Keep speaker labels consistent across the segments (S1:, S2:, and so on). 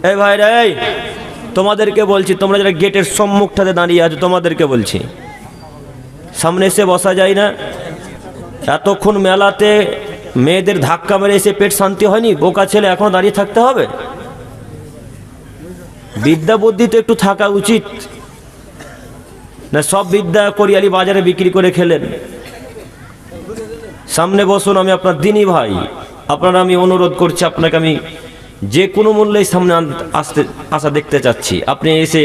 S1: এই ভাইরা, এই তোমাদেরকে বলছি, তোমরা যারা গেটের সম্মুখটাতে দাঁড়িয়ে আছো তোমাদেরকে বলছি, সামনে এসে বসা যায় না? এতক্ষণ মেলাতে মেয়েদের ধাক্কা মেরে এসে পেট শান্তি হয়নি, বোকা ছেলে এখন দাঁড়িয়ে থাকতে হবে? বিদ্যা বুদ্ধি তো একটু থাকা উচিত না? সব বিদ্যা কোরিয়ালি বাজারে বিক্রি করে খেলেন। সামনে বসুন, আমি আপনার দিনী ভাই, আপনারা আমি অনুরোধ করছি, আপনাকে আমি যে কোনো মূল্যেই সামনে আসা দেখতে চাচ্ছি। আপনি এসে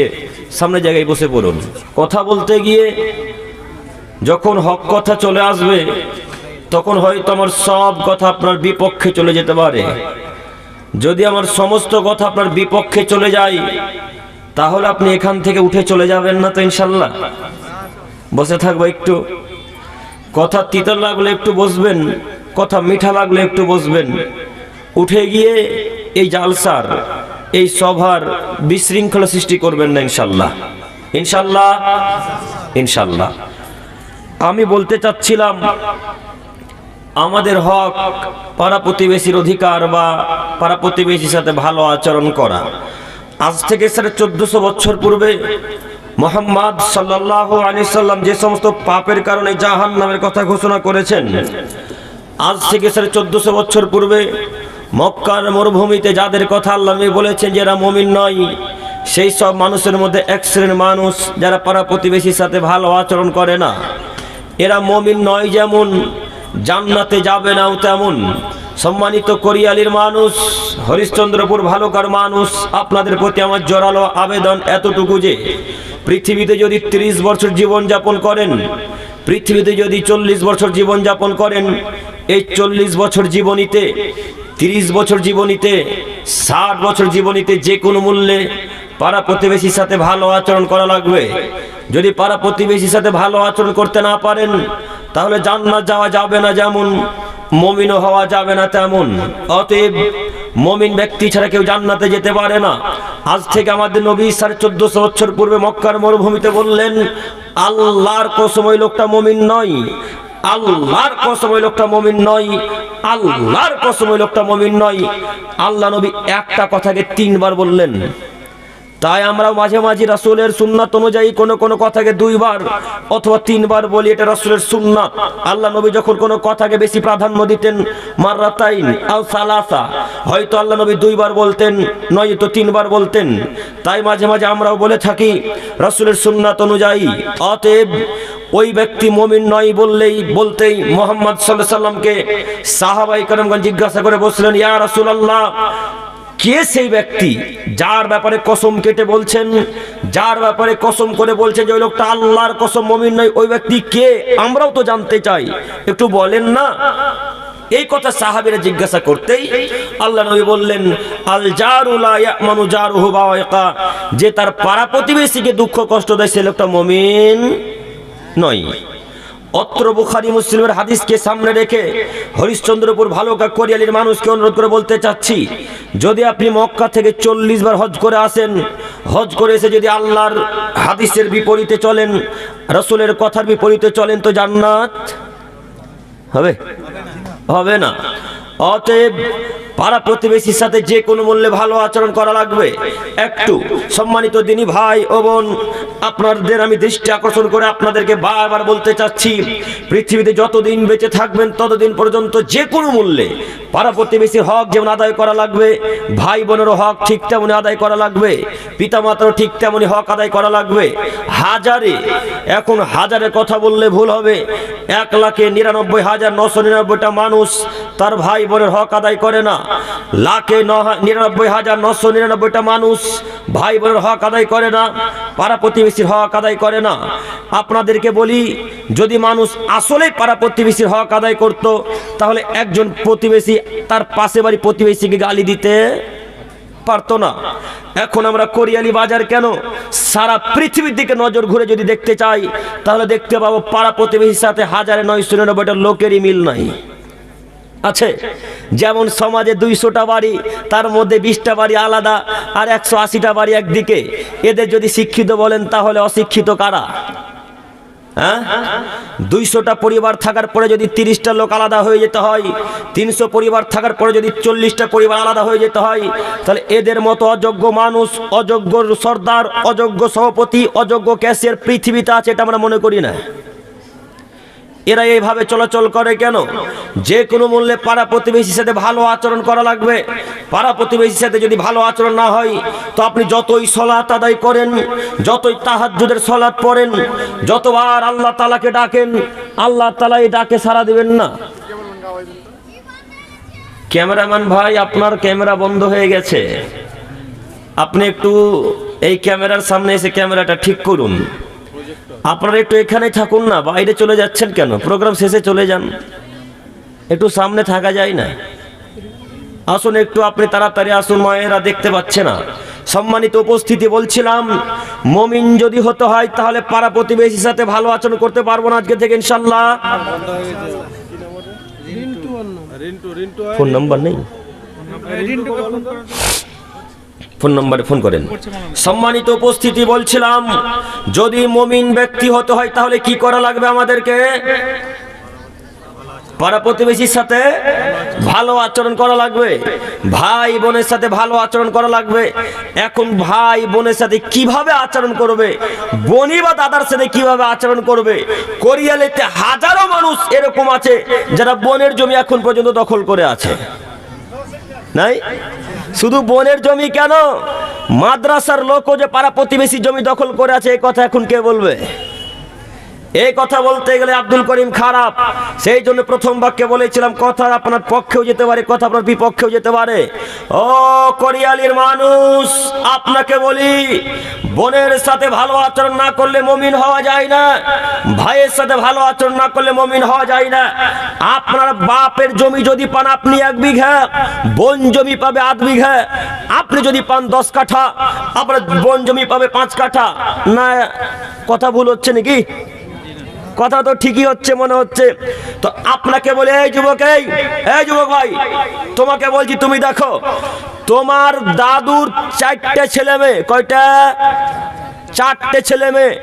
S1: সামনে জায়গায় বসে পড়ুন। কথা বলতে গিয়ে যখন হক কথা চলে আসবে তখন হয়তো আমার সব কথা আপনার বিপক্ষে চলে যেতে পারে। যদি আমার সমস্ত কথা আপনার বিপক্ষে চলে যায় তাহলে আপনি এখান থেকে উঠে চলে যাবেন না তো ইনশাল্লাহ? বসে থাকবো একটু, কথা তিতা লাগলে একটু বসবেন, কথা মিঠা লাগলে একটু বসবেন। উঠে গিয়ে এই জালসার, এই সভার বিশৃঙ্খলা সৃষ্টি করবেন না ইনশাল্লাহ। ইনশাল্লাহ, ইনশাল্লাহ। আমি বলতে চাচ্ছিলাম, আমাদের হক পাড়া প্রতিবেশীর অধিকার বা পাড়া প্রতিবেশীর সাথে ভালো আচরণ করা। আজ থেকে 1450 বছর পূর্বে মুহাম্মদ সাল্লাল্লাহু আলাইহি সাল্লাম যে সমস্ত পাপের কারণে জাহান্নামের কথা ঘোষণা করেছেন, আজ থেকে 1450 বছর পূর্বে মক্কার মরুভূমিতে যাদের কথা আল্লাহ বলেছেন যারা মুমিন নয়, সেই সব মানুষের মধ্যে এক শ্রেণীর মানুষ যারা পাড়া প্রতিবেশীর সাথে ভালো আচরণ করে না। এরা মুমিন নয় যেমন, জান্নাতে যাবে নাও তেমন। সম্মানিত কোরিয়ালির মানুষ, হরিশ্চন্দ্রপুর ভালুকার মানুষ, আপনাদের প্রতি আমার জোরালো আবেদন এতটুকু যে পৃথিবীতে যদি 30 বছর জীবন যাপন করেন, পৃথিবীতে যদি 40 বছর জীবন যাপন করেন, এই 40 বছর জীবনীতে, 30 বছর জীবনীতে, 60 বছর জীবনীতে যে কোনো মূল্যে পাড়া প্রতিবেশীর সাথে ভালো আচরণ করা লাগবে। যদি পাড়া প্রতিবেশীর সাথে ভালো আচরণ করতে না পারেন তাহলে জান্নাত যাওয়া যাবে না যেমন, মুমিনও হওয়া যাবে না তেমন। অতএব মুমিন ব্যক্তি ছাড়া কেউ জান্নাতে যেতে পারে না। আজ থেকে আমাদের নবী 1450 বছর পূর্বে মক্কার মরুভূমিতে বললেন, আল্লাহর কসম ওই লোকটা মুমিন নয়, আল্লাহর কসম ওই লোকটা মুমিন নয়, আল্লাহর কসম ওই লোকটা মুমিন নয়। আল্লাহ নবী একটা কথাকে 3 বার বললেন। তাই আমরা মাঝে মাঝে রাসূলের সুন্নাত অনুযায়ী কোনো কথাকে 2 বার অথবা 3 বার বলি, এটা রাসূলের সুন্নাত। আল্লাহ নবী যখন কোনো কথাকে বেশি প্রাধান্য দিতেন, মাররাতাইন আও সালাসা, হয়তো আল্লাহ নবী 2 বার বলতেন, নয়তো 3 বার বলতেন। তাই মাঝে মাঝে আমরাও বলে থাকি রাসূলের সুন্নাত অনুযায়ী। অতএব ওই ব্যক্তি মুমিন নয় বলতেই মুহাম্মদ সাল্লাল্লাহু আলাইহি সাল্লামকে সাহাবায়ে কেরামগণ জিজ্ঞাসা করে বসলেন, ইয়া রাসূলুল্লাহ, কে সেই ব্যক্তি যার ব্যাপারে কসম কেটে বলছেন, যার ব্যাপারে কসম করে বলছেন যে ওই লোকটা আল্লাহর কসম মুমিন নয়, ওই ব্যক্তি কে? আমরাও তো জানতে চাই, একটু বলেন না। এই কথা সাহাবীরা জিজ্ঞাসা করতেই আল্লাহ নবী বললেন, আল জারু লা ইয়ামানু জারুহু বাওয়াকা, যে তার পাড়া প্রতিবেশীকে দুঃখ কষ্ট দেয় সে লোকটা মুমিন নয়। অত্র বুখারী মুসলিমের হাদিসকে সামনে রেখে হরিশ্চন্দ্রপুর ভালুকা কোরিয়ালির মানুষকে অনুরোধ করে বলতে চাচ্ছি, যদি আপনি মক্কা থেকে 40 বার হজ করে আসেন, হজ করে এসে যদি আল্লাহর হাদিসের বিপরীতে চলেন, রাসূলের কথার বিপরীতে চলেন, তো জান্নাত হবে? হবে না। অতএব পাড়া প্রতিবেশীর সাথে যে কোনো মূল্যে ভালো আচরণ করা লাগবে। একটু সম্মানিত দিনী ভাই ও বোন, আপনাদের আমি দৃষ্টি আকর্ষণ করে আপনাদেরকে বারবার বলতে চাচ্ছি, পৃথিবীতে যতদিন বেঁচে থাকবেন ততদিন পর্যন্ত যে কোনো মূল্যে পাড়া প্রতিবেশীর হক যেমন আদায় করা লাগবে, ভাই বোনেরও হক ঠিক তেমনি আদায় করা লাগবে, পিতামাতারও ঠিক তেমনি হক আদায় করা লাগবে। এখন হাজারের কথা বললে ভুল হবে, 1,99,999টা মানুষ তার ভাই বোনের হক আদায় করে না, 1,99,999টা মানুষ ভাই বোনের হক আদায় করে না, পাড়া প্রতিবেশীর হক আদায় করে না। আপনাদেরকে বলি, যদি মানুষ আসলে পাড়া প্রতিবেশীর হক আদায় করত তাহলে একজন প্রতিবেশী তার পাশে বাড়ি প্রতিবেশীকে গালি দিতে পারতো না। এখন আমরা কোরিয়ালি বাজার কেন, সারা পৃথিবীর দিকে নজর ঘুরে যদি দেখতে চাই তাহলে দেখতে পাবো পাড়া প্রতিবেশীর সাথে 1,999টা লোকেরই মিল নাই আছে। যেমন সমাজে 200টা বাড়ি, তার মধ্যে 20টা বাড়ি আলাদা আর 180টা বাড়ি একদিকে। এদের যদি শিক্ষিত বলেন তাহলে অশিক্ষিত কারা? হ্যাঁ, 200টা পরিবার থাকার পরে যদি 30টা লোক আলাদা হয়ে যেতে হয়, 300 পরিবার থাকার পরে যদি 40টা পরিবার আলাদা হয়ে যেতে হয়, তাহলে এদের মতো অযোগ্য মানুষ, অযোগ্য সর্দার, অযোগ্য সভাপতি, অযোগ্য ক্যাশিয়ার পৃথিবীতে আছে এটা আমরা মনে করি না। এরা এইভাবে চলাচল করে কেন? যে কোনো মূল্যে পাড়া প্রতিবেশীর সাথে ভালো আচরণ করা লাগবে। পাড়া প্রতিবেশীর সাথে যদি ভালো আচরণ না হয়, তো আপনি যতই সলাত আদায় করেন, যতই তাহাজ্জুদের সলাত পড়েন, যতবার আল্লাহ তাআলাকে ডাকেন, আল্লাহ তাআলা এই ডাকে সাড়া দিবেন না। ক্যামেরাম্যান ভাই, আপনার ক্যামেরা বন্ধ হয়ে গেছে, আপনি একটু এই ক্যামেরার সামনে এসে ক্যামেরাটা ঠিক করুন। আপনারা একটু এখানে থাকুন না, বাইরে চলে যাচ্ছেন কেন? প্রোগ্রাম শেষে চলে যান, একটু সামনে থাকা যায় না? আসুন একটু, আপনি তাড়াতাড়ি আসুন, মায়েরা দেখতে পাচ্ছে না। সম্মানিত উপস্থিতি, বলছিলাম মুমিন যদি হতে হয় তাহলে পাড়া প্রতিবেশীর সাথে ভালো আচরণ করতে পারবো না আজকে থেকে ইনশাআল্লাহ। ফোন নাম্বার নেই, ফোন নম্বরে ফোন করেন। সম্মানিত উপস্থিতি, বলছিলাম যদি মুমিন ব্যক্তি হতে হয় তাহলে কি করা লাগবে আমাদেরকে? পাড়া প্রতিবেশীর সাথে ভালো আচরণ করা লাগবে, ভাই বোনের সাথে ভালো আচরণ করা লাগবে। এখন ভাই বোনের সাথে কিভাবে আচরণ করবে, বোনি বা দাদার সাথে কিভাবে আচরণ করবে? কোরিয়ালেতে হাজারো মানুষ এরকম আছে যারা বোনের জমি এখন পর্যন্ত দখল করে আছে। নাই, শুধু বোনের জমি কেন, মাদ্রাসার লোকও যে পাড়া প্রতিবেশী জমি দখল করে আছে, এই কথা এখন কে বলবে? এই কথা বলতে গেলে আব্দুল করিম খারাপ। সেই জন্য প্রথম বাক্যে বলেছিলাম, কথা আপনার পক্ষেও যেতে পারে, কথা আপনার বিপক্ষেও যেতে পারে। ও কোরিয়ালির মানুষ, আপনাকে বলি, বোনের সাথে ভালো আচরণ না করলে মুমিন হওয়া যায় না, ভাইয়ের সাথে ভালো আচরণ না করলে মুমিন হওয়া যায় না। আপনার বাপের জমি যদি পান আপনি 1 বিঘা, বোন জমি পাবে 8 বিঘা। আপনি যদি পান 10 কাঠা, আপনার বোন জমি পাবে 5 কাঠা। না, কথা ভুল হচ্ছে নাকি? কথা তো ঠিকই হচ্ছে মনে হচ্ছে। তো আপনাকে বলে, এই যুবক, এই যুবক ভাই, তোমাকে বলছি, তুমি দেখো তোমার দাদুর 4টে ছেলে মেয়ে। কয়টা? 4টে ছেলে মেয়ে,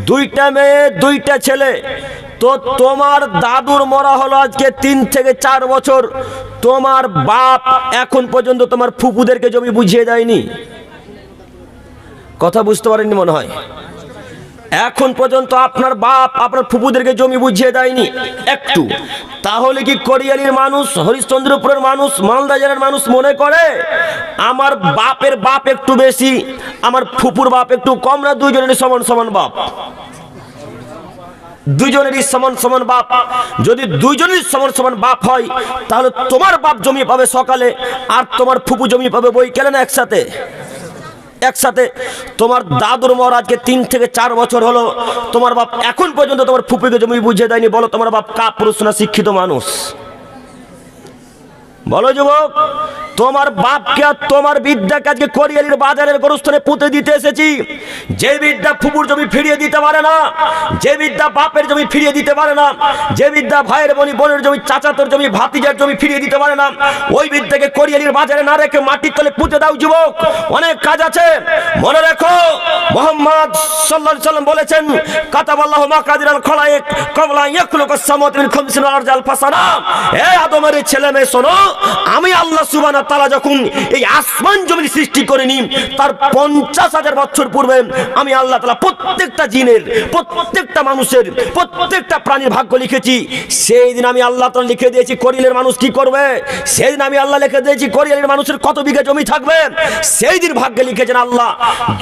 S1: 2টা মেয়ে 2টা ছেলে। তো তোমার দাদুর মরা হলো আজকে 3 থেকে 4 বছর, তোমার বাপ এখন পর্যন্ত তোমার ফুপুদেরকে জমি বুঝিয়ে দেয়নি। কথা বুঝতে পারেননি মনে হয়। এখন পর্যন্ত আপনার বাপ আপনার ফুপুদেরকে জমি বুঝিয়ে দেয়নি একটু। তাহলে কি কোরিয়ালির মানুষ, হরিশ্চন্দ্রপুরের মানুষ, মালদা জেলার মানুষ মনে করে আমার বাপের বাপ একটু বেশি, আমার ফুপুর বাপ একটু কম? না, দুইজনেরই সমান সমান বাপ, দুইজনেরই সমান সমান বাপ। যদি দুইজনেরই সমান সমান বাপ হয়, তাহলে তোমার বাপ জমি পাবে সকালে, আর তোমার ফুপু জমি পাবে বৈকালে না একসাথে? একসাথে। তোমার দাদুর মর আজকে 3 থেকে 4 বছর হলো, তোমার বাপ এখন পর্যন্ত তোমার ফুপুকে জমি বুঝিয়ে দেয়নি। বলো তোমার বাপ কাপুরুষ না শিক্ষিত মানুষ? বলো যুবক, তোমার বাপকে আর তোমার বিদ্যাকে আজকে কোরিয়ালির বাজারের গরুস্থানে পুঁতে দিতে এসেছি। যে বিদ্যা ফুপুর জমি ফিরিয়ে দিতে পারে না, যে বিদ্যা বাপের জমি ফিরিয়ে দিতে পারে না, যে বিদ্যা ভাইয়ের বোনের জমি, চাচাতোর জমি, ভাতিজার জমি ফিরিয়ে দিতে পারে না, ওই বিদ্যাকে কোরিয়ালির বাজারে না রেখে মাটির তলে পুঁতে দাও যুবক, অনেক কাজ আছে। মনে রেখো, মুহাম্মদ সাল্লাল্লাহু আলাইহি সাল্লাম বলেছেন, কাতাবাল্লাহু মাকাদিরাল খলায়েক ক্বাবলা ইয়াখলুকাস সামাওয়াতি মিন 50 আরজাল ফাসানা। এই আদমের ছেলে মেয়ে শোনো, আমি আল্লাহ সুবহানাহু ওয়া তাআলা যখন এই আসমান জমিন সৃষ্টি করিনি, তার 50,000 বছর পূর্বে আমি আল্লাহ তাআলা প্রত্যেকটা জিনের, প্রত্যেকটা মানুষের, প্রত্যেকটা প্রাণীর ভাগ্য লিখেছি। সেই দিন আমি আল্লাহ তাআলা লিখে দিয়েছি কোরিয়ালের মানুষ কি করবে। সেই দিন আমি আল্লাহ লিখে দিয়েছি কোরিয়ালের মানুষের কত বিঘা জমি থাকবে। সেই দিন ভাগ্যে লিখেছেন আল্লাহ।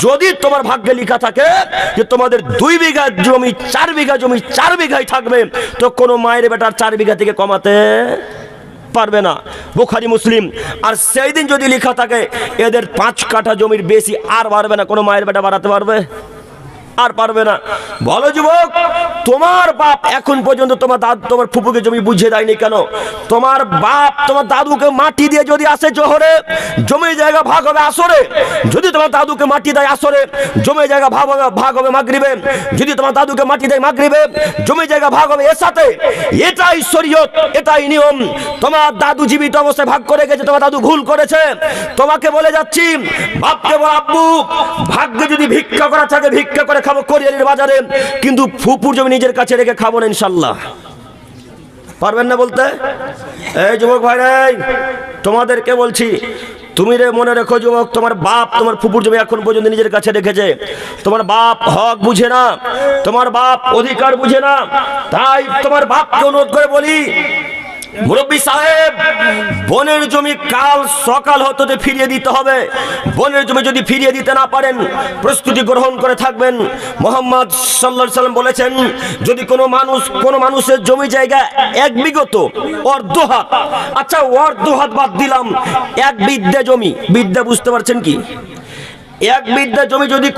S1: যদি তোমার ভাগ্যে লেখা থাকে যে তোমাদের 2 বিঘা জমি, 4 বিঘা জমি 4 বিঘাই থাকবে, তো কোনো মায়ের বেটার 4 বিঘা থেকে কমাতে পারবে না। বুখারী মুসলিম। আর সেই দিন যদি লেখা থাকে এদের 5 কাঠা জমির বেশি আর বাড়বে না, কোনো মায়ের বেটা বাড়াতে পারবে? আর পারবে না। বলো যুবক, তোমার বাপ এখন পর্যন্ত তোমার দাদু, তোমার ফুপুকে জমি বুঝিয়ে দেয়নি কেন? তোমার বাপ তোমার দাদুকে মাটি দিয়ে যদি আসে জোহরে, জমি জায়গা ভাগ হবে আসরে। যদি তোমার দাদুকে মাটি দেয় আসরে, জমি জায়গা ভাগ হবে মাগরিবে। যদি তোমার দাদুকে মাটি দেয় মাগরিবে, জমি জায়গা ভাগ হবে এসাতে। এটাই শরীয়ত, এটাই নিয়ম। তোমার দাদু জীবিত অবস্থায় ভাগ করে গেছে, তোমার দাদু ভুল করেছে। তোমাকে বলে যাচ্ছি, বাপকে বল, আব্বু ভাগ্যে যদি ভিক্ষা করা থাকে ভিক্ষা করে খাবো কোরিয়ালির বাজারে, কিন্তু ফুপুর জমি নিজের কাছে রেখে খাবো না ইনশাল্লাহ। পারবেন না বলতে? এই যুবক ভাই রে, তোমাদেরকে বলছি, তুমি রে মনে রেখো যুবক, তোমার বাপ তোমার ফুপুর জমি এখন পর্যন্ত নিজের কাছে রেখেছে। তোমার বাপ হক বুঝে না, তোমার বাপ অধিকার বুঝে না। তাই তোমার বাপকে অনুরোধ করে বলি, মুরব্বী সাহেব, বনের জমি কাল সকাল হতে ফিরিয়ে দিতে হবে। বনের জমি যদি ফিরিয়ে দিতে না পারেন, প্রস্তুতি গ্রহণ করে থাকবেন। মুহাম্মদ সাল্লাল্লাহু আলাইহি সাল্লাম বলেছেন, যদি কোনো মানুষের জমি জায়গা এক বিঘত অর্ধ হাত, আচ্ছা অর্ধ হাত বাদ দিলাম, এক বিঘা জমি, বিঘা বুঝতে পারছেন কি? এক বিঘা জমি যদি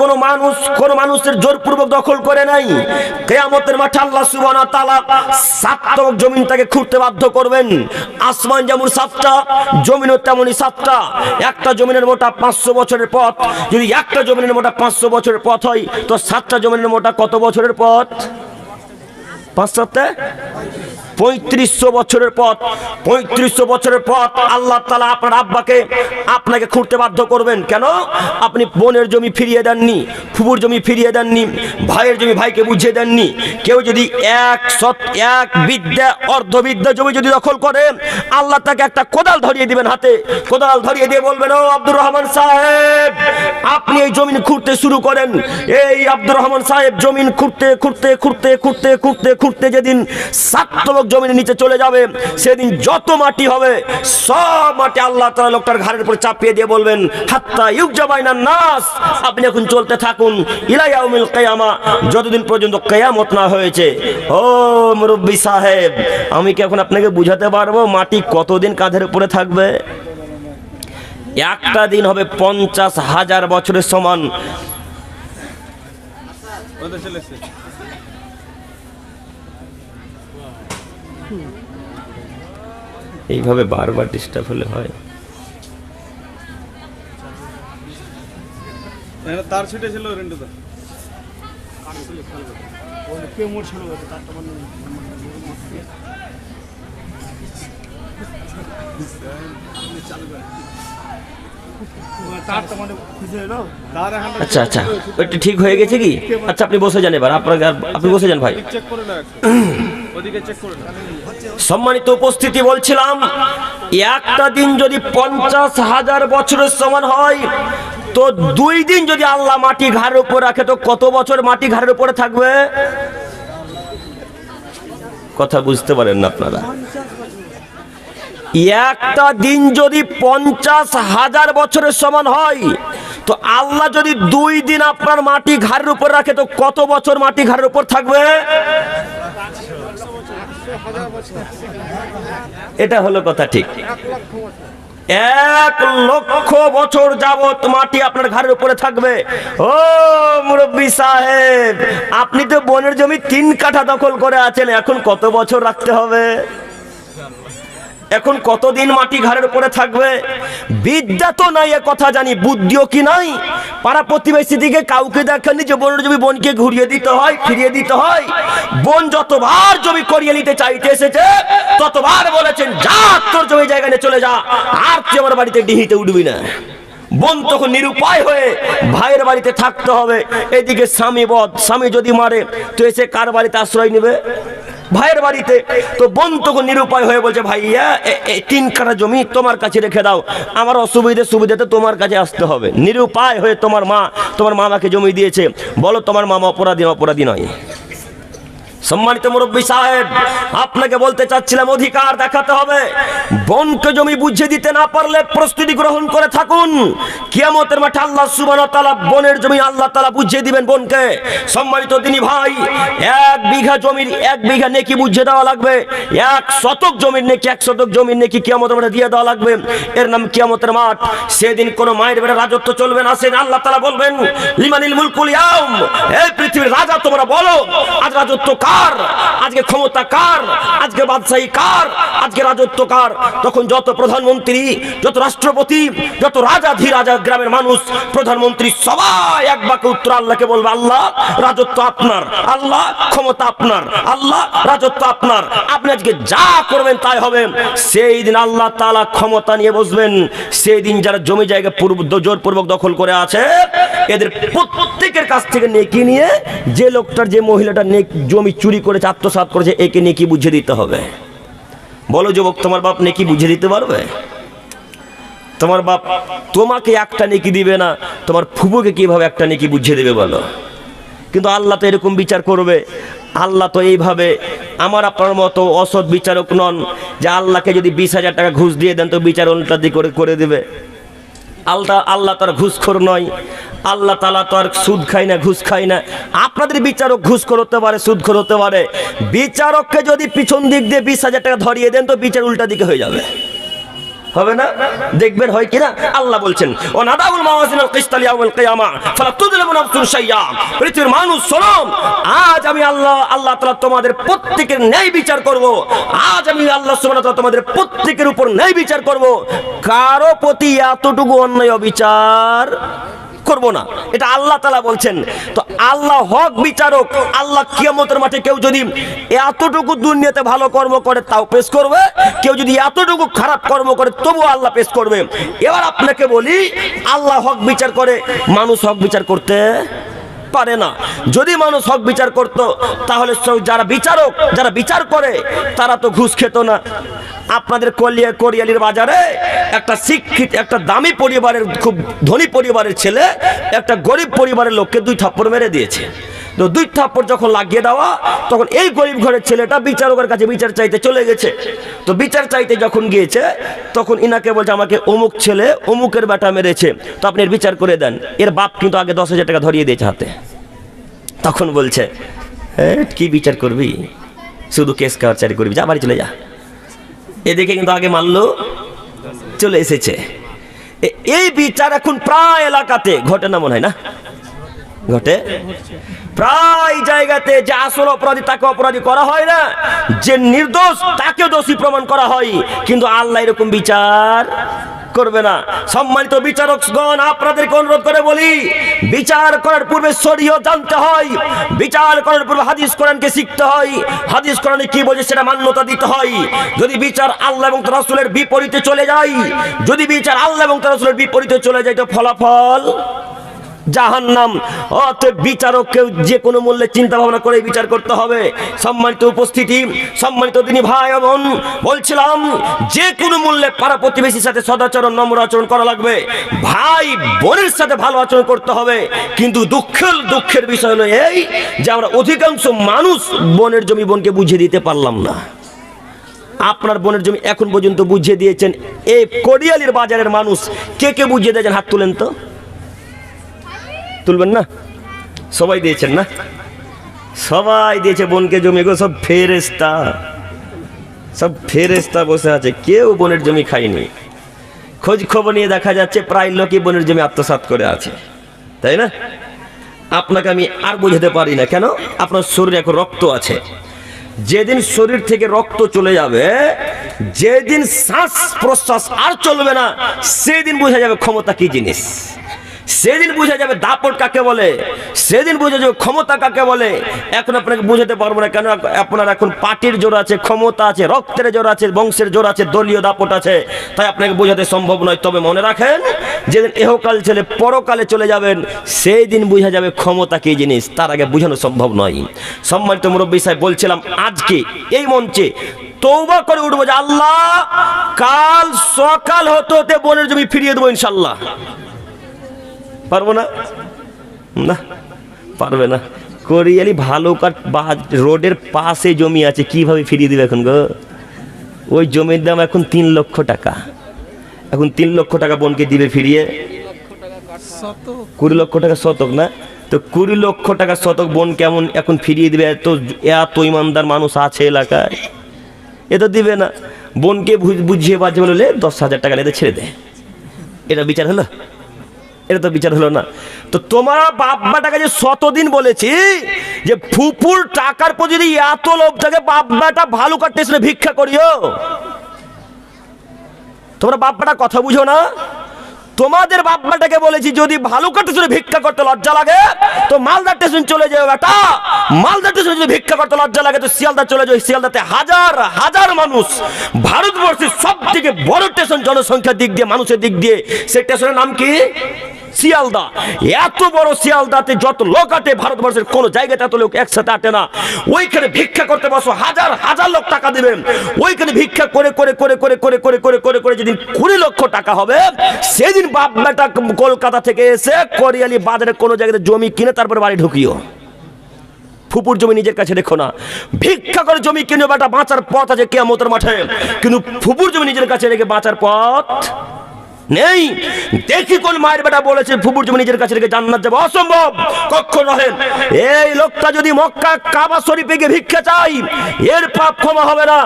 S1: কোনো মানুষের জোরপূর্বক দখল করে নাই, কিয়ামতের মাঠে আল্লাহ সুবহানাহু ওয়া তাআলা সাতটক জমিন তাকে খুঁড়তে বাধ্য করবেন। আসমান যেমন সাতটা, জমিনও তেমনই সাতটা। একটা জমিনের মোটা 500 বছরের পথ, যদি একটা জমিনের মোটা 500 বছরের পথ হয়, তো সাতটা জমিনের মোটা কত বছরের পথ? 5 সাতে 3500 বছরের পথ। 3500 বছরের পথ আল্লাহ তাআলা আপনার আব্বাকে আপনাকে খুঁড়তে বাধ্য করবেন। কেন? আপনি বোনের জমি ফিরিয়ে দেননি, ফুফুর জমি ফিরিয়ে দেননি, ভাইয়ের জমি ভাইকে বুঝিয়ে দেননি। কেউ যদি এক বিদ্যা অর্ধবিদ্যা জমি যদি দখল করে, আল্লাহ তাকে একটা কোদাল ধরিয়ে দিবেন হাতে। কোদাল ধরিয়ে দিয়ে বলবেন, ও আব্দুর রহমান সাহেব, আপনি এই জমিন খুঁড়তে শুরু করেন। এই আব্দুর রহমান সাহেব জমিন খুঁড়তে যেদিন 7 লোক জমির নিচে চলে যাবে, সেদিন যত মাটি হবে সব মাটি আল্লাহ তাআলা লোকটার ঘাড়ের উপর চাপিয়ে দিয়ে বলবেন, হাত্তা ইউকজা বাইনান নাস, আপনি এখন চলতে থাকুন ইলা ইয়াউমিল কিয়ামা, যতদিন পর্যন্ত কিয়ামত না হয়েছে। ও মুরব্বি সাহেব, আমি কি এখন আপনাকে বুঝাতে পারবো মাটি কতদিন কাঁধের উপরে থাকবে? একটা দিন হবে 50,000 বছরের সমান। এইভাবে বারবার ডিস্টার্ব হলে হয়।
S2: তার ছিটে ছিল রেন্টুদা
S1: আচ্ছা আচ্ছা, ওইটা ঠিক হয়ে গেছে কি? আচ্ছা আপনি বসে যান এবার, আপনি বসে যান ভাই।
S2: চেক করে না, ওদিকে চেক করে না।
S1: সম্মানিত উপস্থিতি, বলছিলাম একটা দিন যদি 50,000 বছরের সমান হয়, তো 2 দিন যদি আল্লাহ মাটি ঘাড়ের উপর রাখে, তো কত বছর মাটি ঘাড়ের উপরে থাকবে? কথা বুঝতে পারেন না আপনারা? একটা দিন যদি 50,000 বছরের সমান হয়, তো আল্লাহ যদি 2 দিন আপনার মাটি ঘাড়ের উপর রাখে, তো কত বছর মাটি ঘাড়ের উপর থাকবে? এটা হলো কথা, ঠিক। 1,00,000 বছর যাবত মাটি আপনার ঘাড়ের উপরে থাকবে। ও মুরব্বী সাহেব, আপনি তো বনের জমি 3 কাঠা দখল করে আছেন, এখন কত বছর রাখতে হবে? এখন কতদিন মাটি ঘাড়ের উপরে থাকবে? বিদ্যা তো নাই এ কথা জানি, বুদ্ধিও কি নাই? পাড়া প্রতিবেশী দিকে কাউকে দেখেননি যে বনের জমি বোনকে ঘুরিয়ে দিতে হয়, ফিরিয়ে দিতে হয়? বোন যতবার জমি করিয়ে নিতে চাইতে এসেছে, ততবার বলেছেন, যা তোর জমি জায়গা নিয়ে চলে যা, আর তুই আমার বাড়িতে ডিহিতে উঠবি না। বোন তখন নিরুপায় হয়ে ভাইয়ের বাড়িতে থাকতে হবে। এদিকে স্বামী যদি মারে, তো এসে কার বাড়িতে আশ্রয় নেবে? ভাইয়ের বাড়িতে। তো বোন তখন নিরুপায় হয়ে বলছে, ভাইয়া 3 কাঠা জমি তোমার কাছে রেখে দাও, আমার সুবিধাতে তোমার কাছে আসতে হবে। নিরুপায় হয়ে তোমার মামাকে জমি দিয়েছে, বলো তোমার মামা অপরাধী নয়? সম্মানিত মুরব্বী সাহেব, আপনাকে বলতে চাচ্ছিলাম, অধিকার দেখাতে হবে। বোনকে জমি বুঝিয়ে দিতে না পারলে প্রস্তুতি গ্রহণ করে থাকুন। কিয়ামতের মাঠে আল্লাহ সুবহানাহু ওয়া তাআলা বোনের জমি আল্লাহ তাআলা বুঝিয়ে দিবেন বোনকে। সম্মানিত দিনী ভাই, 1 বিঘা জমির 1 বিঘা নেকি বুঝিয়ে দেওয়া লাগবে। 1 শতক জমির নেকি 1 শতক জমির নেকি কিয়ামতের মাঠে দিয়ে দেওয়া লাগবে। এর নাম কিয়ামতের মাঠ। সেদিন কোনো মায়ের বেটা রাজত্ব চলবে না। সেদিন আল্লাহ তাআলা বলবেন, লিমানিল মুলকুল ইয়াউম, এই পৃথিবীর রাজা তোমরা বলো, আজ রাজত্ব কার? আজকে ক্ষমতা কার? আজকে বাদশাহী কার? আজকে রাজত্ব কার? তখন যত প্রধানমন্ত্রী, যত রাষ্ট্রপতি, যত রাজা গ্রামের মানুষ, প্রধানমন্ত্রী সবাই এক বাক্যে উত্তর আল্লাহকে বলবে, আল্লাহ রাজত্ব আপনার, আল্লাহ ক্ষমতা আপনার, আল্লাহ রাজত্ব আপনার, আপনি আজকে যা করবেন তাই হবে। সেই দিন আল্লাহ তাআলা ক্ষমতা নিয়ে বসবেন। সেই দিন যারা জমি জায়গা জোরপূর্বক দখল করে আছে, এদের প্রত্যেকের কাছ থেকে নেকি নিয়ে যে লোকটার, যে মহিলাটা জমি চুরি করেছে, আত্মসাৎ করেছে, একে নেকি বুঝিয়ে দিতে হবে। বলো যুবক, তোমার বাপ নেকি বুঝিয়ে দিতে পারবে? তোমার বাপ তোমাকে একটা নেকি দিবে না, তোমার ফুফুকে কিভাবে একটা নেকি বুঝিয়ে দেবে বলো? কিন্তু আল্লাহ তো এরকম বিচার করবে। আল্লাহ তো এইভাবে আমার আপনার মতো অসৎ বিচারক নন যে আল্লাহকে যদি 20,000 টাকা ঘুষ দিয়ে দেন তো বিচার উল্টা দিয়ে করে দেবে। আল্লাহ তার ঘুষখোর নয়। আল্লাহ তাআলা তো আর সুদ খায় না, ঘুষ খায় না। আপনাদের বিচারক ঘুষখোর হতে পারে, সুদখোর হতে পারে। বিচারককে যদি পিছন দিক দিয়ে 20,000 টাকা ধরিয়ে দেন তো বিচার উল্টা দিকে হয়ে যাবে, হবে না? দেখবেন হয় কিনা? আল্লাহ বলছেন ও নাদাউল মাওয়াজিনুল কিসত লিয়াউমিল কিয়ামা ফালা তুযলামু নাফসুন শাইয়্যা। পৃথিবীর মানুষ শোনো, আজ আমি আল্লাহ তাআলা তোমাদের প্রত্যেকের ন্যায় বিচার করব। আজ আমি আল্লাহ সুবহানাহু ওয়া তাআলা তোমাদের প্রত্যেকের উপর ন্যায় বিচার করব। কারো প্রতি এতটুকু অন্যায় বিচার করব না, এটা আল্লাহ তাআলা বলছেন। তো আল্লাহ হক বিচারক। আল্লাহ কিয়ামতের মাঠে কেউ যদি এতটুকু দুনিয়াতে ভালো কর্ম করে তাও পেশ করবে, কেউ যদি এতটুকু খারাপ কর্ম করে তবুও আল্লাহ পেশ করবে। এবার আপনাকে বলি, আল্লাহ হক বিচার করে, মানুষ হক বিচার করতে পারে না। যদি মানুষ হক বিচার করত তাহলে যারা বিচারক, যারা বিচার করে তারা তো ঘুষ খেত না। আপনাদের কোরিয়ালির বাজারে একটা শিক্ষিত, একটা দামি পরিবারের, খুব ধনী পরিবারের ছেলে একটা গরিব পরিবারের লোককে 2 থাপ্পড় মেরে দিয়েছে। তো 2 থাপ্পড় যখন লাগিয়ে দেওয়া, তখন এই গরিব ঘরের ছেলেটা বিচারকের কাছে বিচার চাইতে চলে গেছে। তো বিচার চাইতে যখন গিয়েছে তখন ইনাকে বলছে আমাকে অমুক ছেলে অমুকের বেটা মেরেছে, তো আপনি এর বিচার করে দেন। এর বাপ কিন্তু আগে 10,000 টাকা ধরিয়ে দিয়েছে হাতে। তখন বলছে কি বিচার করবি, শুধু কেস কারচারি করবি, যা বাড়ি চলে যা। এদিকে কিন্তু আগে মারলো, চলে এসেছে। এই বিচার এখন প্রায় এলাকাতে ঘটে না, মনে হয় না ঘটে? প্রায় জায়গাতে যে আসল অপরাধী তাকে অপরাধী করা হয় না, যে নির্দোষ তাকে দোষী প্রমাণ করা হয়। কিন্তু আল্লাহ এরকম বিচার করবে না। সম্মানিত বিচারকগণ, আপনাদেরকে অনুরোধ করে বলি, বিচার করার পূর্বে শরীয়ত জানতে হয়। বিচার করার পূর্বে হাদিস কোরআনকে শিখতে হয়। হাদিস কোরআনে কি বলছে সেটা মান্যতা দিতে হয়। যদি বিচার আল্লাহ এবং তার রাসূলের বিপরীতে চলে যায়, যদি বিচার আল্লাহ এবং তার রাসূলের বিপরীতে চলে যায় তো ফলাফল জাহান্নাম। অতএব বিচারককে যে কোনো মূল্যে চিন্তা ভাবনা করে বিচার করতে হবে। সম্মানিত উপস্থিতি, সম্মানিত দিনী ভাই বোন, বলছিলাম যে কোনো মূল্যে পাড়া প্রতিবেশীর সাথে সদাচরণ, নম্র আচরণ করা লাগবে। ভাই বোনের সাথে ভালো আচরণ করতে হবে। কিন্তু দুঃখের বিষয় হলো এই যে আমরা অধিকাংশ মানুষ বোনের জমি বোনকে বুঝিয়ে দিতে পারলাম না। আপনার বোনের জমি এখন পর্যন্ত বুঝিয়ে দিয়েছেন এই কোরিয়ালির বাজারের মানুষ কে কে বুঝিয়ে দিয়েছেন? হাত তুলেন তো। তুলবেন না? সবাই দিয়েছেন না? সবাই দিয়েছে বোনকে জমি গো। সব ফেরেশতা বসে আছে, কেউ বোনের জমি খায়নি। খোঁজ খবর নিয়ে দেখা যাচ্ছে প্রায় লোকই বোনের জমি আত্মসাৎ করে আছে, তাই না? আপনাকে আমি আর বোঝাতে পারি না কেন, আপনার শরীরে এখন রক্ত আছে। যেদিন শরীর থেকে রক্ত চলে যাবে, যেদিন শ্বাস প্রশ্বাস আর চলবে না, সেদিন বোঝা যাবে ক্ষমতা কি জিনিস। সেদিন বোঝা যাবে দাপট কাকে বলে, সেদিন বোঝা যাবে ক্ষমতা কাকে বলে। এখন আপনাকে বোঝাতে পারবো না কেন, আপনার এখন পার্টির জোর আছে, ক্ষমতা আছে, রক্তের জোর আছে, বংশের জোর আছে, দলীয় দাপট আছে, তাই আপনাকে বোঝাতে সম্ভব নয়। তবে মনে রাখেন, যেদিন এহকাল ছেলে পরকালে চলে যাবেন সেই দিন বোঝা যাবে ক্ষমতা কি জিনিস, তার আগে বোঝানো সম্ভব নয়। সম্মানিত মুরব্বী সাহেব, বলছিলাম আজকে এই মঞ্চে তওবা করে উঠবো যে আল্লাহ, কাল সকাল হতে হতে বোনের জমি ফিরিয়ে দেবো ইনশাল্লাহ। পারবো না? না, পারবে না। কোরিয়ালি ভালুকাট রোডের পাশে জমি আছে, কিভাবে ফিরিয়ে দিবে এখন গো? ওই জমির দাম এখন 3 লক্ষ টাকা। এখন 3 লক্ষ টাকা বোনকে দিবে ফিরিয়ে? 20 লক্ষ টাকা শতক না? তো 20 লক্ষ টাকা শতক বোন কেমন এখন ফিরিয়ে দিবে? এত ইমানদার মানুষ আছে এলাকায়, এ তো দিবে না। বোনকে বুঝিয়ে বাজে বলে 10,000 টাকা নিয়ে ছেড়ে দেয়। এটা বিচার হলো? এটা তো বিচার হলো না। তো তোমার বাপ্পাটাকে যে শতদিন বলেছি যে ফুপুর টাকার পর যদি এত লোভ থাকে, বাপ্পাটা ভালুকা স্টেশনে ভিক্ষা করিও। তোমরা বাপ্পাটা কথা বুঝো না? তোমাদের বাপ্পাটাকে বলেছি যদি ভালুকা স্টেশনে ভিক্ষা করতে লজ্জা লাগে তো মালদা স্টেশন চলে যাও বেটা। মালদা স্টেশনে যদি ভিক্ষা করতে লজ্জা লাগে তো শিয়ালদা চলে যাও। শিয়ালদাতে হাজার হাজার মানুষ, ভারতবর্ষের সব থেকে বড় স্টেশন জনসংখ্যার দিক দিয়ে, মানুষের দিক দিয়ে। সেই স্টেশনের নাম কি? শিয়ালদা, এত বড় শিয়ালদাতে যত লোক আটে ভারতবর্ষের কোন জায়গাতে এত লোক একসাথে আটে না। ওইখানে ভিক্ষা করতে বসো, হাজার হাজার লোক টাকা দিবেন। ওইখানে ভিক্ষা করে করে করে করে করে করে করে করে করে যেদিন 20 লক্ষ টাকা হবে, সেদিন বাপ বেটা কলকাতা থেকে এসে করিয়ালি বাজারে কোনো জায়গাতে জমি কিনে তারপরে বাড়ি ঢুকিও। ফুপুর জমি নিজের কাছে রেখো না। ভিক্ষা করে জমি কিনে বেটা বাঁচার পথ আছে কিয়ামতের মাঠে, কিন্তু ফুপুর জমি নিজের কাছে রেখে বাঁচার পথ নেই। দেখি কোন মায়ের বেটা বলেছে ফুপুর জমি নিজের কাছে রেখে জান্নাত যাবে, অসম্ভব, কখনো নয়। এই লোকটা যদি মক্কা কাবা শরীফে গিয়ে ভিক্ষা চাই, এর পাপ ক্ষমা হবে না।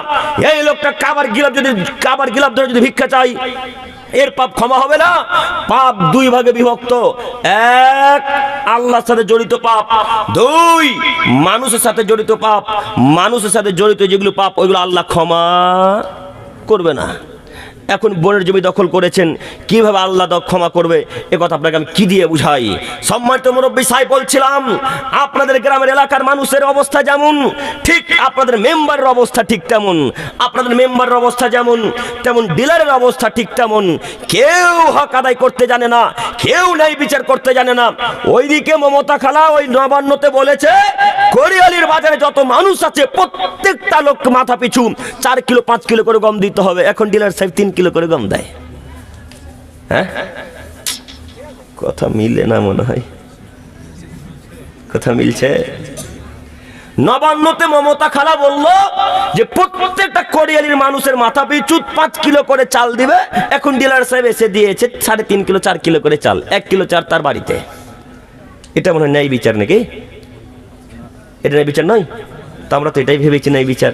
S1: এই লোকটা কাবার গিলাফ ধরে যদি ভিক্ষা চাই, এর পাপ ক্ষমা হবে না। পাপ 2 ভাগে বিভক্ত, 1 আল্লাহর সাথে জড়িত পাপ, 2 মানুষের সাথে জড়িত পাপ। মানুষের সাথে জড়িত যেগুলো পাপ, ওইগুলো আল্লাহ ক্ষমা করবে না। এখন বনের জমি দখল করেছেন, কিভাবে আল্লাহ ক্ষমা করবে? এ কথা আপনাকে আমি কি দিয়ে বুঝাই? সম্মানিত মুরব্বী সাহেব, বলছিলাম আপনাদের গ্রামের এলাকার মানুষের অবস্থা যেমন, ঠিক আপনাদের মেম্বারের অবস্থা ঠিক তেমন। আপনাদের মেম্বারের অবস্থা যেমন, তেমন ডিলারের অবস্থা ঠিক তেমন। কেউ হক আদায় করতে জানে না, কেউ ন্যায় বিচার করতে জানে না। ওইদিকে মমতা খালা ওই নবান্নতে বলেছে, করিয়ালির বাজারে যত মানুষ আছে প্রত্যেকটা লোক মাথা পিছু 4 কিলো 5 কিলো করে গম দিতে হবে। এখন ডিলার সাহেব 3 কিলো করে গম দেয়। হ্যাঁ, কথা মিলে না মনে হয়, কথা মিলছে? নবান্নতে মমতা খালা বলল যে প্রত্যেকটা করিয়ালির মানুষের মাথা পিছু 5 কিলো করে চাল দিবে। এখন ডিলার সাহেব এসে দিয়েছে 3.5 কিলো 4 কিলো করে চাল, 1 কিলো চাল তার বাড়িতে। এটা মনে হয় ন্যায় বিচার নাকি? এটা ন্যায় বিচার নয় তো? আমরা তো এটাই ভেবেছি ন্যায় বিচার।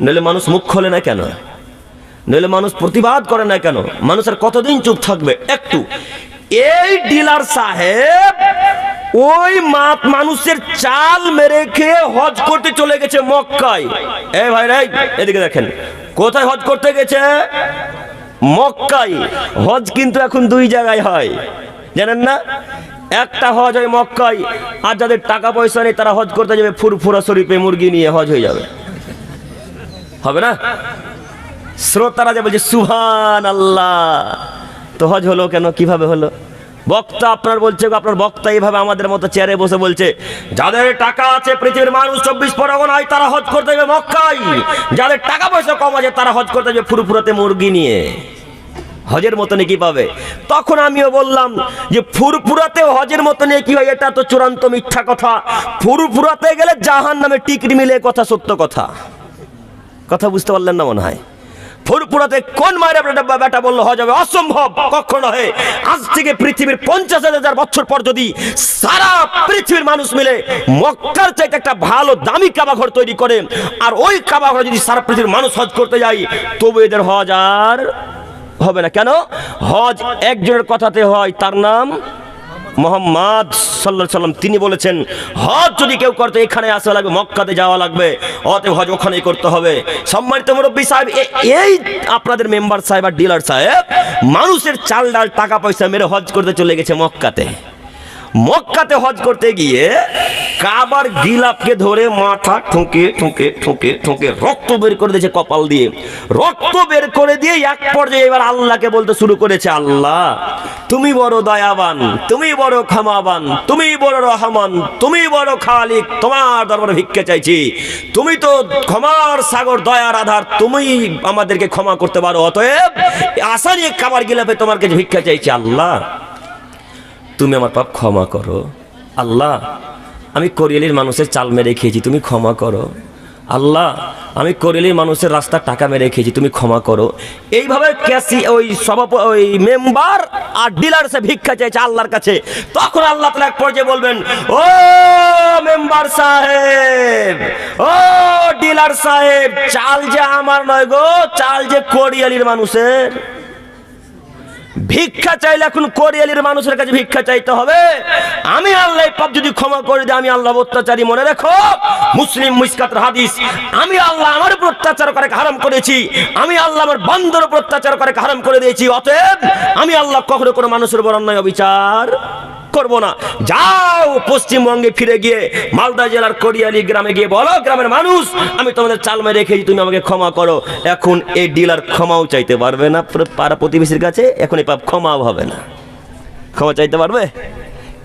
S1: নইলে মানুষ মুখ খোলে না কেন? নইলে মানুষ প্রতিবাদ করে না কেন? মানুষ আর কতদিন চুপ থাকবে? একটু এই ডিলার সাহেব ওই মানুষের চাল মেরে খেয়ে হজ করতে চলে গেছে মক্কায়। এই ভাই রে, এদিকে দেখেন, কোথায় হজ করতে গেছে? মক্কায়। হজ কিন্তু এখন 2 জায়গায় হয়, জানেন না? একটা হজ হয় মক্কায়, আর যাদের টাকা পয়সা নেই তারা হজ করতে যাবে ফুরফুরা শরীফে, মুরগি নিয়ে হজ হয়ে যাবে। হবে না? শ্রোতারা যে বলছে সুবহানাল্লাহ, তো হজ হলো কেন? কিভাবে হলো? বক্তা আপনার বলছে, আপনার বক্তা এইভাবে আমাদের মতো চেয়ারে বসে বলছে, যাদের টাকা আছে পৃথিবীর মানুষ 24 পরগনায় তারা হজ করতে যাবে মক্কায়, যাদের টাকা পয়সা কম আছে তারা হজ করতে যাবে ফুরফুরাতে মুরগি নিয়ে। হজের মতো নাকি পাবে? তখন আমিও বললাম যে ফুরফুরাতে হজের মতো নিয়ে কি হয়? এটা তো চূড়ান্ত মিথ্যা কথা। ফুরফুরাতে গেলে জাহান্নামে টিকিট মিলে, কথা সত্য কথা। কথা বুঝতে পারলেন না মনে হয়? ফুরফুরাতে কোন মায়ের বেটা বললো হজ হবে? অসম্ভব, কখনো হয়। আজ থেকে পৃথিবীর 50,000 বছর পর যদি সারা পৃথিবীর মানুষ মিলে মক্কার চাইতে একটা ভালো দামি কাবাঘর তৈরি করে, আর ওই কাবাঘর যদি সারা পৃথিবীর মানুষ হজ করতে যায়, তবু এদের হজ আর হবে না। কেন? হজ একজনের কথাতে হয়, তার নাম মুহাম্মদ সাল্লাল্লাহু আলাইহি ওয়াসাল্লাম। তিনি বলেছেন হজ যদি কেউ করতে এখানে আসা লাগবে, মক্কাতে যাওয়া লাগবে, অতএব হজ ওখানেই করতে হবে। সম্মানিত মুরব্বী সাহেব, এই আপনাদের মেম্বার সাহেব আর ডিলার সাহেব মানুষের চাল ডাল টাকা পয়সা মেরে হজ করতে চলে গেছে মক্কাতে। মক্কাতে হজ করতে গিয়ে কাবার গিলাফকে ধরে মাথা ঠুকে ঠুকে ঠুকে ঠুকে রক্ত বের করে দিয়েছে কপাল দিয়ে। রক্ত বের করে দিয়ে এক পর্যায়ে এবার আল্লাহকে বলতে শুরু করেছে, আল্লাহ তুমি বড় দয়াবান, তুমি বড় ক্ষমাবান, তুমি বড় রহমান, তুমি বড় খালিক, তোমার দরবারে ভিক্ষা চাইছি। তুমি তো ক্ষমার সাগর, দয়ার আধার, তুমি আমাদেরকে ক্ষমা করতে পারো। অতএব আশা নিয়ে কাবার গিলাফে তোমার কাছে ভিক্ষা চাইছি। আল্লাহ তুমি আমার পাপ ক্ষমা করো। আল্লাহ আমি করিয়ালির মানুষের চাল মেরে খেয়েছি, তুমি ক্ষমা করো। আল্লাহ আমি করিয়ালির মানুষের রাস্তার টাকা মেরে খেয়েছি, তুমি ক্ষমা করো। এইভাবে ওই মেম্বার আর ডিলার সে ভিক্ষা চাইছে আল্লাহর কাছে। তখন আল্লাহ তাআলা এক পর্যায়ে বলবেন, ও মেম্বার সাহেব, ও ডিলার সাহেব, চাল যে আমার নয় গো, চাল যে করিয়ালির মানুষের। ভিক্ষা চাইলে এখন করিয়ালির মানুষের কাছে ভিক্ষা চাইতে হবে। আমি আল্লাহ পাপ যদি ক্ষমা করে দিই, আমি আল্লাহ অত্যাচারী। মনে রাখো মুসলিম মিসকাতের হাদিস, আমি আল্লাহ আমার উপর অত্যাচার করে হারাম করেছি, আমি আল্লাহ আমার বান্দার উপর অত্যাচার করে হারাম করে দিয়েছি। অতএব আমি আল্লাহ কখনো কোনো মানুষের উপর অন্যায় অবিচার করব না। যাও পশ্চিমবঙ্গে ফিরে গিয়ে মালদা জেলার করিয়ালি গ্রামে গিয়ে বলো, গ্রামের মানুষ আমি তোমাদের চাল মেরে রেখেছি, তুমি আমাকে ক্ষমা করো। এখন এই ডিলার ক্ষমাও চাইতে পারবে না পাড়া প্রতিবেশীর কাছে, এখন এই পাপ ক্ষমাও হবে না। ক্ষমা চাইতে পারবে?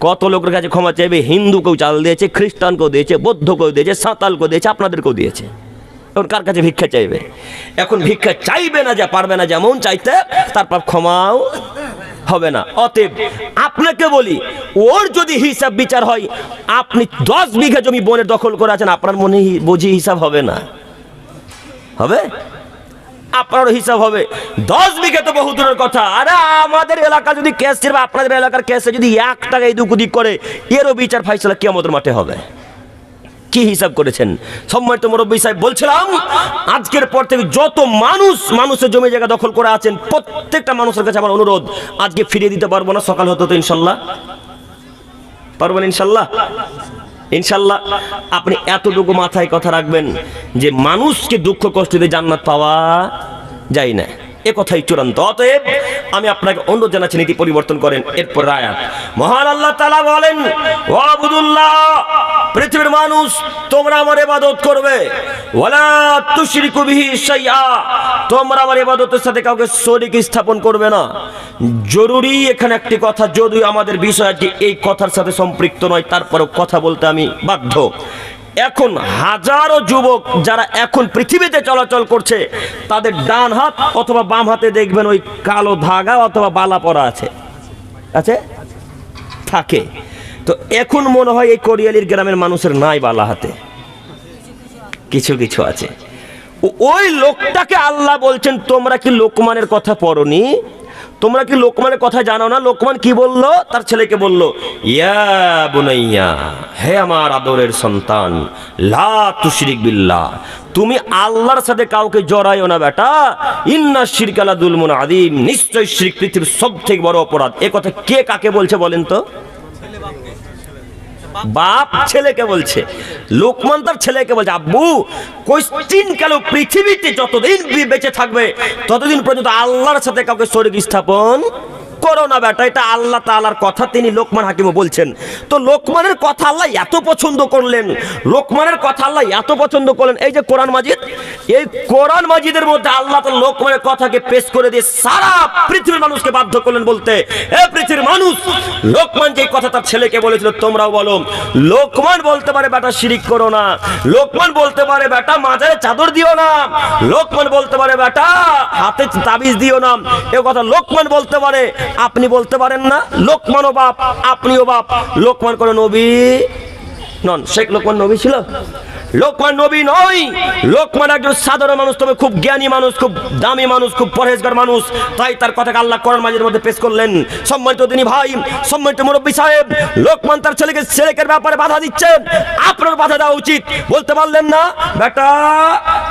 S1: কত লোকের কাছে ক্ষমা চাইবে? হিন্দুকেও চাল দিয়েছে, খ্রিস্টানকেও দিয়েছে, বৌদ্ধকেও দিয়েছে, সাঁওতালকেও দিয়েছে, আপনাদেরকেও দিয়েছে। এখন কার কাছে ভিক্ষা চাইবে? এখন ভিক্ষা চাইবে না, যা পারবে না যেমন চাইতে, তারপর ক্ষমাও হবে না। অতএব আপনাকে বলি, ওর যদি হিসাব বিচার হয়, আপনি 10 বিঘা জমি বনের দখল করে আছেন, আপনার মনে বুঝি হিসাব হবে না? হবে? আপনারও হিসাব হবে। 10 বিঘা তো বহু দূরের কথা। আরে আমাদের এলাকা যদি কেস ছিল, আপনাদের এলাকার কেসে যদি 1 টাকা এদিক ওদিক করে, এরও বিচার ফাইসালা কিয়ামতের মাঠে হবে। কি হিসাব করেছেন? সম্মানিত মুরব্বী সাহেব, বলছিলাম আজকের পর থেকে যত মানুষের জমি জায়গা দখল করে আছেন, প্রত্যেকটা মানুষের কাছে আমার অনুরোধ, আজকে ফিরিয়ে দিতে পারবো না, সকাল হতো তো ইনশাল্লাহ পারবেন। ইনশাল্লাহ ইনশাল্লাহ আপনি এতটুকু মাথায় কথা রাখবেন যে মানুষকে দুঃখ কষ্ট দিয়ে জান্নাত পাওয়া যায় না, এ কথাই চূড়ান্ত। অতএব আমি আপনাকে অনুরোধ জানাচ্ছি, নীতি পরিবর্তন করেন। এরপর আয়াত, মহান আল্লাহ তাআলা বলেন, ওয়াবুদুল্লাহ, পৃথিবীর মানুষ তোমরা আমার ইবাদত করবে, ওয়ালা তুশরিকু বিহি শাইআ, তোমরা আমার ইবাদতের সাথে কাউকে শরীক স্থাপন করবে না। জরুরি এখানে একটি কথা, যদিও আমাদের বিষয় আজকে এই কথার সাথে সম্পৃক্ত নয়, তারপরেও কথা বলতে আমি বাধ্য। এখন হাজারো যুবক যারা এখন পৃথিবীতে চলাচল করছে, তাদের ডান হাত অথবা বাম হাতে দেখবেন ওই কালো ধাগা অথবা বালা পরা আছে থাকে। তো এখন মনে হয় এই কোরিয়ালির গ্রামের মানুষের নাই বালা হাতে, কিছু কিছু আছে। ওই লোকটাকে আল্লাহ বলছেন, তোমরা কি লোকমানের কথা পড়নি? তোমরা কি লোকমানের কথা জানো না? লোকমান কি বলল? তার ছেলেকে বলল, ইয়া বুনাইয়া, হে আমার আদরের সন্তান, লা তুশরিক বিল্লাহ, তুমি আল্লাহর সাথে কাউকে জড়াইও না বেটা, ইন্না শিরকা লাযুলমুন আযীম, নিশ্চয় শিরক পৃথিবীর সবথেকে বড় অপরাধ। এ কথা কে কাকে বলছে বলেন তো? বাপ ছেলেকে বলছে। লোকমান তার ছেলেকে বলছে, আব্বু কোশ্চিন কালো পৃথিবীতে যতদিন বেঁচে থাকবে ততদিন পর্যন্ত আল্লাহর সাথে কাউকে শরীক স্থাপন করো না বেটা। এটা আল্লাহ তাআলার কথা, তিনি লোকমান হাকিমও বলছেন। তো লোকমানের কথা আল্লাহ এত পছন্দ করলেন, লোকমানের কথা আল্লাহ এত পছন্দ করলেন, এই যে কোরআন মাজিদ, এই কোরআন মাজিদের মধ্যে আল্লাহ তাআলা লোকমানের কথাকে পেশ করে দিয়ে সারা পৃথিবীর মানুষকে বাধ্য করলেন বলতে, হে পৃথিবীর মানুষ, লোকমান যে কথা তার ছেলেকে বলেছিল তোমরাও বলো। লোকমান বলতে পারে বেটা শিরিক করো না, লোকমান বলতে পারে বেটা মাজারে চাদর দিও না, লোকমান বলতে পারে বেটা হাতে তাবিজ দিও না, এ কথা লোকমান বলতে পারে। আপনি বলতে পারেন না? লোকমানও বাপ, আপনিও বাপ। লোকমান কোন নবী নন। শেখ লোকমান নবী ছিল? লোকমান নবী নয়। লোকমান একজন সাধারণ মানুষ, তবে খুব জ্ঞানী মানুষ, খুব দামি মানুষ, খুব পরহেজগার মানুষ। তাই তার কথাকে আল্লাহ কোরআন মাজিদের মধ্যে পেশ করলেন। সম্মানিত দিনী ভাই, সম্মানিত মুরব্বী সাহেব, লোকমান তার ছেলেকে ব্যাপারে বাধা দিচ্ছেন, আপনার বাধা দেওয়া উচিত। বলতে পারলেন না বেটা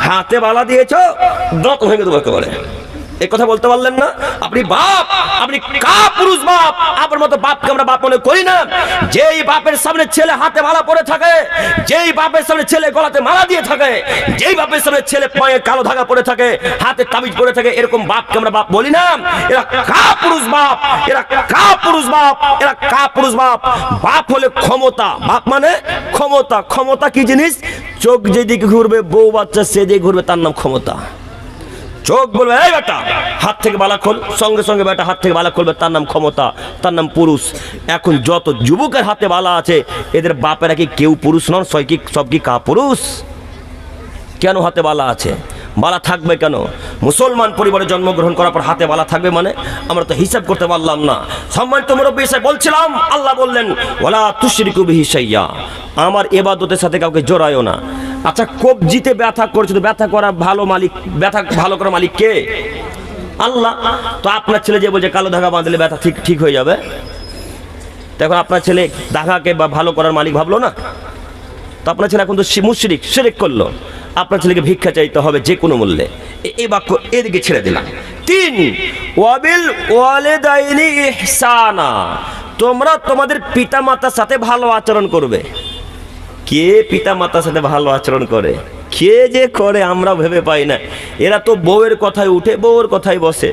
S1: হাতে বালা দিয়েছো, দাঁত ভেঙে দেবো একেবারে, এই কথা বলতে পারলেন না? আপনি বাপ, আপনি কাপুরুষ বাপ। আপনার মতো বাপকে আমরা বাপ মনে করি না। যেই বাপের সামনে ছেলে হাতে মালা পরে থাকে, যেই বাপের সামনে ছেলে গলাতে মালা দিয়ে থাকে, যেই বাপের সামনে ছেলে পায়ে কালো ধাগা পরে থাকে, হাতে তাবিজ পরে থাকে, এরকম বাপকে আমরা বাপ বলি না। এরা কাপুরুষ বাপ, এরা কাপুরুষ বাপ, এরা কাপুরুষ বাপ। বাপ হলে ক্ষমতা, বাপ মানে ক্ষমতা। ক্ষমতা কি জিনিস? চোখ যেদিকে ঘুরবে, বউ বাচ্চা সেদিকে ঘুরবে, তার নাম ক্ষমতা। চোখ বলবে এই বেটা হাত থেকে বালা খোল, সঙ্গে সঙ্গে বেটা হাত থেকে বালা খুলবে, তার নাম ক্ষমতা, তার নাম পুরুষ। এখন যত যুবকের হাতে বালা আছে, এদের বাপেরা কি কেউ পুরুষ নন? সব কি কাপুরুষ? কেন হাতে বালা আছে? বালা থাকবে কেন? মুসলমান পরিবারে জন্মগ্রহণ করার পর হাতে বালা থাকবে মানে? আমরা তো হিসাব করতে পারলাম না। সম্মানিত মুরব্বী সাহেব, বলছিলাম আল্লাহ বললেন, ওয়ালা তুশরিকু বিহি শাইআ, আমার ইবাদতের সাথে কাউকে জড়ায়ও না। আচ্ছা, কবজিতে ব্যথা করছে, তো ব্যথা করা ভালো মালিক, ব্যথা ভালো করা মালিক কে? আল্লাহ। তো আপনার ছেলে যে বলছে কালো ধাগা বাঁধলে ব্যথা ঠিক হয়ে যাবে, তখন আপনার ছেলে ধাগাকে বা ভালো করার মালিক ভাবলো না? তো আপনার ছেলে এখন তো মুশরিক, শিরক করলো। আপনার ছেলেকে ভিক্ষা চাইতে হবে যে কোনো মূল্যে। এই বাক্য এদিকে ছেড়ে দিলাম। 3, ওয়াবিল ওয়ালিদাইনি ইহসানা, তোমরা তোমাদের পিতা মাতার সাথে ভালো আচরণ করবে। কে পিতা মাতার সাথে ভালো আচরণ করে? কে যে করে আমরা ভেবে পাই না। এরা তো বউয়ের কথায় উঠে, বউয়ের কথায় বসে,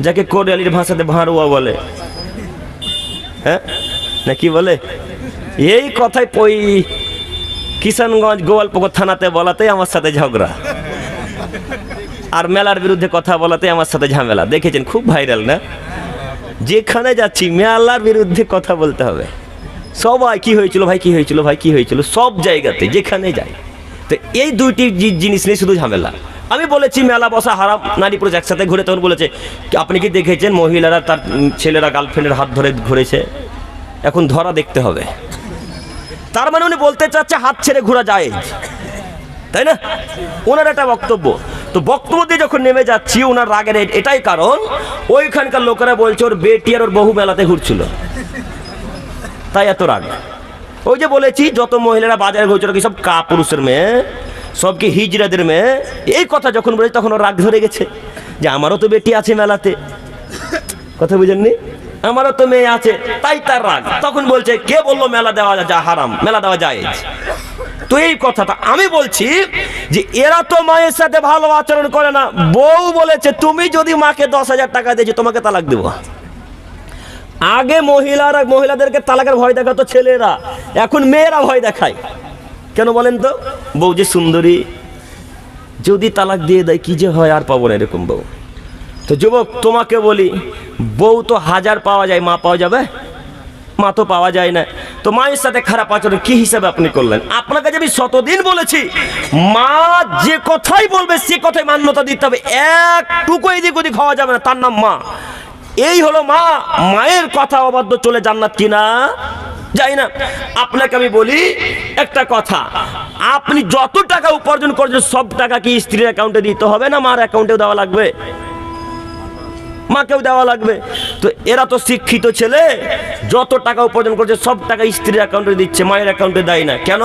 S1: যাকে কোরিয়ালির ভাষাতে ভাঁড়ুয়া বলে, হ্যাঁ না কি বলে? এই কথায় কিষানগঞ্জ গোয়ালপুকুর থানাতে বলাতে আমার সাথে ঝগড়া, আর মেলার বিরুদ্ধে কথা বলাতে আমার সাথে ঝামেলা। দেখেছেন, খুব ভাইরাল না? যেখানে যাচ্ছি মেলার বিরুদ্ধে কথা বলতে হবে। সবাই কি হয়েছিল ভাই, কি হয়েছিল ভাই, কি হয়েছিল, সব জায়গাতে যেখানে যাই। তো এই দুইটি জিনিস নিয়ে শুধু ঝামেলা। আমি বলেছি মেলা বসা হারাম, নারী পুরুষ একসাথে ঘুরে, তখন বলেছে আপনি কি দেখেছেন মহিলারা তার ছেলেরা গার্লফ্রেন্ডের হাত ধরে ঘুরেছে, এখন ধরা দেখতে হবে। তার মানে উনি বলতে চাচ্ছে হাত ছেড়ে ঘোরা যায়, তাই না? ওনার একটা বক্তব্য। তো বক্তব্য দিয়ে যখন নেমে যাচ্ছি, ওনার রাগের এটাই কারণ, ওইখানকার লোকেরা বলছে ওর বেটি আর ওর বহু মেলাতে ঘুরছিল, তাই এত রাগ। ওই যে বলেছি যত মহিলারা বাজারে ঘুরছিল কি সব কাপুরুষের মেয়ে, সব কি হিজড়াদের মেয়ে, এই কথা যখন বলেছি তখন ওর রাগ ধরে গেছে যে আমারও তো বেটি আছে মেলাতে, কথা বুঝেননি, আমারও তো মেয়ে আছে, তাই তার রাগ। তখন বলছে কে বললো মেলা দেওয়া যা হারাম, মেলা দেওয়া যায়। তো এই কথাটা আমি বলছি যে এরা তো মায়ের সাথে ভালো আচরণ করে না। বউ বলেছে তুমি যদি মাকে 10,000 টাকা দিয়েছো তোমাকে তালাক দেবো। আগে মহিলাদেরকে তালাকের ভয় দেখাতো ছেলেরা, এখন মেয়েরা ভয় দেখায়। কেন বলেন তো? বউ যে সুন্দরী, যদি তালাক দিয়ে দেয় কি যে হয়, আর পাবো না এরকম বউ। তো যুবক তোমাকে বলি, বউ তো 1000 পাওয়া যায়, মা পাওয়া যাবে? মা তো পাওয়া যায় না। তো মায়ের সাথে খারাপ আচরণ কি হিসাবে আপনি করলেন? আপনাকে যে আমি শতদিন বলেছি মা যে কথাই বলবে সে কথাই মান্যতা দিতে হবে, একটুকু এদিক ওদিক হওয়া যাবে না, তার নাম মা। এই হলো মা। মায়ের কথা অবাধ্য চলে জান্নাত কিনা যাই না। আপনাকে আমি বলি একটা কথা, আপনি যত টাকা উপার্জন করছেন সব টাকা কি স্ত্রীর অ্যাকাউন্টে দিতে হবে না মার অ্যাকাউন্টেও দেওয়া লাগবে? মাকেও দেওয়া লাগবে। তো এরা তো শিক্ষিত ছেলে, যত টাকা উপার্জন করছে সব টাকা স্ত্রীর অ্যাকাউন্টে দিচ্ছে, মায়ের অ্যাকাউন্টে দেয় না। কেন?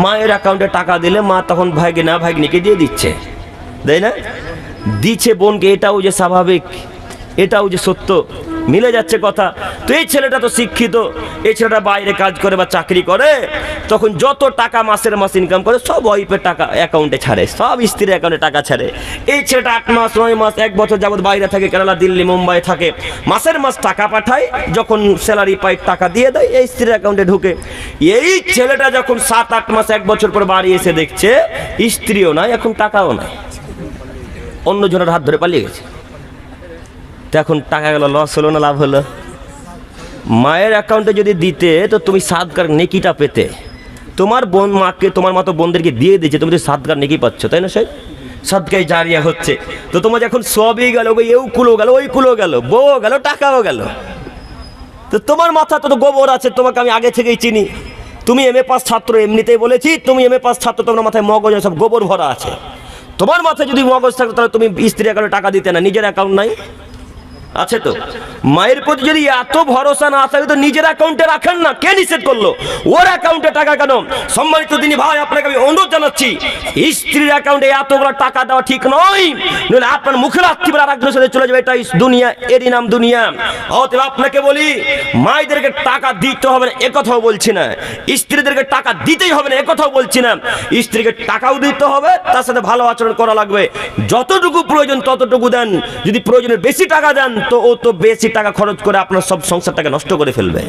S1: মায়ের অ্যাকাউন্টে টাকা দিলে মা তখন ভাইগনা ভাগ্নিকে দিয়ে দিচ্ছে, দেয় না? দিচ্ছে বোনকে, এটাও যে স্বাভাবিক, এটাও যে সত্য, মিলে যাচ্ছে কথা। তো এই ছেলেটা তো শিক্ষিত, এই ছেলেটা বাইরে কাজ করে বা চাকরি করে, তখন যত টাকা মাসের মাস ইনকাম করে সব ওয়াইফের টাকা অ্যাকাউন্টে ছাড়ে, সব স্ত্রীর অ্যাকাউন্টে টাকা ছাড়ে। এই ছেলেটা 8 মাস 9 মাস 1 বছর যাবত বাইরে থাকে, কেরালা দিল্লি মুম্বাই থাকে, মাসের মাস টাকা পাঠায়, যখন স্যালারি পায় টাকা দিয়ে দেয়, এই স্ত্রীর অ্যাকাউন্টে ঢুকে। এই ছেলেটা যখন 7-8 মাস 1 বছর পর বাড়ি এসে দেখছে স্ত্রীও নাই, এখন টাকাও নাই, অন্যজনের হাত ধরে পালিয়ে গেছে। এখন টাকা গেল, লস হলো না লাভ হলো? মায়ের অ্যাকাউন্টে যদি দিতে তো তুমি সাদকার নেকিটা পেতে। তোমার বোন মাকে, তোমার মতো বোনদেরকে দিয়ে দিয়েছে, তুমি তো সাদকার নেকি পাচ্ছ, তাই না? সেই সাদকায় জারিয়া হচ্ছে। তো তোমার যখন সবই গেল, এও কুলো গেল, ওই কুলো গেল, বউ গেল, টাকাও গেল, তো তোমার মাথা তো গোবর আছে, তোমাকে আমি আগে থেকেই চিনি। তুমি MA পাস ছাত্র, এমনিতেই বলেছি তুমি MA পাস ছাত্র, তোমার মাথায় মগজ সব গোবর ভরা আছে। তোমার মাথায় যদি মগজ থাকতো তাহলে তুমি স্ত্রীর অ্যাকাউন্টে টাকা দিতে না। নিজের অ্যাকাউন্ট নাই আছে তো? মায়ের প্রতি যদি এত ভরসা না থাকে তো নিজের অ্যাকাউন্টে রাখেন না। কে নিষেধ করলো? ওর অ্যাকাউন্টে টাকা কেন? সম্মানিত দিনী ভাই, আপনাকে আমি অনুরোধ জানাচ্ছি, স্ত্রীর অ্যাকাউন্টে এতগুলো টাকা দেওয়া ঠিক নয়, নইলে আপনার মুখের আত্মীয় আর একজনের সাথে চলে যাবে, এটাই দুনিয়া, এরই নাম দুনিয়া। অতএব আপনাকে বলি, মায়েদেরকে টাকা দিতে হবে না এ কথাও বলছি না, স্ত্রীদেরকে টাকা দিতেই হবে না এ কথাও বলছি না। স্ত্রীকে টাকাও দিতে হবে, তার সাথে ভালো আচরণ করা লাগবে, যতটুকু প্রয়োজন ততটুকু দেন। যদি প্রয়োজনের বেশি টাকা দেন তো ও তো বেশি টাকা খরচ করে আপনার সব সংসারটাকে নষ্ট করে ফেলবে।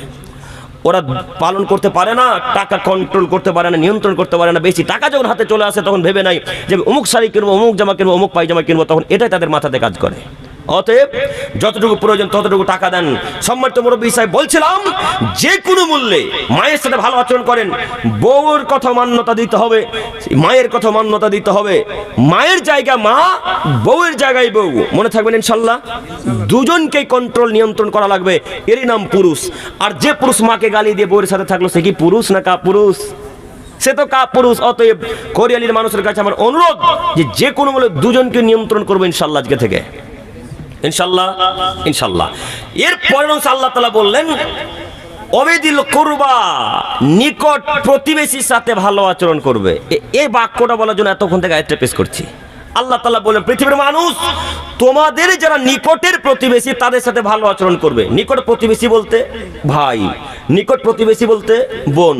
S1: ওরা পালন করতে পারে না, টাকা কন্ট্রোল করতে পারে না, নিয়ন্ত্রণ করতে পারে না। বেশি টাকা যখন হাতে চলে আসে তখন ভেবে নাই যে অমুক শাড়ি কিনবো, অমুক জামা কিনবো, অমুক পায়জামা কিনবো, তখন এটাই তাদের মাথাতে কাজ করে। অতএব যতটুকু প্রয়োজন ততটুকু টাকা দেন। সম্মানিত মুরব্বী সাহেব, বলছিলাম যে কোনো মূল্যে মায়ের সাথে ভালো আচরণ করেন। বউর কথা মান্যতা দিতে হবে, মায়ের কথা মান্যতা দিতে হবে। মায়ের জায়গা মা, বউয়ের জায়গায় বউ, মনে থাকবেন ইনশাল্লাহ। দুজনকেই কন্ট্রোল, নিয়ন্ত্রণ করা লাগবে, এরই নাম পুরুষ। আর যে পুরুষ মাকে গালি দিয়ে বউয়ের সাথে থাকলো সে কি পুরুষ না কাপুরুষ? সে তো কাপুরুষ। অতএব কোরিয়ালির মানুষের কাছে আমার অনুরোধ যে কোনো মূল্যে দুজনকে নিয়ন্ত্রণ করবো ইনশাল্লাহ আজকে থেকে, ইনশাল্লাহ ইনশাল্লাহ। এরপরে আল্লাহ তাআলা বললেন অবিদিল কুরবা, নিকট প্রতিবেশীর সাথে ভালো আচরণ করবে। এই বাক্যটা বলার জন্য এতক্ষণ থেকে আয়াতটা পেশ করছি। আল্লাহ তাআলা বলেন পৃথিবীর মানুষ, তোমাদের যারা নিকটের প্রতিবেশী তাদের সাথে ভালো আচরণ করবে। নিকট প্রতিবেশী বলতে ভাই, নিকট প্রতিবেশী বলতে বোন,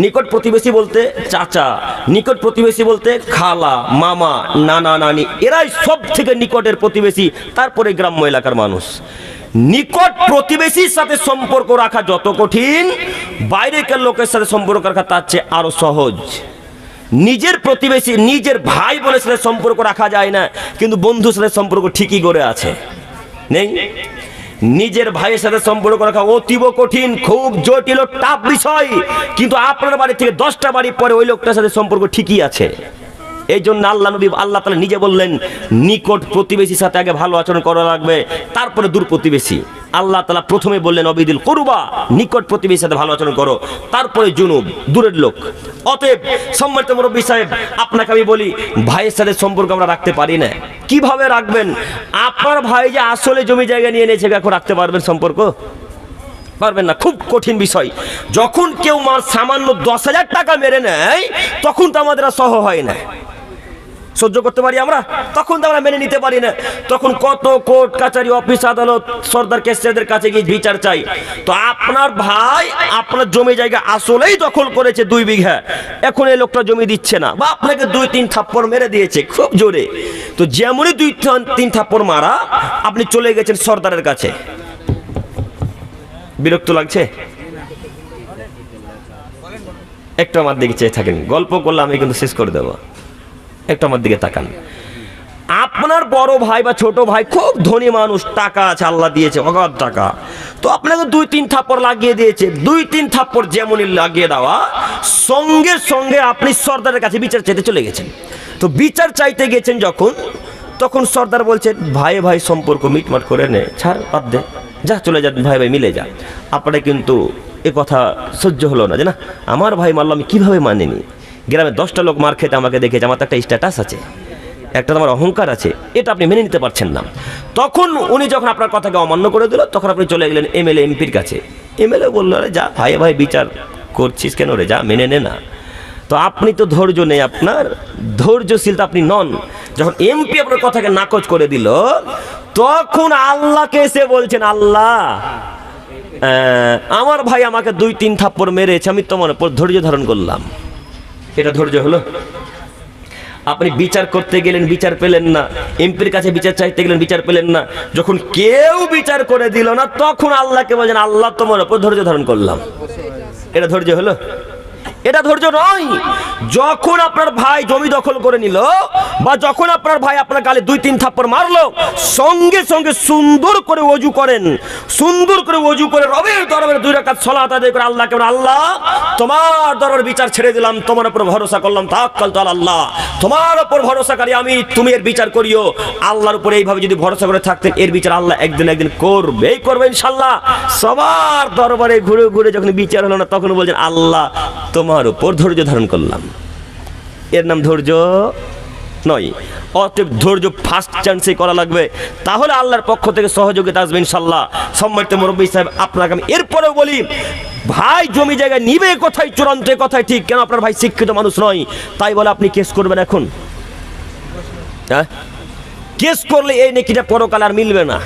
S1: নিকট প্রতিবেশী বলতে চাচা, নিকট প্রতিবেশী বলতে খালা, মামা, নানা, নানি, এরাই সব থেকে নিকটের প্রতিবেশী। তারপরে গ্রাম্য এলাকার মানুষ। নিকট প্রতিবেশীর সাথে সম্পর্ক রাখা যত কঠিন, বাইরেকার লোকের সাথে সম্পর্ক রাখা তার চেয়ে আরো সহজ। নিজের প্রতিবেশী, নিজের ভাই বোনের সাথে সম্পর্ক রাখা যায় না, কিন্তু বন্ধুর সাথে সম্পর্ক ঠিকই গড়ে আছে, নেই? নিজের ভাইয়ের সাথে সম্পর্ক রাখা অতীব কঠিন, খুব জটিল ও টাফ বিষয়, কিন্তু আপনার বাড়ি থেকে 10টা বাড়ি পরে ওই লোকটার সাথে সম্পর্ক ঠিকই আছে। এই জন্য আল্লাহ তাআলা নিজে বললেন, নিকট প্রতিবেশীর সাথে আগে ভালো আচরণ করা লাগবে, তারপরে দূর প্রতিবেশী। আল্লাহ তাআলা প্রথমে বললেন অবিদিল কুরবা, নিকট প্রতিবেশীর সাথে ভালো আচরণ করো, তারপরে জুনুব, দূরের লোক। অতএব সম্মানিত মুরব্বী সাহেব, আপনাকে আমি বলি, ভাইয়ের সাথে সম্পর্ক আমরা রাখতে পারি না। কিভাবে রাখবেন? আপনার ভাই যে আসলে জমি জায়গা নিয়ে নিয়েছে, এখন রাখতে পারবেন সম্পর্ক? পারবেন না, খুব কঠিন বিষয়। যখন কেউ সামান্য 10,000 টাকা মেরে নেয়, তখন তো আমাদের আর সহ হয় না, সহ্য করতে পারি আমরা, তখন তো আমরা মেনে নিতে পারি না। তখন কত কোর্ট কাছারি, অফিস আদালত, সরদার কেসদের কাছে গিয়ে বিচার চাই। তো আপনার ভাই আপনার জমি জায়গা আসলেই দখল করেছে 2 বিঘা, এখন এই লোকটা জমি দিচ্ছে না, বা আপনাকে 2-3 থাপ্পড় মেরে দিয়েছে খুব জোরে। তো যেমনই 2-3 থাপ্পড় মারা, আপনি চলে গেছেন সরদারের কাছে। বিরক্ত লাগছে? একটু আমার দিকে চেয়ে থাকেন, গল্প করলে আমি কিন্তু শেষ করে দেবো। একটু আমার দিকে তাকান। আপনার বড় ভাই বা ছোট ভাই খুব ধনী মানুষ, টাকা আছে, আল্লাহ দিয়েছে অগাধ টাকা, তো আপনাকে 2-3 থাপ্পড় লাগিয়ে দিয়েছে। 2-3 থাপ্পড় যেমনই লাগিয়ে দেওয়া, সঙ্গে সঙ্গে আপনি সর্দারের কাছে বিচার চাইতে চলে গেছেন। তো বিচার চাইতে গেছেন যখন, তখন সর্দার বলছেন, ভাই ভাই সম্পর্ক মিটমাট করে নে, ছাড়, বাদ দে, যা, চলে যা, ভাই ভাই মিলে যা। আপনারা কিন্তু এ কথা সহ্য হলো না, যে না, আমার ভাই মারল, আমি কীভাবে মানিনি। গ্রামে 10টা লোক মার খেতে আমাকে দেখেছে, আমার তো একটা স্ট্যাটাস আছে, একটা আমার অহংকার আছে, এটা আপনি মেনে নিতে পারছেন না। তখন উনি যখন আপনার কথাকে অমান্য করে দিল, তখন আপনি চলে গেলেন এমএলএ এমপির কাছে। এমএলএ বলল, আরে যা ভাই ভাই বিচার করছিস কেন রে, যা, মেনে নে না। তো আপনি তো ধৈর্য নেই, আপনার ধৈর্যশীল তো আপনি নন। যখন এমপি আপনার কথাকে নাকচ করে দিল, তখন আল্লাহকে এসে বলছেন, আল্লাহ আমার ভাই আমাকে 2-3 থাপ্পড় মেরেছে, আমি তোমার উপর ধৈর্য ধারণ করলাম। এটা ধৈর্য হলো? আপনি বিচার করতে গেলেন, বিচার পেলেন না, এমপির কাছে বিচার চাইতে গেলেন, বিচার পেলেন না, যখন কেউ বিচার করে দিল না, তখন আল্লাহকে বলছেন, আল্লাহ তোমার উপর ধৈর্য ধারণ করলাম। এটা ধৈর্য হলো? এটা ধৈর্য নয়। যখন আপনার ভাই জমি দখল করে নিল, বা যখন আপনার ভাই আপনার গালে 2-3 থাপ্পড় মারলো, সঙ্গে সঙ্গে সুন্দর করে ওযু করেন, সুন্দর করে ওযু করে রবের দরবারে 2 রাকাত সালাত আদায় করে আল্লাহকে বলেন, আল্লাহ তোমার দরবারে বিচার ছেড়ে দিলাম, তোমার উপর ভরসা করলাম, তাওয়াক্কালতু আলাল্লাহ, তোমার উপর ভরসাকারী আমি, তুমি এর বিচার করিও। আল্লাহর উপরে এইভাবে যদি ভরসা করে থাকতেন, এর বিচার আল্লাহ একদিন একদিন করবেই করবে ইনশাআল্লাহ। সবার দরবারে ঘুরে ঘুরে যখন বিচার হলো না, তখন বলছেন, আল্লাহ তোমার উপর ধৈর্য ধারণ করলাম। এর নাম ধৈর্য নয়। অতএব ধৈর্য ফার্স্ট চান্সে করা লাগবে, তাহলে আল্লাহর পক্ষ থেকে সহযোগিতা আসবে ইনশাআল্লাহ। সম্মানিত মুরব্বী সাহেব, আপনাকে আমি এরপরেও বলি, ভাই জমি জায়গা নিবে কথাই চূড়ান্ত, কথাই ঠিক। কেন? আপনার ভাই শিক্ষিত মানুষ নয়, তাই বলে আপনি কেস করবেন এখন? হ্যাঁ, কেস করলে এই নেকিটা পরকালে আর মিলবে না।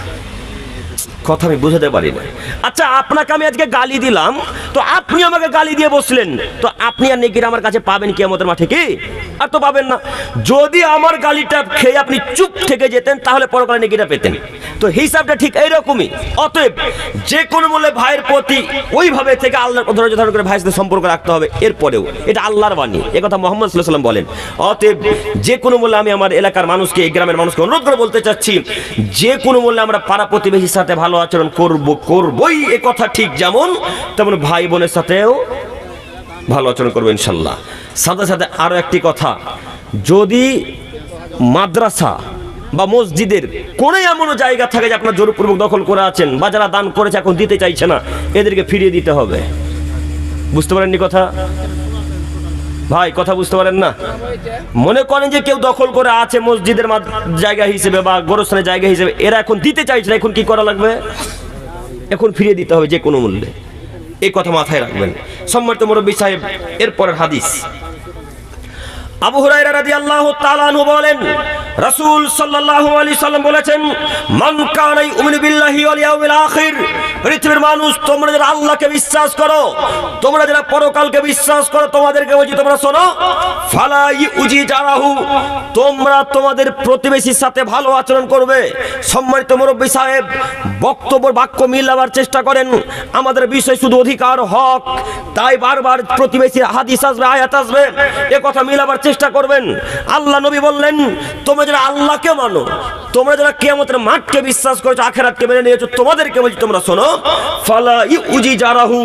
S1: কথা আমি বুঝাতে পারি না। আচ্ছা, আপনাকে আমি আজকে গালি দিলাম, তো আপনি আমাকে গালি দিয়ে বসলেন, তো আপনি আর নেকিটা আমার কাছে পাবেন কিয়ামতের মাঠে কি? আর তো পাবেন না। যদি আমার গালিটা খেয়ে আপনি চুপ থেকে যেতেন, তাহলে পরকালে নেকিটা পেতেন। তো হিসাবটা ঠিক এইরকমই। অতএব যে কোনো মূল্যে ভাইয়ের প্রতি ওইভাবে থেকে আল্লাহর ধৈর্য ধারণ করে ভাইয়ের সাথে সম্পর্ক রাখতে হবে। এরপরেও এটা আল্লাহর বাণী, একথা মুহাম্মদ সাল্লাল্লাহু আলাইহি ওয়াসাল্লাম বলেন। অতএব যে কোনো মূল্যে আমি আমার এলাকার মানুষকে, এই গ্রামের মানুষকে অনুরোধ করে বলতে চাচ্ছি, যে কোনো মূল্যে আমরা পাড়া প্রতিবেশীর সাথে ভালো আচরণ করবই, এ কথা ঠিক, যেমন তেমন ভাই বোনের সাথেও ভালো আচরণ করবো ইনশাল্লাহ। সাথে সাথে আরো একটি কথা, যদি মাদ্রাসা বা মসজিদের কোন এমন জায়গা থাকে যে আপনার জোরপূর্বক দখল করে আছেন, বা যারা দান করেছে এখন দিতে চাইছে না, এদেরকে ফিরিয়ে দিতে হবে। বুঝতে পারেননি কথা? ভাই কথা বুঝতে পারেন না? মনে করেন যে কেউ দখল করে আছে মসজিদের জায়গা হিসেবে বা গোরস্থানের জায়গা হিসেবে, এরা এখন দিতে চাইছে না, এখন কি করা লাগবে? এখন ফিরিয়ে দিতে হবে যে কোনো মূল্যে। এই কথা মাথায় রাখবেন। সম্মানিত মুরব্বী সাহেব, এরপরের হাদিস, আবু হুরায়রা রাদিয়াল্লাহু তাআলা আনহু বলেন, রাসূল সাল্লাল্লাহু আলাইহি সাল্লাম বলেছেন, মান কানা ইউমিনু বিল্লাহি ওয়াল ইয়াউমিল আখির পৃথিবীর মানুষ, তোমরা যারা আল্লাহকে বিশ্বাস করো, তোমরা যারা পরকালকে বিশ্বাস করো, তোমাদেরকে বলছি তোমরা শোনো, ফালা ইউজিজারাহু, তোমরা তোমাদের প্রতিবেশীর সাথে ভালো আচরণ করবে। সম্মানিত মুরব্বী সাহেব বক্তব্য বাক্য মিলাবার চেষ্টা করেন, আমাদের বিষয় শুধু অধিকার হক, তাই বারবার প্রতিবেশীর হাদিস আসবে, আয়াত আসবে, এ কথা মিলাবার চেষ্টা করবেন। আল্লাহ নবী বললেন, তোমরা যারা আল্লাহকে মানো, তোমরা যারা কিয়ামতের মাঠকে বিশ্বাস করেছো, আখিরাতকে মেনে নিয়েছো, তোমাদেরকে বলছি তোমরা শোনো, ফালা ইউজিজারাহু,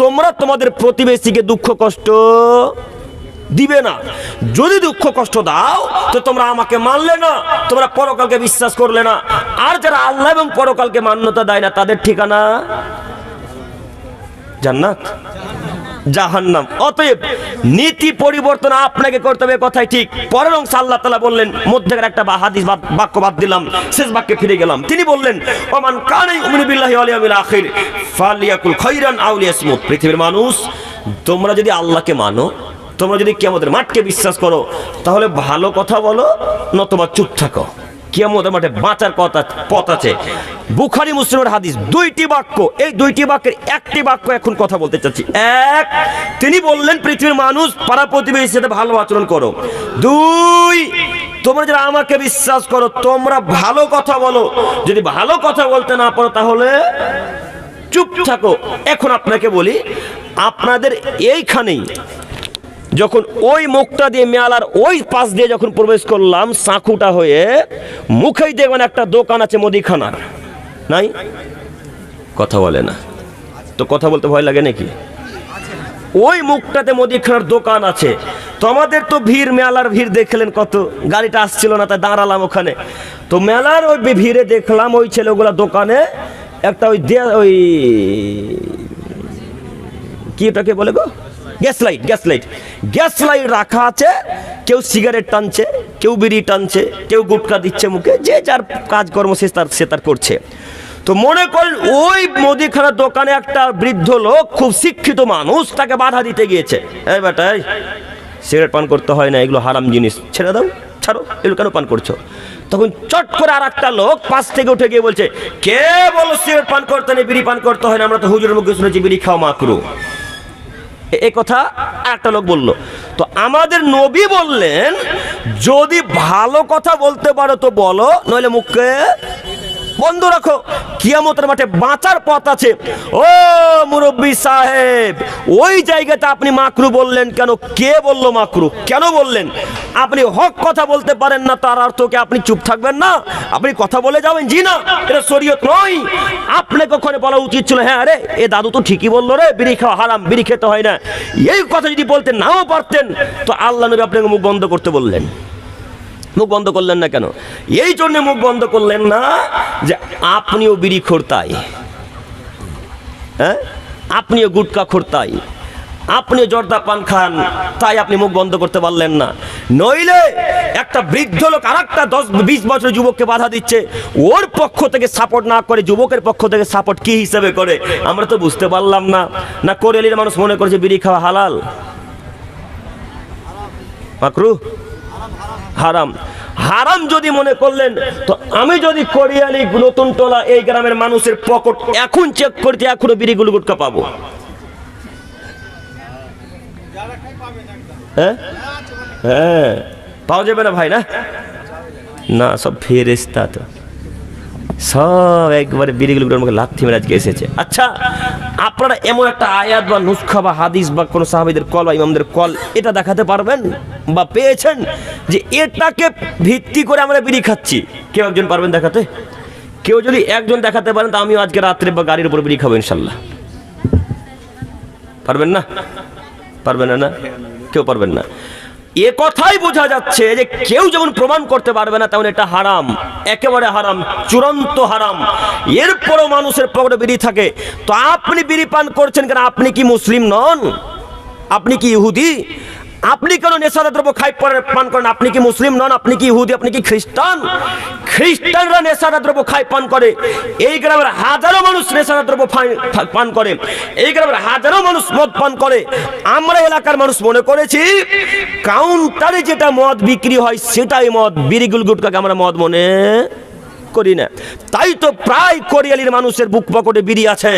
S1: তোমরা তোমাদের প্রতিবেশীকে দুঃখ কষ্ট দিবে না। যদি দুঃখ কষ্ট দাও তো তোমরা আমাকে মানলে না, তোমরা পরকালকে বিশ্বাস করলে না। আর যারা আল্লাহ এবং পরকালকে মান্যতা দেয় না, তাদের ঠিকানা জান্নাত, জাহান্নাম। অতএব নীতি পরিবর্তন আপনাকে করতে হবে, কথাই ঠিক। পরের অংশ আল্লাহ তাআলা বললেন, মধ্যেকার একটা হাদিস বাক্য বাদ দিলাম, শেষ বাক্যে ফিরে গেলাম। তিনি বললেন, ওমান কানা ইউমিনু বিল্লাহি ওয়াল ইয়াউমিল আখির ফালিয়াকুল খাইরান আও লিয়াসমুত। পৃথিবীর মানুষ, তোমরা যদি আল্লাহকে মানো, তোমরা যদি কিয়ামতের মাঠকে বিশ্বাস করো, তাহলে ভালো কথা বলো, নতুবা চুপ থাকো। কিয়ামতের মাঠে বাঁচার পথ আছে। বুখারী মুসলিমের হাদিস, দুইটি বাক্য, এই দুইটি বাক্যের একটি বাক্য এখন কথা বলতে চাচ্ছি। এক, তিনি বললেন পৃথিবীর মানুষ পাড়া প্রতিবেশীর সাথে ভালো আচরণ করো। দুই, তোমরা যারা আমাকে বিশ্বাস করো, তোমরা ভালো কথা বলো। যদি ভালো কথা বলতে না পারো তাহলে চুপ থাকো। এখন আপনাকে বলি, আপনাদের এইখানেই যখন ওই মুখটা দিয়ে মেয়ালার ওই পাশ দিয়ে যখন প্রবেশ করলাম, সাঁকুটা হয়ে মুখেই দেখবেন একটা দোকান আছে মুদিখানার, নাই? কথা বলে না তো, কথা বলতে ভয় লাগে নাকি? ওই মুখটাতে মুদিখানার দোকান আছে। তো আমাদের তো ভিড়, মেলার ভিড় দেখলেন কত, গাড়িটা আসছিল না তাই দাঁড়ালাম ওখানে। তো মেলার ওই ভিড়ে দেখলাম ওই ছেলেগুলা দোকানে একটা ওই কি ওটাকে বলে গো, গ্যাস লাইট রাখা আছে। কেউ সিগারেট টানছে, কেউ বিড়ি টানছে, কেউ গুটকা দিচ্ছে মুখে, যে যার কাজকর্ম সে তার করছে। তো মনে করেন ওই মুদিখানার দোকানে একটা বৃদ্ধ লোক, খুব শিক্ষিত মানুষ, তাকে বাধা দিতে গিয়েছে, এই বেটা, সিগারেট পান করতে হয় না, এগুলো হারাম জিনিস, ছেড়ে দাও, ছাড়ো, এগুলো কেন পান করছো? তখন চট করে আর একটা লোক পাশ থেকে উঠে গিয়ে বলছে, কে বলো সিগারেট পান করতে নেই, বিড়ি পান করতে হয় না, আমরা তো হুজুরের মুখে শুনেছি বিড়ি খাওয়া মাকরুহ। এই কথা একটা লোক বলল। তো আমাদের নবী বললেন, যদি ভালো কথা বলতে পারো তো বলো, নইলে মুখে বন্ধ রাখো। কিয়ামতের মাঠে বাঁচার পথ আছে। ও মুরব্বী সাহেব, ওই জায়গাতে আপনি মাকরু বললেন কেন? কে বললো মাকরু? কেন বললেন? আপনি হক কথা বলতে পারেন না, তার অর্থ কি আপনি চুপ থাকবেন না? আপনি কথা বলে যাবেন, জি না, এটা শরীয়ত নয়। আপনাকে ওখানে বলা উচিত ছিল, হ্যাঁ রে, এ দাদু তো ঠিকই বললো রে, বিড়ি খাওয়া হারাম, বিড়ি খেতে হয় না। এই কথা যদি বলতে নাও পারতেন, তো আল্লাহ নবী আপনাকে মুখ বন্ধ করতে বললেন। মুখ বন্ধ করলেন না কেন? এই জন্য মুখ বন্ধ করলেন না যে আপনিও বিড়ি খোরতাই, হ্যাঁ, আপনিও গুটকা খোরতাই, আপনিও জর্দা পান খান, তাই আপনি মুখ বন্ধ করতে পারলেন না। নইলে একটা বৃদ্ধ লোক আর একটা 10-20 বছরের যুবককে বাধা দিচ্ছে, ওর পক্ষ থেকে সাপোর্ট না করে যুবকের পক্ষ থেকে সাপোর্ট কি হিসেবে করে আমরা তো বুঝতে পারলাম না। না কোরেলির মানুষ মনে করছে বিড়ি খাওয়া হালাল, মাকরুহ, হারাম। হারাম যদি মনে করলেন, তো আমি যদি কোরিয়ালি নতুন টোলা এই গ্রামের মানুষের পকেট এখন চেক করতে, এখনো বিড়িগুলো গুটকা পাবো, হ্যাঁ হ্যাঁ, পাওয়া যাবে না ভাই? না না, সব ফেরেশতা, তো সব একবারে বিড়িগুলোর মুখে লাথি মেরে আজকে এসেছে। আচ্ছা, আপনারা এমন একটা আয়াত বা নুসখা বা হাদিস বা কোনো সাহাবীদের কল বা ইমামদের কল এটা দেখাতে পারবেন বা পেয়েছেন যে এটাকে ভিত্তি করে আমরা বিড়ি খাচ্ছি? কেউ একজন পারবেন দেখাতে? কেউ যদি একজন দেখাতে পারেন, তো আমিও আজকে রাত্রে বা গাড়ির উপর বিড়ি খাবো ইনশাল্লাহ। পারবেন না? পারবেন না? কেউ পারবেন না। এ কথাই বোঝা যাচ্ছে যে কেউ যেমন প্রমাণ করতে পারবে না, তেমন এটা হারাম, একেবারে হারাম, চূড়ান্ত হারাম। এরপরও মানুষের পকেটে বিড়ি থাকে। তো আপনি বিড়ি পান করছেন কেন? আপনি কি মুসলিম নন? আপনি কি ইহুদি? আপনি কেন নেশাদার দ্রব্য পান করেন? আপনি কি মুসলিম নন? আপনি কি ইহুদি? আপনি কি খ্রিস্টান? খ্রিস্টানরা নেশাদার দ্রব্য খায়, পান করে। এই গ্রামের হাজারো মানুষ নেশাদার দ্রব্য পান করে, এই গ্রামের হাজারো মানুষ মদ পান করে। আমরা এলাকার মানুষ মনে করেছি কাউন্টারে যেটা মদ বিক্রি হয় সেটাই মদ, বিড়ি গুটখাকে আমরা মদ মনে করি না। তাই তো প্রায় কোরিয়ালির মানুষের বুক পকেটে বিড়ি আছে,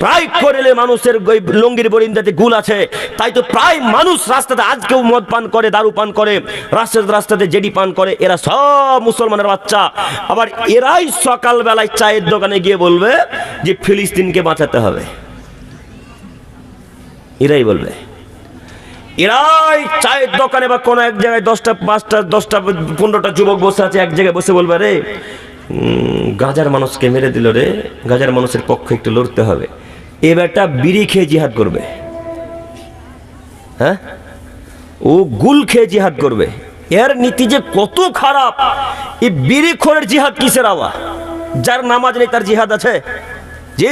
S1: প্রায় কোরিয়ালির মানুষের লুঙ্গির বরিন্দাতে গুল আছে। তাই তো প্রায় মানুষ রাস্তাতে আজকেও মদ পান করে, দারু পান করে, রাস্তাতে জেডি পান করে। এরা সব মুসলমানের বাচ্চা। আবার এরাই সকালবেলায় চায়ের দোকানে গিয়ে বলবে যে ফিলিস্তিনকে বাঁচাতে হবে। এরাই বলবে, এরাই চায়ের দোকানে বা কোনো এক জায়গায় 10টা 5টা 10টা 15টা যুবক বসে আছে, এক জায়গায় বসে বলবে, রে গাজার মানুষকে মেরে দিল রে, গাজার মানুষের পক্ষে একটু লড়তে হবে। এবারটা বিড়ি খেয়ে জিহাদ করবে, হ্যাঁ, ও গুল খেয়ে জিহাদ করবে। এর নীতি যে কত খারাপ। এই বিড়ি খোরের জিহাদ কিসের আওয়া? যার নামাজ নেই তার জিহাদ আছে? জি,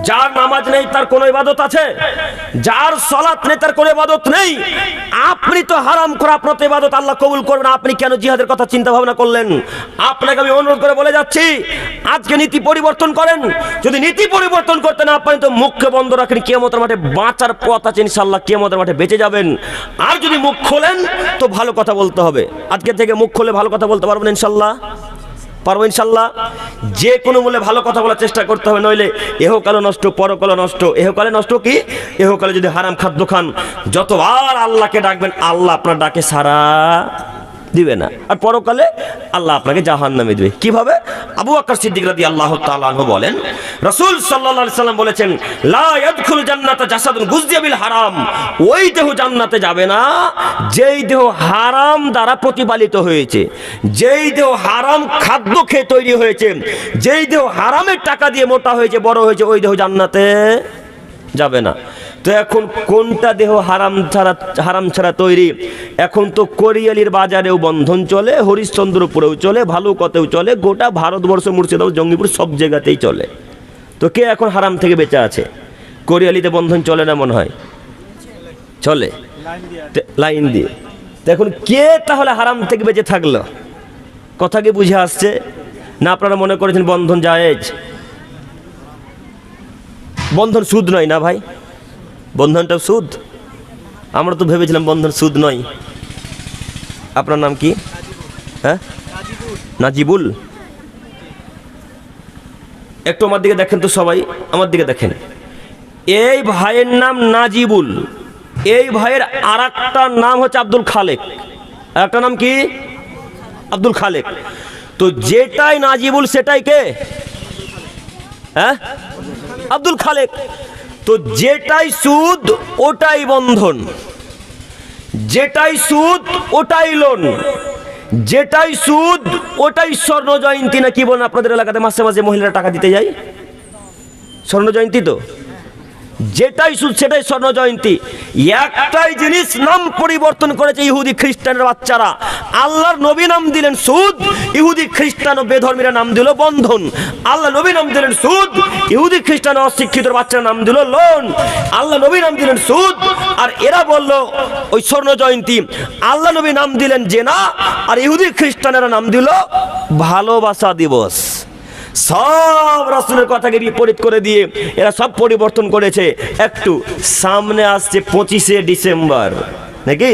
S1: যার নামাজ নেই তার কোনো ইবাদত আছে? যার সালাত নেই তার কোনো ইবাদত নেই। আপনি তো হারাম করে আপনার তো ইবাদত আল্লাহ কবুল করবেন, আপনি কেন জিহাদের কথা চিন্তা ভাবনা করলেন? আপনাকে আমি অনুরোধ করে বলে যাচ্ছি, আজকে নীতি পরিবর্তন করেন। যদি নীতি পরিবর্তন করতে না পারেন তো মুখকে বন্ধ রাখেন, কিয়ামতের মাঠে বাঁচার পথ আছে ইনশাআল্লাহ, কিয়ামতের মাঠে বেঁচে যাবেন। আর যদি মুখ খোলেন তো ভালো কথা বলতে হবে। আজকে থেকে মুখ খুলে ভালো কথা বলতে পারবেন ইনশাআল্লাহ? পারবো ইনশাল্লাহ। যে কোনো মূল্যে ভালো কথা বলার চেষ্টা করতে হবে, নইলে এহকালে নষ্ট, পরকালে নষ্ট। এহকালে নষ্ট কি? এহকালে যদি হারাম খাদ্য খান, যতবার আল্লাহকে ডাকবেন আল্লাহ আপনার ডাকে সাড়া দিবে না, আর পরকালে আল্লাহ আপনাকে জাহান্নামে দিবে। কিভাবে? আবু বকর সিদ্দিক রাদিয়াল্লাহু তাআলা আনহু বলেন, রাসূল সাল্লাল্লাহু আলাইহি সাল্লাম বলেছেন, লা ইয়াদখুলু জান্নাতা জাসাদুন গুযিয়া বিল হারাম। ওই দেহ জান্নাতে যাবে না যেই দেহ হারাম দ্বারা প্রতিপালিত হয়েছে, যেই দেহ হারাম খাদ্য খেয়ে তৈরি হয়েছে, যেই দেহ হারামের টাকা দিয়ে মোটা হয়েছে, বড় হয়েছে, ওই দেহ জান্নাতে যাবে না। তো এখন কোনটা দেহ হারাম ছাড়া তৈরি? এখন তো কোরিয়ালির বাজারেও বন্ধন চলে, হরিশ্চন্দ্রপুরেও চলে, ভালুকতেও চলে, গোটা ভারতবর্ষ, মুর্শিদাবাদ, জঙ্গিপুর সব জায়গাতেই চলে। তো কে এখন হারাম থেকে বেঁচে আছে? কোরিয়ালিতে বন্ধন চলে না মনে হয়? চলে লাইন দিয়ে। তো এখন কে তাহলে হারাম থেকে বেঁচে থাকলো? কথা কি বুঝে আসছে না? আপনারা মনে করেছেন বন্ধন জায়েজ? বন্ধন সুদ নয় না ভাই, বন্ধনটা সুদ। আমরা তো ভেবেছিলাম বন্ধন সুদ নয়। আপনার নাম কি? হ্যাঁ, নাজিবুল। একটু আমার দিকে দেখেন তো সবাই, আমার দিকে দেখেন। এই ভাইয়ের নাম নাজিবুল, এই ভাইয়ের আর একটা নাম হচ্ছে আব্দুল খালেক। একটা নাম কি? আব্দুল খালেক। তো যেটাই নাজিবুল সেটাই কে? হ্যাঁ, আব্দুল খালেক। তো যেটাই সুদ ওটাই বন্ধন, যেটাই সুদ ওটাই লোন, যেটাই সুদ ওটাই স্বর্ণ জয়ন্তী। না কি বলেন আপনাদের এলাকাতে মাসে মাসে মহিলারা টাকা দিতে যায়? স্বর্ণ জয়ন্তী তো। যেটাই সুদ সেটাই স্বর্ণ জয়ন্তী। একটাই জিনিস নাম পরিবর্তন করেছে ইহুদি খ্রিস্টানের বাচ্চারা। আল্লাহর নবী নাম দিলেন সুদ, ইহুদি খ্রিস্টান ও বেধর্মীরা নাম দিল বন্ধন। আল্লাহ নবী নাম দিলেন সুদ, ইহুদি খ্রিস্টান ও অশিক্ষিত বাচ্চারা নাম দিল লোন। আল্লাহ নবী নাম দিলেন সুদ, আর এরা বলল ওই স্বর্ণ জয়ন্তী। আল্লাহ নবী নাম দিলেন জেনা, আর ইহুদি খ্রিস্টানেরা নাম দিল ভালোবাসা দিবস। সব রাসূলের কথাকে বিপরীত করে দিয়ে এরা সব পরিবর্তন করেছে। একটু সামনে আসছে 25শে ডিসেম্বর, নাকি?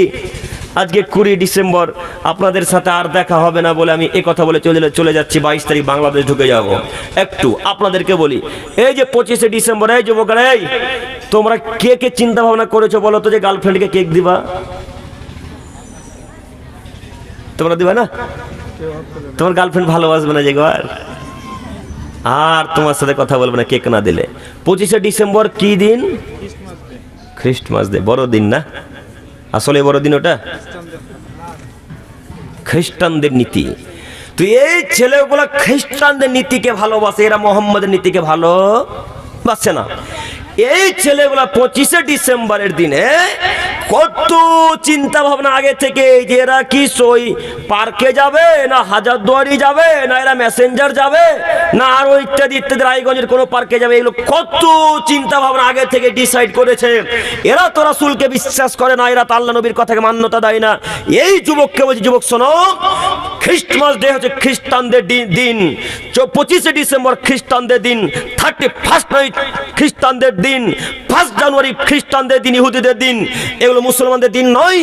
S1: আজকে 20 ডিসেম্বর, আপনাদের সাথে আর দেখা হবে না বলে আমি কথা বলে চলে যাচ্ছি। 22 তারিখ বাংলাদেশ ঢুকে যাব। একটু আপনাদেরকে বলি, এই যে 25শে ডিসেম্বর, এই যুবকেরা, এই তোমরা কে কে চিন্তা ভাবনা করেছো বলো তো যে গার্লফ্রেন্ডকে কেক দিবা? তোমরা দিবা না? তোমার গার্লফ্রেন্ড ভালোবাসবে না যে ঘর, আর তোমার সাথে কথা বলবে না কেক না দিলে। 25শে ডিসেম্বর কি দিন? Christmas day. বড় দিন না? আসলে বড় দিন ওটা খ্রিস্টানদের নীতি। তো এই ছেলেগুলো খ্রিস্টানদের নীতিকে ভালোবাসে, এরা মোহাম্মদের নীতিকে ভালোবাসে না। এই ছেলেগুলা 25শে ডিসেম্বরের দিনে কত চিন্তা ভাবনা আগে থেকে, যে এরা কি সই পার্কে যাবে, না হাজারদুয়ারি যাবে, না এরা মেসেঞ্জার যাবে, না আর ইত্যাদি ইত্যাদি রায়গঞ্জের কোনো পার্কে যাবে, এগুলো কত চিন্তা ভাবনা আগে থেকে ডিসাইড করেছে। এরা তো রাসূলকে বিশ্বাস করে না, এরা তো আল্লাহ নবীর কথাকে মান্যতা দেয় না। এই যুবককে বলছি, যুবক শোনো, খ্রিস্টমাস ডে হচ্ছে খ্রিস্টানদের দিন। 25শে ডিসেম্বর খ্রিস্টানদের দিন, 31 খ্রিস্টানদের দিন, 1 জানুয়ারি খ্রিস্টানদের দিন, ইহুদিদের দিন। এগুলো মুসলমানদের দিন নয়।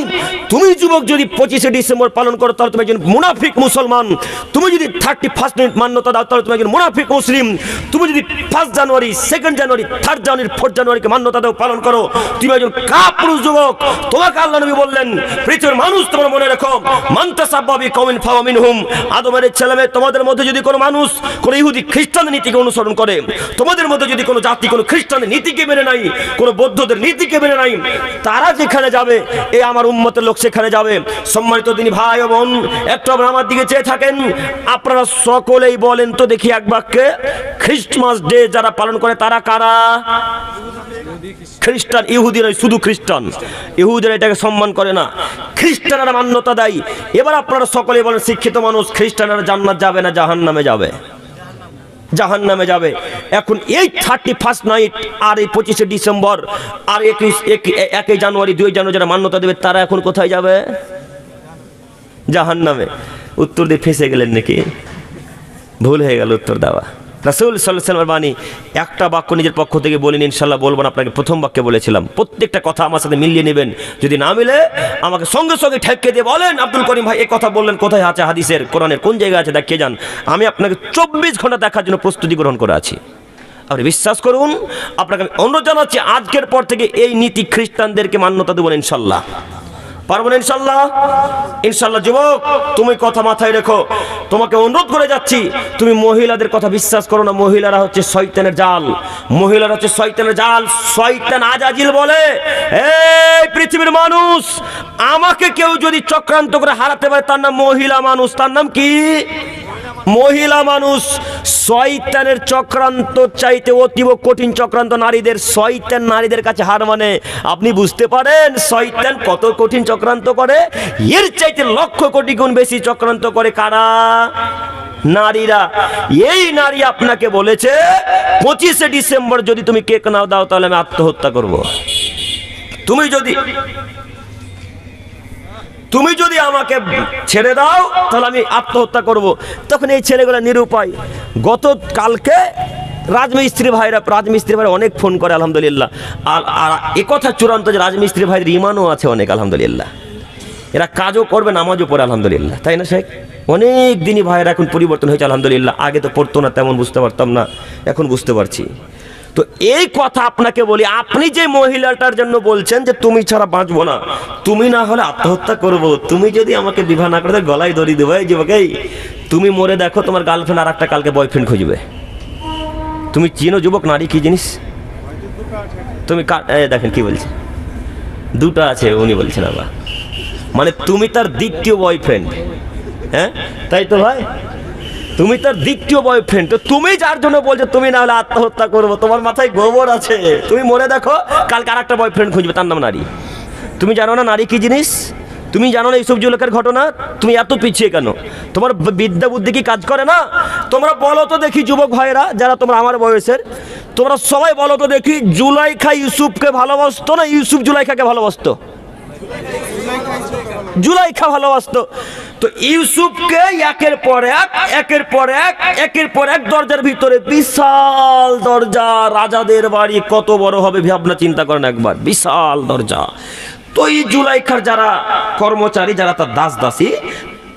S1: তুমি যুবক যদি 25শে ডিসেম্বর পালন করো তাহলে তুমি একজন মুনাফিক মুসলমান। তুমি যদি 31 মান্যতা দাও তাহলে তুমি একজন মুনাফিক মুসলিম। তুমি যদি 1 জানুয়ারি, 2 জানুয়ারি, 3 জানুয়ারি, 4 জানুয়ারিকে মান্যতা দাও, পালন করো, তুমি একজন কাপুরুষ যুবক। তোমাকে আল্লাহ নবী বললেন, পৃথিবীর মানুষ তোমরা মনে রেখো, মান তাসাব্বা বিকওমিন ফাহুয়া মিনহুম। আদমের ছেলেমেয়ে তোমাদের মধ্যে যদি কোনো মানুষ কোনো ইহুদি খ্রিস্টানদের নীতিকে অনুসরণ করে, তোমাদের মধ্যে যদি কোনো জাতি কোনো খ্রিস্টানের নীতিকে মেনে নাই, কোনো বৌদ্ধদের নীতিকে মেনে নাই, তারা যেখানে যাবে এই আমার উম্মতের লোক সেখানে যাবে। সম্মানিত দিনী ভাই ও বোন, একটু আপনারা আমার দিকে চেয়ে থাকেন। আপনারা সকলেই বলেন তো দেখি এক বাক্যে, খ্রিস্টমাস ডে যারা পালন করে তারা কারা? খ্রিস্টান, ইহুদি নয়, শুধু খ্রিস্টান। ইহুদিরা এটাকে সম্মান করে না, খ্রিস্টানরা মান্যতা দেয়। এবার আপনারা সকলেই বলেন, শিক্ষিত মানুষ, খ্রিস্টানরা জান্নাত যাবে না জাহান্নামে যাবে? জাহান্নামে যাবে। এখন এই 31 নাইট আর এই 25শে ডিসেম্বর আর 1 জানুয়ারি, 2 জানুয়ারি যারা মান্যতা দেবে তারা এখন কোথায় যাবে? জাহান্নামে। উত্তর দিয়ে ফেঁসে গেলেন নাকি? ভুল হয়ে গেল উত্তর দেওয়া। রাসূল সাল্লাল্লাহু আলাইহি ওয়াসাল্লামের বাণী একটা বাক্য নিজের পক্ষ থেকে বলিনি, ইনশাআল্লাহ বলবো না। আপনাকে প্রথম বাক্যে বলেছিলাম, প্রত্যেকটা কথা আমার সাথে মিলিয়ে নেবেন। যদি না মিলে আমাকে সঙ্গে সঙ্গে ঠেকে দিয়ে বলেন, আব্দুল করিম ভাই এই কথা বললেন, কোথায় আছে হাদিসের, কোরআনের কোন জায়গায় আছে দেখিয়ে যান। আমি আপনাকে 24 ঘন্টা দেখার জন্য প্রস্তুতি গ্রহণ করে আছি। আপনি বিশ্বাস করুন। আপনাকে আমি অনুরোধ জানাচ্ছি, আজকের পর থেকে এই নীতি খ্রিস্টানদেরকে মান্যতা দেবো ইনশাআল্লাহ। পারবেন ইনশাআল্লাহ? ইনশাআল্লাহ। যুবক, তুমি কথা মাথায় রেখো। তোমাকে অনুরোধ করে যাচ্ছি, তুমি মহিলাদের কথা বিশ্বাস করো না। মহিলারা হচ্ছে শয়তানের জাল, মহিলারা হচ্ছে শয়তানের জাল। শয়তান আজাজিল বলে, এই পৃথিবীর মানুষ, আমাকে কেউ যদি চক্রান্ত করে হারাতে পারে তার নাম মহিলা মানুষ। তার নাম কি? মহিলা মানুষ। শয়তানের চক্রান্ত চাইতে অতীব কঠিন চক্রান্ত নারীদের। শয়তান নারীদের কাছে হার মানে। আপনি বুঝতে পারেন শয়তান কত কঠিন চক্রান্ত করে? এর চাইতে লক্ষ কোটি গুণ বেশি চক্রান্ত করে কারা? নারীরা। এই নারী আপনাকে বলেছে 25শে ডিসেম্বর যদি তুমি কেক নাও দাও তাহলে আমি আত্মহত্যা করব। তুমি যদি আমাকে ছেড়ে দাও তাহলে আমি আত্মহত্যা করব। তখন এই ছেলেগুলো নিরুপায়। গতকালকে রাজমিস্ত্রি ভাইরা অনেক ফোন করে আলহামদুলিল্লাহ। আর একথা চূড়ান্ত যে রাজমিস্ত্রি ভাইদের ইমানও আছে অনেক আলহামদুলিল্লাহ। এরা কাজও করবে, নামাজও পড়ে আলহামদুলিল্লাহ, তাই না শেখ? অনেক দিনই ভাইরা এখন পরিবর্তন হয়েছে আলহামদুলিল্লাহ। আগে তো পড়তো না, তেমন বুঝতে পারতাম না, এখন বুঝতে পারছি। তো এই কথা আপনাকে বলি, আপনি যে মহিলাটার জন্য বলছেন যে তুমি ছাড়া বাঁচবো না, তুমি না হলে আত্মহত্যা করব, তুমি যদি আমাকে বিবাহ না করে গলায় দড়ি দেবো, এই যুবক, এই তুমি মরে দেখো তোমার গার্লফ্রেন্ড আর একটা কালকে বয়ফ্রেন্ড খুঁজবে। তুমি চিনো যুবক নারী কি জিনিস? তুমি দেখেন কি বলছে, দুটো আছে উনি বলছেন আবার, মানে তুমি তার দ্বিতীয় বয়ফ্রেন্ড। হ্যাঁ তাই তো ভাই, তুমি তার দ্বিতীয় বয়ফ্রেন্ড। তো তুমি যার জন্য বলছো তুমি না হলে আত্মহত্যা করবো, তোমার মাথায় গোবর আছে? তুমি মনে দেখো কালকে আর একটা বয়ফ্রেন্ড খুঁজবে, তার নাম নারী। তুমি জানো না নারী কি জিনিস? তুমি জানো না এইসব যুবকের ঘটনা? তুমি এত পিছিয়ে কেন? তোমার বিদ্যা বুদ্ধি কি কাজ করে না? তোমরা বলো তো দেখি যুবক ভাইরা যারা তোমরা আমার বয়সের, তোমরা সবাই বলো তো দেখি, জুলাইখা ইউসুফকে ভালোবাসতো না ইউসুফ জুলাইখাকে ভালোবাসতো? জুলাইখা ভালোবাসতো। তো ইউসুফকে একের পর এক দরজার ভিতরে, বিশাল দরজা, রাজাদের বাড়ি কত বড় হবে ভাবনা চিন্তা করেন একবার, বিশাল দরজা। তো এই জুলাইখার যারা কর্মচারী, যারা তার দাস দাসী,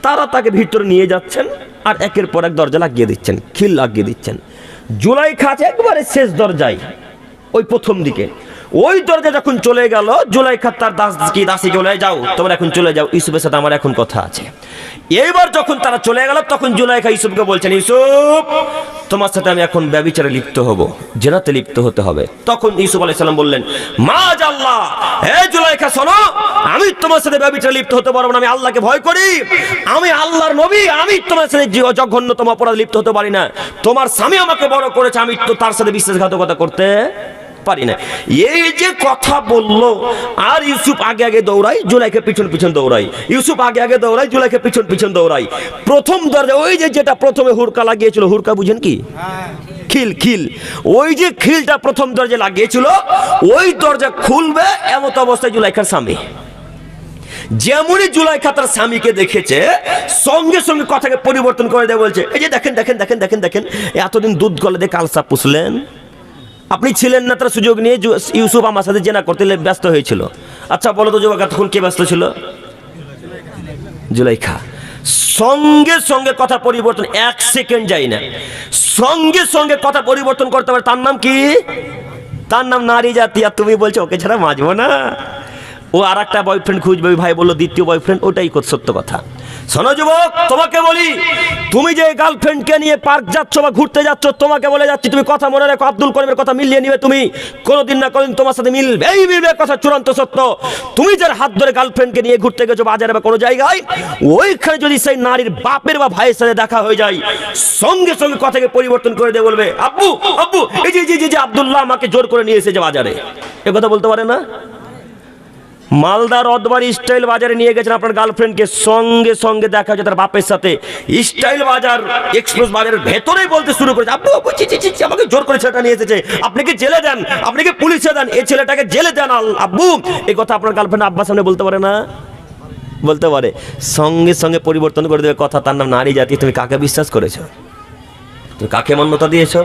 S1: তারা তাকে ভিতরে নিয়ে যাচ্ছেন আর একের পর এক দরজা লাগিয়ে দিচ্ছেন, খিল লাগিয়ে দিচ্ছেন। জুলাইখা আছে একবারে শেষ দরজায়, ওই প্রথম দিকে। ওই দরজা যখন চলে গেল, জুলাইখা তার দাসী চলে, যাও তোমরা এখন চলে যাও, ইউসুফের সাথে আমার এখন কথা আছে। এইবার যখন তারা চলে গেল তখন জুলাইখা ইউসুফকে বলছেন, ইউসুফ তোমার সাথে আমি এখন ব্যভিচারে লিপ্ত হব, জেনাতে লিপ্ত হতে হবে। তখন ইউসুফ আলাইহিস সালাম বললেন, মাআল্লাহ, হে জুলাইখা শোনো, আমি তোমার সাথে ব্যভিচারে লিপ্ত হতে পারবো না, আমি আল্লাহকে ভয় করি, আমি আল্লাহর নবী, আমি তোমার সাথে জঘন্যতম অপরাধ লিপ্ত হতে পারি না। তোমার স্বামী আমাকে বড় করেছে, আমি তো তার সাথে বিশ্বাসঘাতকতা করতে পারি না। এই যে কথা বললো, আর ইউসুফ আগে দৌড়াই, জুলাইখা পিছন দৌড়াই, ইউসুফ আগে দৌড়াই, জুলাইখা পিছন দৌড়াই। প্রথম দরজা, ওই যেটা প্রথমে হুরকা লাগিয়েছিল, হুরকা বুঝেন কি? খিল। ওই যে খিলটা প্রথম দরজা লাগিয়েছিল, ওই দরজা খুলবে এমত অবস্থায় জুলাইখার স্বামী। যেমনই জুলাইখা তার স্বামীকে দেখেছে, সঙ্গে সঙ্গে কথাকে পরিবর্তন করে দেয়, বলছে, এই যে দেখেন, এতদিন দুধ গলে দিয়ে কালসা পুষলেন, আপনি ছিলেন না, তার সুযোগ নিয়ে ইউসুফ আমার সাথে জেনা করতে ব্যস্ত হয়েছিল, আচ্ছা বলো তো যুবক, এতক্ষণ কে ব্যস্ত ছিল? জুলাইখা। সঙ্গে সঙ্গে কথা পরিবর্তন, 1 সেকেন্ড যাই না, সঙ্গে সঙ্গে কথা পরিবর্তন করতে পারে। তার নাম কি? তার নাম নারী জাতি। আর তুমি বলছো ওকে ছাড়া বাঁচবো না। ও আর একটা বয়ফ্রেন্ড খুঁজবে। ওই ভাই বললো দ্বিতীয় বয়ফ্রেন্ড, ওটাই সত্য কথা। শোনো যুবক, তোমাকে বলি, তুমি যে গার্লফ্রেন্ডকে নিয়ে পার্ক যাচ্ছ বা ঘুরতে যাচ্ছ, তোমাকে বলে যাচ্ছি তুমি কথা মনে রাখো, আব্দুল করিমের কথা মিলিয়ে নিবে। তুমি কোনোদিন না কোনোদিন তোমার সাথে মিলবেই মিলবে, কথা চূড়ান্ত সত্য। তুমি যার হাত ধরে গার্লফ্রেন্ডকে নিয়ে ঘুরতে গেছো বাজারে বা কোনো জায়গায়, ওইখানে যদি সেই নারীর বাপের বা ভাইয়ের সাথে দেখা হয়ে যায়, সঙ্গে সঙ্গে কথাকে পরিবর্তন করে দিয়ে বলবে, আব্বু আব্বু এই যে আব্দুল্লাহ আমাকে জোর করে নিয়ে এসেছে বাজারে। এ কথা বলতে পারে না? মালদার অদবাড়ি স্টাইল বাজারে নিয়ে গেছেন আপনার গার্লফ্রেন্ডকে, সঙ্গে সঙ্গে দেখা যায় তার বাপের সাথে স্টাইল বাজার এক্সপ্রেস বাজারের ভেতরেই বলতে শুরু করেছে, আব্বু আব্বু আমাকে জোর করে ছেলেটা নিয়ে এসেছে, আপনাকে জেলে দেন, আপনাকে পুলিশে দেন, এই ছেলেটাকে জেলে দেন আব্বু। এই কথা আপনার গার্লফ্রেন্ড আব্বার সামনে বলতে পারে না? বলতে পারে। সঙ্গে সঙ্গে পরিবর্তন করে দেবে কথা। তার নাম নারী জাতি। তুমি কাকে বিশ্বাস করেছো? তুমি কাকে মান্যতা দিয়েছো?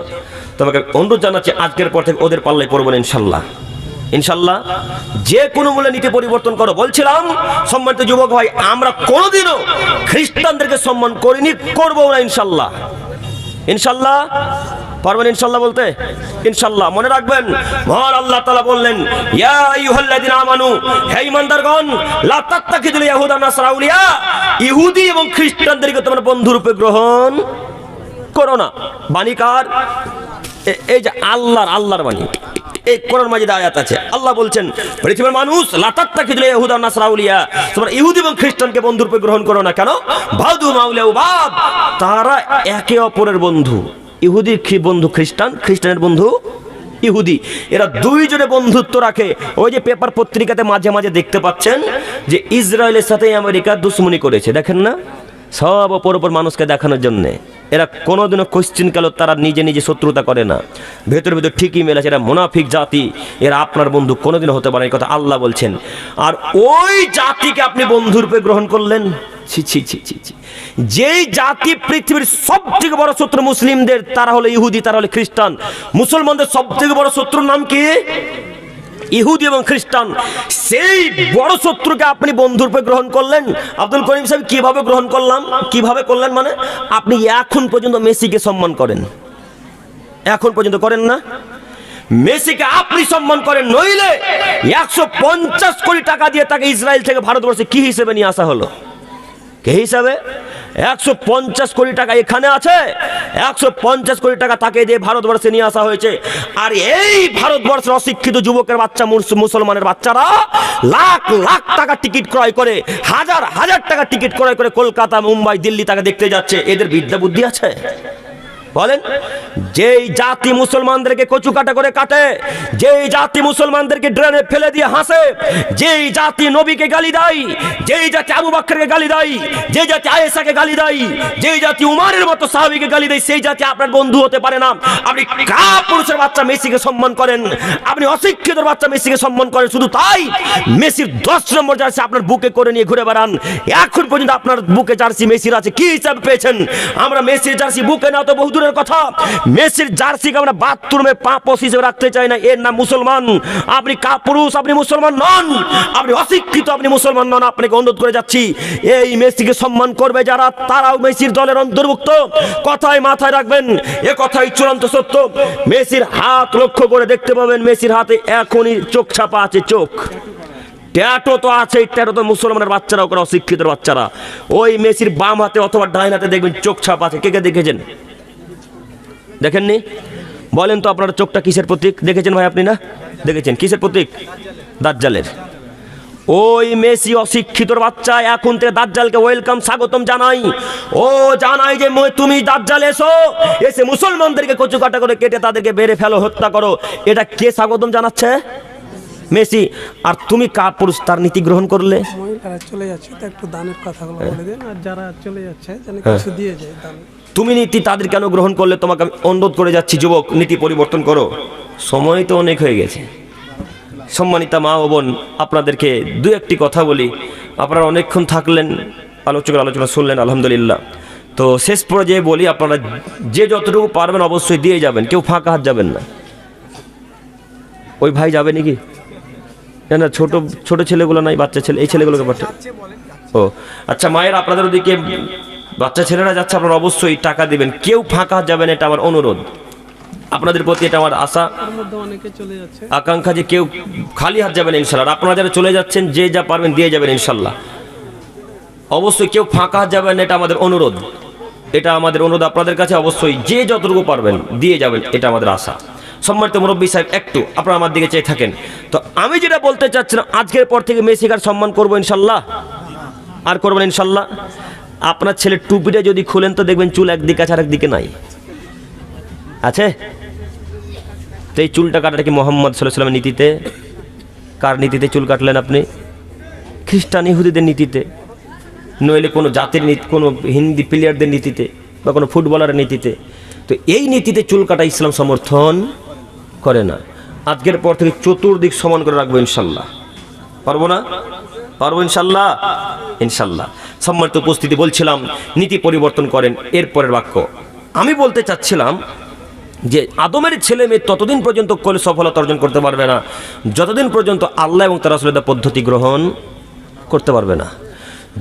S1: তোমাকে অনুরোধ জানাচ্ছি, আজকের পর থেকে ওদের পাল্লায় পড়বো না ইনশাল্লাহ। ইনশাল্লাহ যে কোনো মূল্যে নীতি পরিবর্তন করো। বলছিলাম সম্মানিত যুবক ভাই, আমরা কোনোদিনও খ্রিস্টানদেরকে সম্মান করিনি, করবো না ইনশাল্লাহ। ইনশাল্লাহ পারবেন ইনশাল্লাহ বলতে? ইনশাল্লাহ। মনে রাখবেন, মহান আল্লাহ তাআলা বললেন, ইয়া আইয়ুহাল্লাযিনা আমানু, হে ঈমানদারগণ, লা তাত্তাখিযুল ইয়াহুদা নাসরা আউলিয়া, ইহুদি এবং খ্রিস্টানদেরকে তোমরা বন্ধুরূপে গ্রহণ করো না। বাণী কার? এই যে আল্লাহর বাণী, এই কোরআন মাজিদে আয়াত আছে। আল্লাহ বলছেন, পৃথিবীর মানুষ, লা তাত্তাখিযুল ইয়াহুদা নাসরা আউলিয়া, তোমরা ইহুদি এবং খ্রিস্টানকে বন্ধুরূপে গ্রহণ করো না। কেন? বাদু মাউলিয়া বাদ, তারা একে অপরের বন্ধু। ইহুদির বন্ধু খ্রিস্টান, খ্রিস্টানের বন্ধু ইহুদি, এরা দুইজনে বন্ধুত্ব রাখে। ওই যে পেপার পত্রিকাতে মাঝে মাঝে দেখতে পাচ্ছেন যে ইসরায়েলের সাথে আমেরিকা দুশ্মনী করেছে, দেখেন না? সব অপর মানুষকে দেখানোর জন্য। এরা কোনোদিনও কোশ্চিন কাল তারা নিজে নিজে শত্রুতা করে না, ভেতর ভেতর ঠিকই মেলেছে। এরা মুনাফিক জাতি, এরা আপনার বন্ধু কোনোদিনও হতে পারে না, এই কথা আল্লাহ বলছেন। আর ওই জাতিকে আপনি বন্ধুরূপে গ্রহণ করলেন। ছি ছি ছি ছি ছি। যেই জাতি পৃথিবীর সব থেকে বড় শত্রু মুসলিমদের, তারা হলো ইহুদি, তারা হলো খ্রিস্টান। মুসলমানদের সব থেকে বড় শত্রুর নাম কি? ইহুদি এবং খ্রিস্টান। সেই বড় শত্রুকে আপনি বন্ধুরূপে গ্রহণ করলেন। আব্দুল করিম সাহেব কিভাবে গ্রহণ করলাম? কিভাবে করলেন মানে, আপনি এখন পর্যন্ত মেসিকে সম্মান করেন, এখন পর্যন্ত করেন না? মেসিকে আপনি সম্মান করেন, নইলে 150 কোটি টাকা দিয়ে তাকে ইসরায়েল থেকে ভারতবর্ষে কি হিসেবে নিয়ে আসা হলো? কে হিসাবে? 150 কোটি টাকা এখানে আছে, 150 কোটি টাকা তাকে দিয়ে ভারতবর্ষে নিয়ে আসা হয়েছে। আর এই ভারতবর্ষের অশিক্ষিত যুবকের বাচ্চা, মুসলমানের বাচ্চারা লাখ লাখ টাকা টিকিট ক্রয় করে, হাজার হাজার টাকা টিকিট ক্রয় করে কলকাতা, মুম্বাই, দিল্লি তাকে দেখতে যাচ্ছে। এদের বিদ্যা বুদ্ধি আছে? বলেন। যেই জাতি মুসলমানদেরকে কচু কাটা করে কাটে, যেই জাতি মুসলমানদেরকে ড্রেনে ফেলে দিয়ে হাসে, যেই জাতি নবীকে গালি দেয়, যেই জাতি আবু বকরকে গালি দেয়, যেই জাতি আয়েশাকে গালি দেয়, যেই জাতি উমারের মতো সাহাবীকে গালি দেয়, সেই জাতি আপনার বন্ধু হতে পারে না। আপনি কাপুরুষের বাচ্চা মেসিকে সম্মান করেন, আপনি অশিক্ষিত বাচ্চা মেসিকে সম্মান করেন। শুধু তাই, মেসির 10 নম্বর জার্সি আপনার বুকে করে নিয়ে ঘুরে বেড়ান। এখন পর্যন্ত আপনার বুকে জার্সি মেসির আছে, কি হিসাবে পেয়েছেন? আমরা মেসির জার্সি বুকে না তো বহু দূরের কথা, মেসির জার্সিকে আমরা বাথরুমে পাপোশ হিসেবে রাখতে চাই না। এর নাম মুসলমান। আপনি কাপুরুষ, আপনি মুসলমান নন, আপনি অশিক্ষিত, আপনি মুসলমান নন। আপনাকে অনুরোধ করে যাচ্ছি, এই মেসিকে সম্মান করবে যারা, তারাও মেসির দলের অন্তর্ভুক্ত। কথায় মাথায় রাখবেন, এ কথাই চূড়ান্ত সত্য। মেসির হাত লক্ষ্য করে দেখতে পাবেন, মেসির হাতে এখনই চোখ ছাপা আছে, চোখ ট্যাটু তো আছে। ট্যাটু তো মুসলমানের বাচ্চারাও করে, অশিক্ষিত বাচ্চারা। ওই মেসির বাম হাতে অথবা ডাইন হাতে দেখবেন চোখ ছাপা আছে। কে কে দেখেছেন? দেখেননি? বলেন তো আপনার চোখটা কিসের প্রতীক? দেখেছেন ভাই আপনি? না দেখেছেন? কিসের প্রতীক? দাজ্জালের। ওই মেসি অশিক্ষিত বাচ্চা এখন থেকে দাজ্জালকে ওয়েলকাম, স্বাগতম জানাই। ও জানাই যে তুমি দাজ্জাল এসে মুসলমানদেরকে কচু কাটা করে কেটে তাদেরকে বেড়ে ফেলো, হত্যা করো। এটা কে স্বাগতম জানাচ্ছে? মেসি। আর তুমি কাপুরুষ, তার নীতি গ্রহণ করলে।
S3: মহিলারা চলে যাচ্ছে, তো একটু দানের কথাগুলো বলে দেন। আর যারা চলে যাচ্ছে যেন কিছু দিয়ে যায় দান।
S1: তুমি নীতি তাদের কেন গ্রহণ করলে? তোমাকে আমি অনুরোধ করে যাচ্ছি, যুবক, নীতি পরিবর্তন করো। সময় তো অনেক হয়ে গেছে। সম্মানিতা মা ও বোন, আপনাদেরকে দু একটি কথা বলি। আপনারা অনেকক্ষণ থাকলেন, আলোচকের আলোচনা শুনলেন, আলহামদুলিল্লাহ। তো শেষ পর্যায়ে বলি, আপনারা যে যতটুকু পারবেন অবশ্যই দিয়ে যাবেন, কেউ ফাঁকা হাত যাবেন না। ওই ভাই যাবে নাকি? না না, ছোট ছোট ছেলেগুলো নাই, বাচ্চা ছেলে, এই ছেলেগুলোকে পাঠা। ও আচ্ছা, মায়ের আপনাদের ওদিকে বাচ্চা ছেলেরা যাচ্ছে, আপনারা অবশ্যই টাকা দিবেন, কেউ ফাঁকা যাবেন, এটা আমার অনুরোধ আপনাদের প্রতি, এটা আমার আশা
S3: তার মধ্যে অনেকে চলে যাচ্ছে।
S1: আকাঙ্ক্ষা যে কেউ খালি হাত যাবেন ইনশাল্লাহ। আর আপনারা যারা চলে যাচ্ছেন, যে যা পারবেন দিয়ে যাবেন ইনশাল্লাহ। অবশ্যই কেউ ফাঁকা হাত যাবেন, এটা আমাদের অনুরোধ, এটা আমাদের অনুরোধ আপনাদের কাছে। অবশ্যই যে যতটুকু পারবেন দিয়ে যাবেন, এটা আমাদের আশা। সম্মানিত মুরব্বী সাহেব, একটু আপনারা আমার দিকে চেয়ে থাকেন। তো আমি যেটা বলতে চাচ্ছিলাম, আজকের পর থেকে মেসিকার সম্মান করবো ইনশাল্লাহ, আর করবেন ইনশাল্লাহ। আপনার ছেলের টুপিটা যদি খুলেন তো দেখবেন চুল একদিকে আছে, আরেকদিকে নাই আছে। তো এই চুলটা কাটাটা কি মোহাম্মদ সাল্লাল্লাহু আলাইহি ওয়াসাল্লামের নীতিতে? কার নীতিতে চুল কাটলেন আপনি? খ্রিস্টান ইহুদিদের নীতিতে, নইলে কোনো জাতির নীতি, কোনো হিন্দি প্লেয়ারদের নীতিতে, বা কোনো ফুটবলারের নীতিতে। তো এই নীতিতে চুল কাটা ইসলাম সমর্থন করে না। আজকের পর থেকে চতুর্দিক সমান করে রাখবো ইনশাল্লাহ। পারবো না? পারবো ইনশাল্লাহ, ইনশাল্লাহ। সম্মানিত উপস্থিতি, বলছিলাম নীতি পরিবর্তন করেন। এরপরের বাক্য আমি বলতে চাচ্ছিলাম যে আদমের ছেলে মেয়ে ততদিন পর্যন্ত কোলে সফলতা অর্জন করতে পারবে না যতদিন পর্যন্ত আল্লাহ এবং তার রাসূলের পদ্ধতি গ্রহণ করতে পারবে না।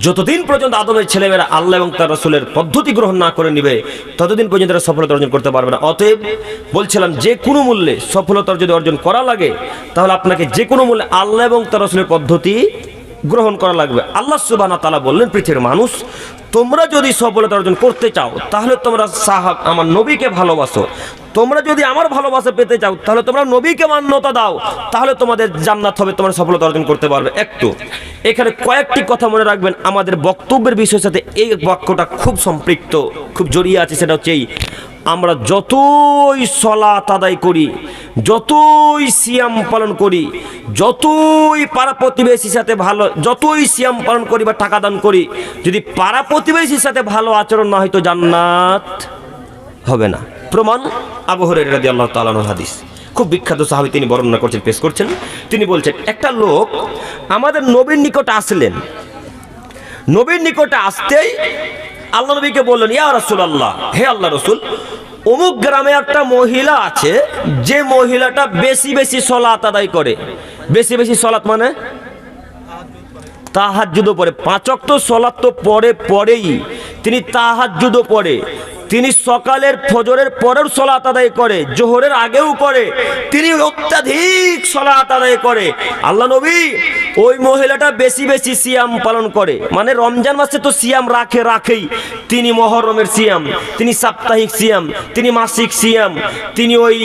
S1: যতদিন পর্যন্ত আদমের ছেলেমেয়েরা আল্লাহ এবং তার রাসূলের পদ্ধতি গ্রহণ না করে নিবে, ততদিন পর্যন্ত তারা সফলতা অর্জন করতে পারবে না। অতএব বলছিলাম, যে কোনো মূল্যে সফলতা যদি অর্জন করা লাগে, তাহলে আপনাকে যে কোনো মূল্যে আল্লাহ এবং তার রাসূলের পদ্ধতি গ্রহণ করা লাগবে। আল্লাহ সুবহানাহু ওয়া তাআলা বললেন, পৃথিবীর মানুষ, তোমরা যদি সফলতা অর্জন করতে চাও, তাহলে তোমরা আমার নবীকে ভালোবাসো। তোমরা যদি আমার ভালোবাসা পেতে চাও, তাহলে তোমরা নবীকে মান্যতা দাও, তাহলে তোমাদের জান্নাত হবে, তোমরা সফলতা অর্জন করতে পারবে। একটু এখানে কয়েকটি কথা মনে রাখবেন, আমাদের বক্তব্যের বিষয়ের সাথে এই বাক্যটা খুব সম্পৃক্ত, খুব জড়িয়ে আছে। সেটা হচ্ছে এই, আমরা যতই সালাত আদায় করি, যতই সিয়াম পালন করি, যতই পাড়া প্রতিবেশীর সাথে ভালো, যতই সিয়াম পালন করি বা টাকা দান করি, যদি পাড়া প্রতিবেশীর সাথে ভালো আচরণ না হয়, তো জান্নাত হবে না। প্রমাণ আবু হুরায়রা রাদিয়াল্লাহু তাআলা আনহু হাদিস, খুব বিখ্যাত সাহাবী, তিনি বর্ণনা করছেন, পেশ করছেন। তিনি বলছেন, একটা লোক আমাদের নবীর নিকটে আসলেন। নবীর নিকটে আসতেই আল্লাহ নবীকে বললেন, ইয়া রাসূলুল্লাহ, হে আল্লাহ রাসূল, অমুক গ্রামে একটা মহিলা আছে, যে মহিলাটা বেশি বেশি সালাত আদায় করে। বেশি বেশি সালাত মানে তাহাজ্জুদও পড়ে, 5 ওয়াক্ত সালাত তো পড়েই, তিনি তাহাজ্জুদও পড়ে, তিনি সকালের ফজরের পরেও সালাত আদায় করে, জোহরের আগেও করে, তিনি অত্যাধিক সালাত আদায় করে। আল্লাহ নবী, ওই মহিলাটা বেশি বেশি সিয়াম পালন করে, মানে রমজান মাসে তো সিয়াম রাখেই, তিনি মহরমের সিয়াম, তিনি সাপ্তাহিক সিয়াম, তিনি মাসিক সিয়াম, তিনি ওই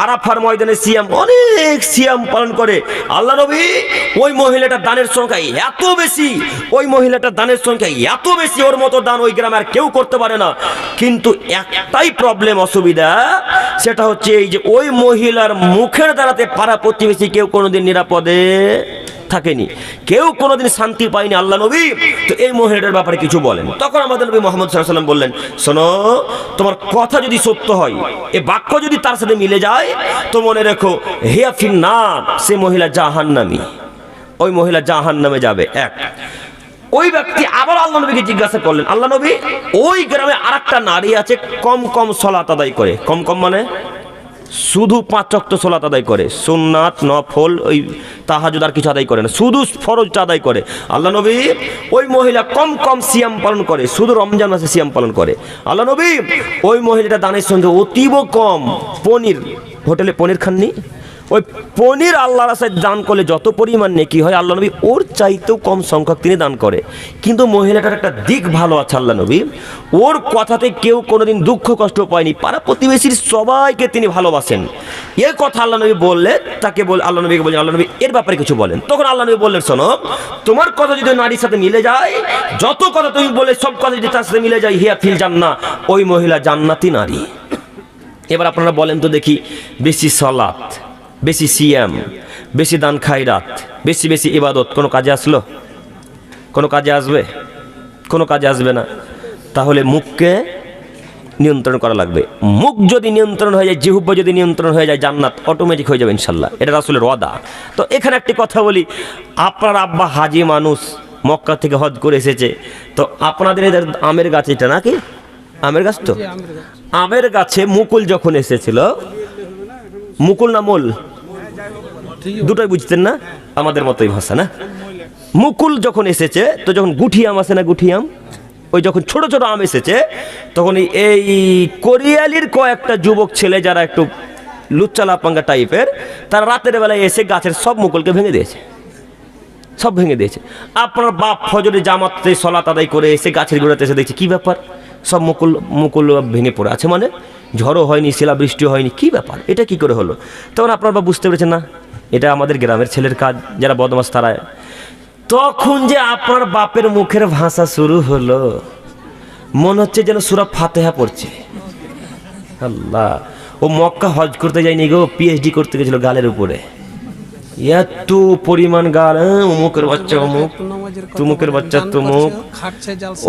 S1: আরাফার ময়দানে সিয়াম, অনেক সিয়াম পালন করে। আল্লাহ নবী, ওই মহিলাটার দানের সংখ্যা এত বেশি, ওই মহিলাটার দানের সংখ্যা এত বেশি, ওর মতো দান ওই গ্রামে আর কেউ করতে পারে না। কিন্তু একটাই প্রবলেম, অসুবিধা, সেটা হচ্ছে এই যে ওই মহিলার মুখের দ্বারাতে পাড়া প্রতিবেশী কেউ কোনোদিন নিরাপদে থাকেনি, কেউ কোনোদিন শান্তি পায়নি। আল্লাহ নবী, তো এই মহিলাটার ব্যাপারে কিছু বলেন। তখন আমাদের নবী মুহাম্মদ সাল্লাল্লাহু আলাইহি ওয়াসাল্লাম বললেন, শোনো, তোমার কথা যদি সত্য হয়, এই বাক্য যদি তার সাথে মিলে যায়, তো মনে রেখো, হিয়া ফিন্নার, সে মহিলা জাহান্নামী, ওই মহিলা জাহান্নামে যাবে। এক, ওই ব্যক্তি আবার আল্লাহ নবীকে জিজ্ঞাসা করলেন, আল্লাহ নবী, ওই গ্রামে আরেকটা নারী আছে, কম কম সালাত আদায় করে, কম কম মানে শুধু 5 ওয়াক্ত সালাত আদায় করে, সুন্নাত নফল ওই তাহাজ্জুদ আর কিছু আদায় করে না, শুধু ফরজটা আদায় করে। আল্লাহ নবী, ওই মহিলা কম কম সিয়াম পালন করে, শুধু রমজান মাসে সিয়াম পালন করে। আল্লাহ নবী, ওই মহিলাটা দানের সঙ্গে অতীব কম, পনির, হোটেলে পনির খাননি, ওই পনির আল্লাহর রাস্তায় দান করলে যত পরিমাণ নেকি হয়, আল্লাহ নবী ওর চাইতেও কম সংখ্যক তিনি দান করে। কিন্তু মহিলাটার একটা দিক ভালো আছে, আল্লাহ নবী, ওর কথাতে কেউ কোনোদিন দুঃখ কষ্ট পায়নি, পাড়া প্রতিবেশীর সবাইকে তিনি ভালোবাসেন। এই কথা আল্লাহ নবী বললে, তাকে আল্লাহ নবীকে বললেন, আল্লাহ নবী এর ব্যাপারে কিছু বলেন। তখন আল্লাহ নবী বললেন, শোনো, তোমার কথা যদি নারীর সাথে মিলে যায়, যত কথা তুমি বলে সব কথা যদি তার সাথে মিলে যায়, হিয়া ফিল জান্নাহ, ওই মহিলা জান্নাতি নারী। এবার আপনারা বলেন তো দেখি, বেশি সালাত, বেশি সিয়াম, বেশি দান খায়রাত, বেশি বেশি ইবাদত কোনো কাজে আসলো? কোনো কাজে আসবে? কোনো কাজে আসবে না। তাহলে মুখকে নিয়ন্ত্রণ করা লাগবে। মুখ যদি নিয়ন্ত্রণ হয়ে যায়, জিহ্বা যদি নিয়ন্ত্রণ হয়ে যায়, জান্নাত অটোমেটিক হয়ে যাবে ইনশাল্লাহ। এটা রাসূলের ওয়াদা। তো এখানে একটি কথা বলি, আপনার আব্বা হাজি মানুষ, মক্কা থেকে হজ করে এসেছে, তো আপনাদের এদের আমের গাছ এটা নাকি? আমের গাছ তো, আমের গাছে মুকুল যখন এসেছিল, মুকুল না মোল, দুটোই বুঝতেন না? আমাদের মতোই ভাষা না। মুকুল যখন এসেছে, তো যখন গুঠি আম আছে না, গুঠি আম, ওই যখন ছোট ছোট আম এসেছে, তখন এই কোরিয়ালির কয়েকটা যুবক ছেলে যারা একটু লুচ্চা লাপাঙ্গা টাইপের, তারা রাতের বেলায় এসে গাছের সব মুকুলকে ভেঙে দিয়েছে, সব ভেঙে দিয়েছে। আপনার বাপ ফজরে জামাতে সলাত আদায় করে এসে গাছের গোড়াতে এসে দেখছে কি ব্যাপার, সব মুকুল ভেঙে পড়ে আছে, মানে ঝড়ও হয়নি, শিলাবৃষ্টি হয়নি, কি ব্যাপার, এটা কি করে হলো? তখন আপনার বাপ বুঝতে পেরেছেন না এটা আমাদের গ্রামের ছেলের কাজ, যারা বদমাস তারা। তখন যে আপনার বাপের মুখের ভাষা শুরু হলো, মনে হচ্ছে যেন সূরা ফাতিহা পড়ছে। আল্লাহ, ও মক্কা হজ করতে যায়নি গো, পিএইচডি করতে গেছিল গালের উপরে, এত পরিমাণ গাল, অমুকের বাচ্চা অমুক, তুমুকের বাচ্চা তুমুক,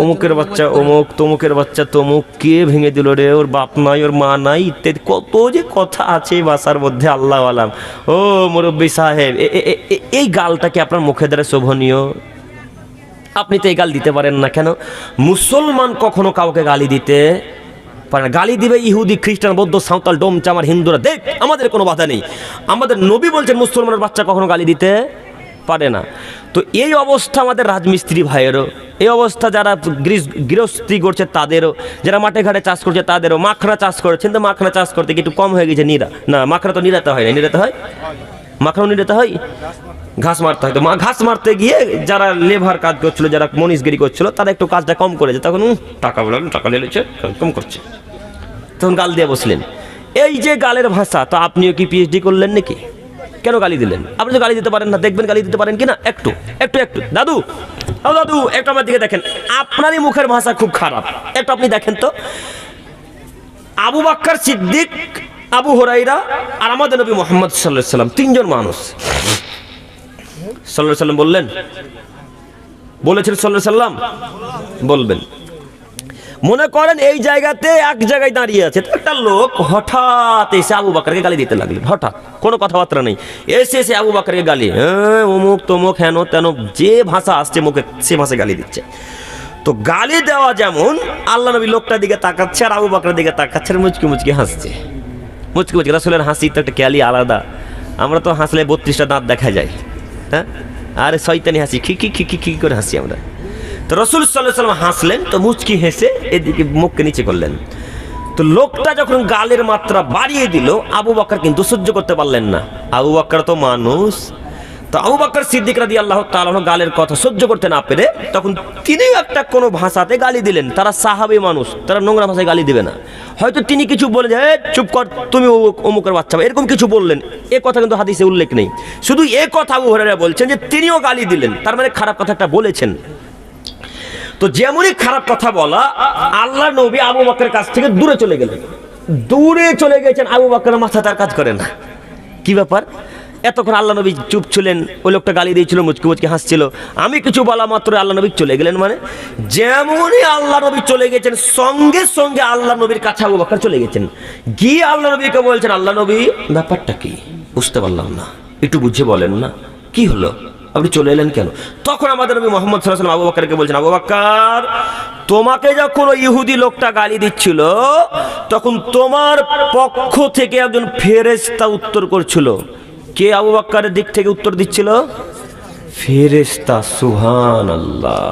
S1: অমুকের বাচ্চা অমুক, তমুকের বাচ্চা তমুক, কে ভেঙে দিল রে, ওর বাপ নাই, ওর মা নাই, ইত্যাদি কত যে কথা আছে এই ভাষার মধ্যে, আল্লাহ আলাম। ও মুরব্বী সাহেব, এই গালটাকে আপনার মুখে দ্বারা শোভনীয়? আপনি তো এই গাল দিতে পারেন না কেন? মুসলমান কখনো কাউকে গালি দিতে পারে না। গালি দিবে ইহুদি, খ্রিস্টান, বৌদ্ধ, সাঁওতাল, ডোম, চামার, হিন্দুরা, দেখ আমাদের কোনো বাধা নেই। আমাদের নবী বলছেন মুসলমানের বাচ্চা কখনো গালি দিতে পারে না। তো এই অবস্থা আমাদের রাজমিস্ত্রি ভাইয়েরও, এই অবস্থা যারা গৃহস্থী করছে তাদেরও, যারা মাঠে ঘাটে চাষ করছে তাদেরও। মাখনা চাষ করেছেন, তো মাখনা চাষ করতে কি একটু কম হয়ে গেছে নিরা? না, মাখনা তো নিরাতে হয় না, নিরাতে হয়, মাখনাও নিরাতে হয়, ঘাস মারতে হয়। তো ঘাস মারতে গিয়ে যারা লেবার কাজ করছিল, যারা মনীষগিরি করছিল, তারা একটু কাজটা কম করেছে, তখন টাকা বললেন, টাকা নিয়েছে, কম করছে, তখন গাল দিয়ে বসলেন। এই যে গালের ভাষা, তো আপনিও কি পিএইচডি করলেন নাকি? কেন গালি দিলেন? আপনি তো গালি দিতে পারেন না, দেখবেন গালি দিতে পারেন কিনা একটু একটু একটু। দাদু, ও দাদু, একটু আমার দিকে দেখেন, আপনারই মুখের ভাষা খুব খারাপ, একটু আপনি দেখেন তো। আবু বকর সিদ্দিক, আবু হুরায়রা আর আমাদের নবী মুহাম্মদ সাল্লাল্লাহু আলাইহি সাল্লাম, তিনজন মানুষ। সাল্লাল্লাহু আলাইহি সাল্লাম বললেন, বলেছেন সাল্লাল্লাহু আলাইহি সাল্লাম বলবেন। মনে করেন এই জায়গাতে এক জায়গায় দাঁড়িয়ে আছে, একটা লোক হঠাৎ এসে আবু বকরকে গালি দিতে লাগলেন, হঠাৎ কোনো কথাবার্তা নেই, এসে আবু বকরকে গালি, অমুক তমুক হেন তেন, যে ভাষা আসছে মুখে সে ভাষায় গালি দিচ্ছে। তো গালি দেওয়া যেমন, আল্লাহ নবী লোকটার দিকে তাকাচ্ছে আর আবু বকরের দিকে তাকাচ্ছে আর মুচকি মুচকি হাসছে, মুচকি মুচকি। রাসূলের হাসি তো একটা ক্যালি আলাদা, আমরা তো হাসলে 32টা দাঁত দেখা যায়, হ্যাঁ, আরে শয়তানি হাসি, খিকি করে হাসি আমরা। তো রাসূল সাল্লাল্লাহু আলাইহি ওয়াসাল্লাম হাসলেন, তো মুচকি হেসে এদিকে মুখকে নিচে করলেন। তো লোকটা যখন গালের মাত্রা বাড়িয়ে দিল, আবু বকর কিন্তু সহ্য করতে পারলেন না। আবু বকর তো মানুষ, তো আবু বকর সিদ্দিক রাদিয়াল্লাহু তাআলা আনহু গালের কথা সহ্য করতে না পেরে তখন তিনি একটা কোনো ভাষাতে গালি দিলেন। তারা সাহাবী মানুষ, তারা নোংরা ভাষায় গালি দিবে না। হয়তো তিনি কিছু বলে যে চুপ কর, তুমি অমুকের বাচ্চা, এরকম কিছু বললেন, এ কথা কিন্তু হাদিসে উল্লেখ নেই। শুধু এ কথা আবু হুরায়রা বলছেন যে তিনিও গালি দিলেন, তার মানে খারাপ কথা একটা বলেছেন। তো যেমনই খারাপ কথা বলা, আল্লাহ নবী আবু বকরের কাছ থেকে দূরে চলে গেলেন, দূরে চলে গেছেন। আবু বকরের মাথা তার কাজ করে না, কি ব্যাপার? এতক্ষণ আল্লাহ নবী চুপ ছিলেন, ওই লোকটা গালি দিয়েছিল, মুচকি মুচকি হাসছিল, আমি কিছু বলা মাত্র আল্লাহ নবী চলে গেলেন। মানে যেমনই আল্লাহ নবী চলে গেছেন, সঙ্গে সঙ্গে আল্লাহ নবীর কাছে আবু বকর চলে গেছেন, গিয়ে আল্লাহ নবীকে বলছেন, আল্লাহ নবী ব্যাপারটা কি? বুঝতে পারলাম না, একটু বুঝে বলেন না, কি হলো, আপনি চলে এলেন কেন? তখন আমাদের নবী মুহাম্মদ সাল্লাল্লাহু আলাইহি ওয়াসাল্লাম আবু বকরকে বলছেন, আবু বকর, তোমাকে যখন ওই ইহুদি লোকটা গালি দিচ্ছিল, তখন তোমার পক্ষ থেকে একজন ফেরেশতা উত্তর করছিল। কে আবু বকরের দিক থেকে উত্তর দিচ্ছিল? ফেরেশতা। সুবহানাল্লাহ।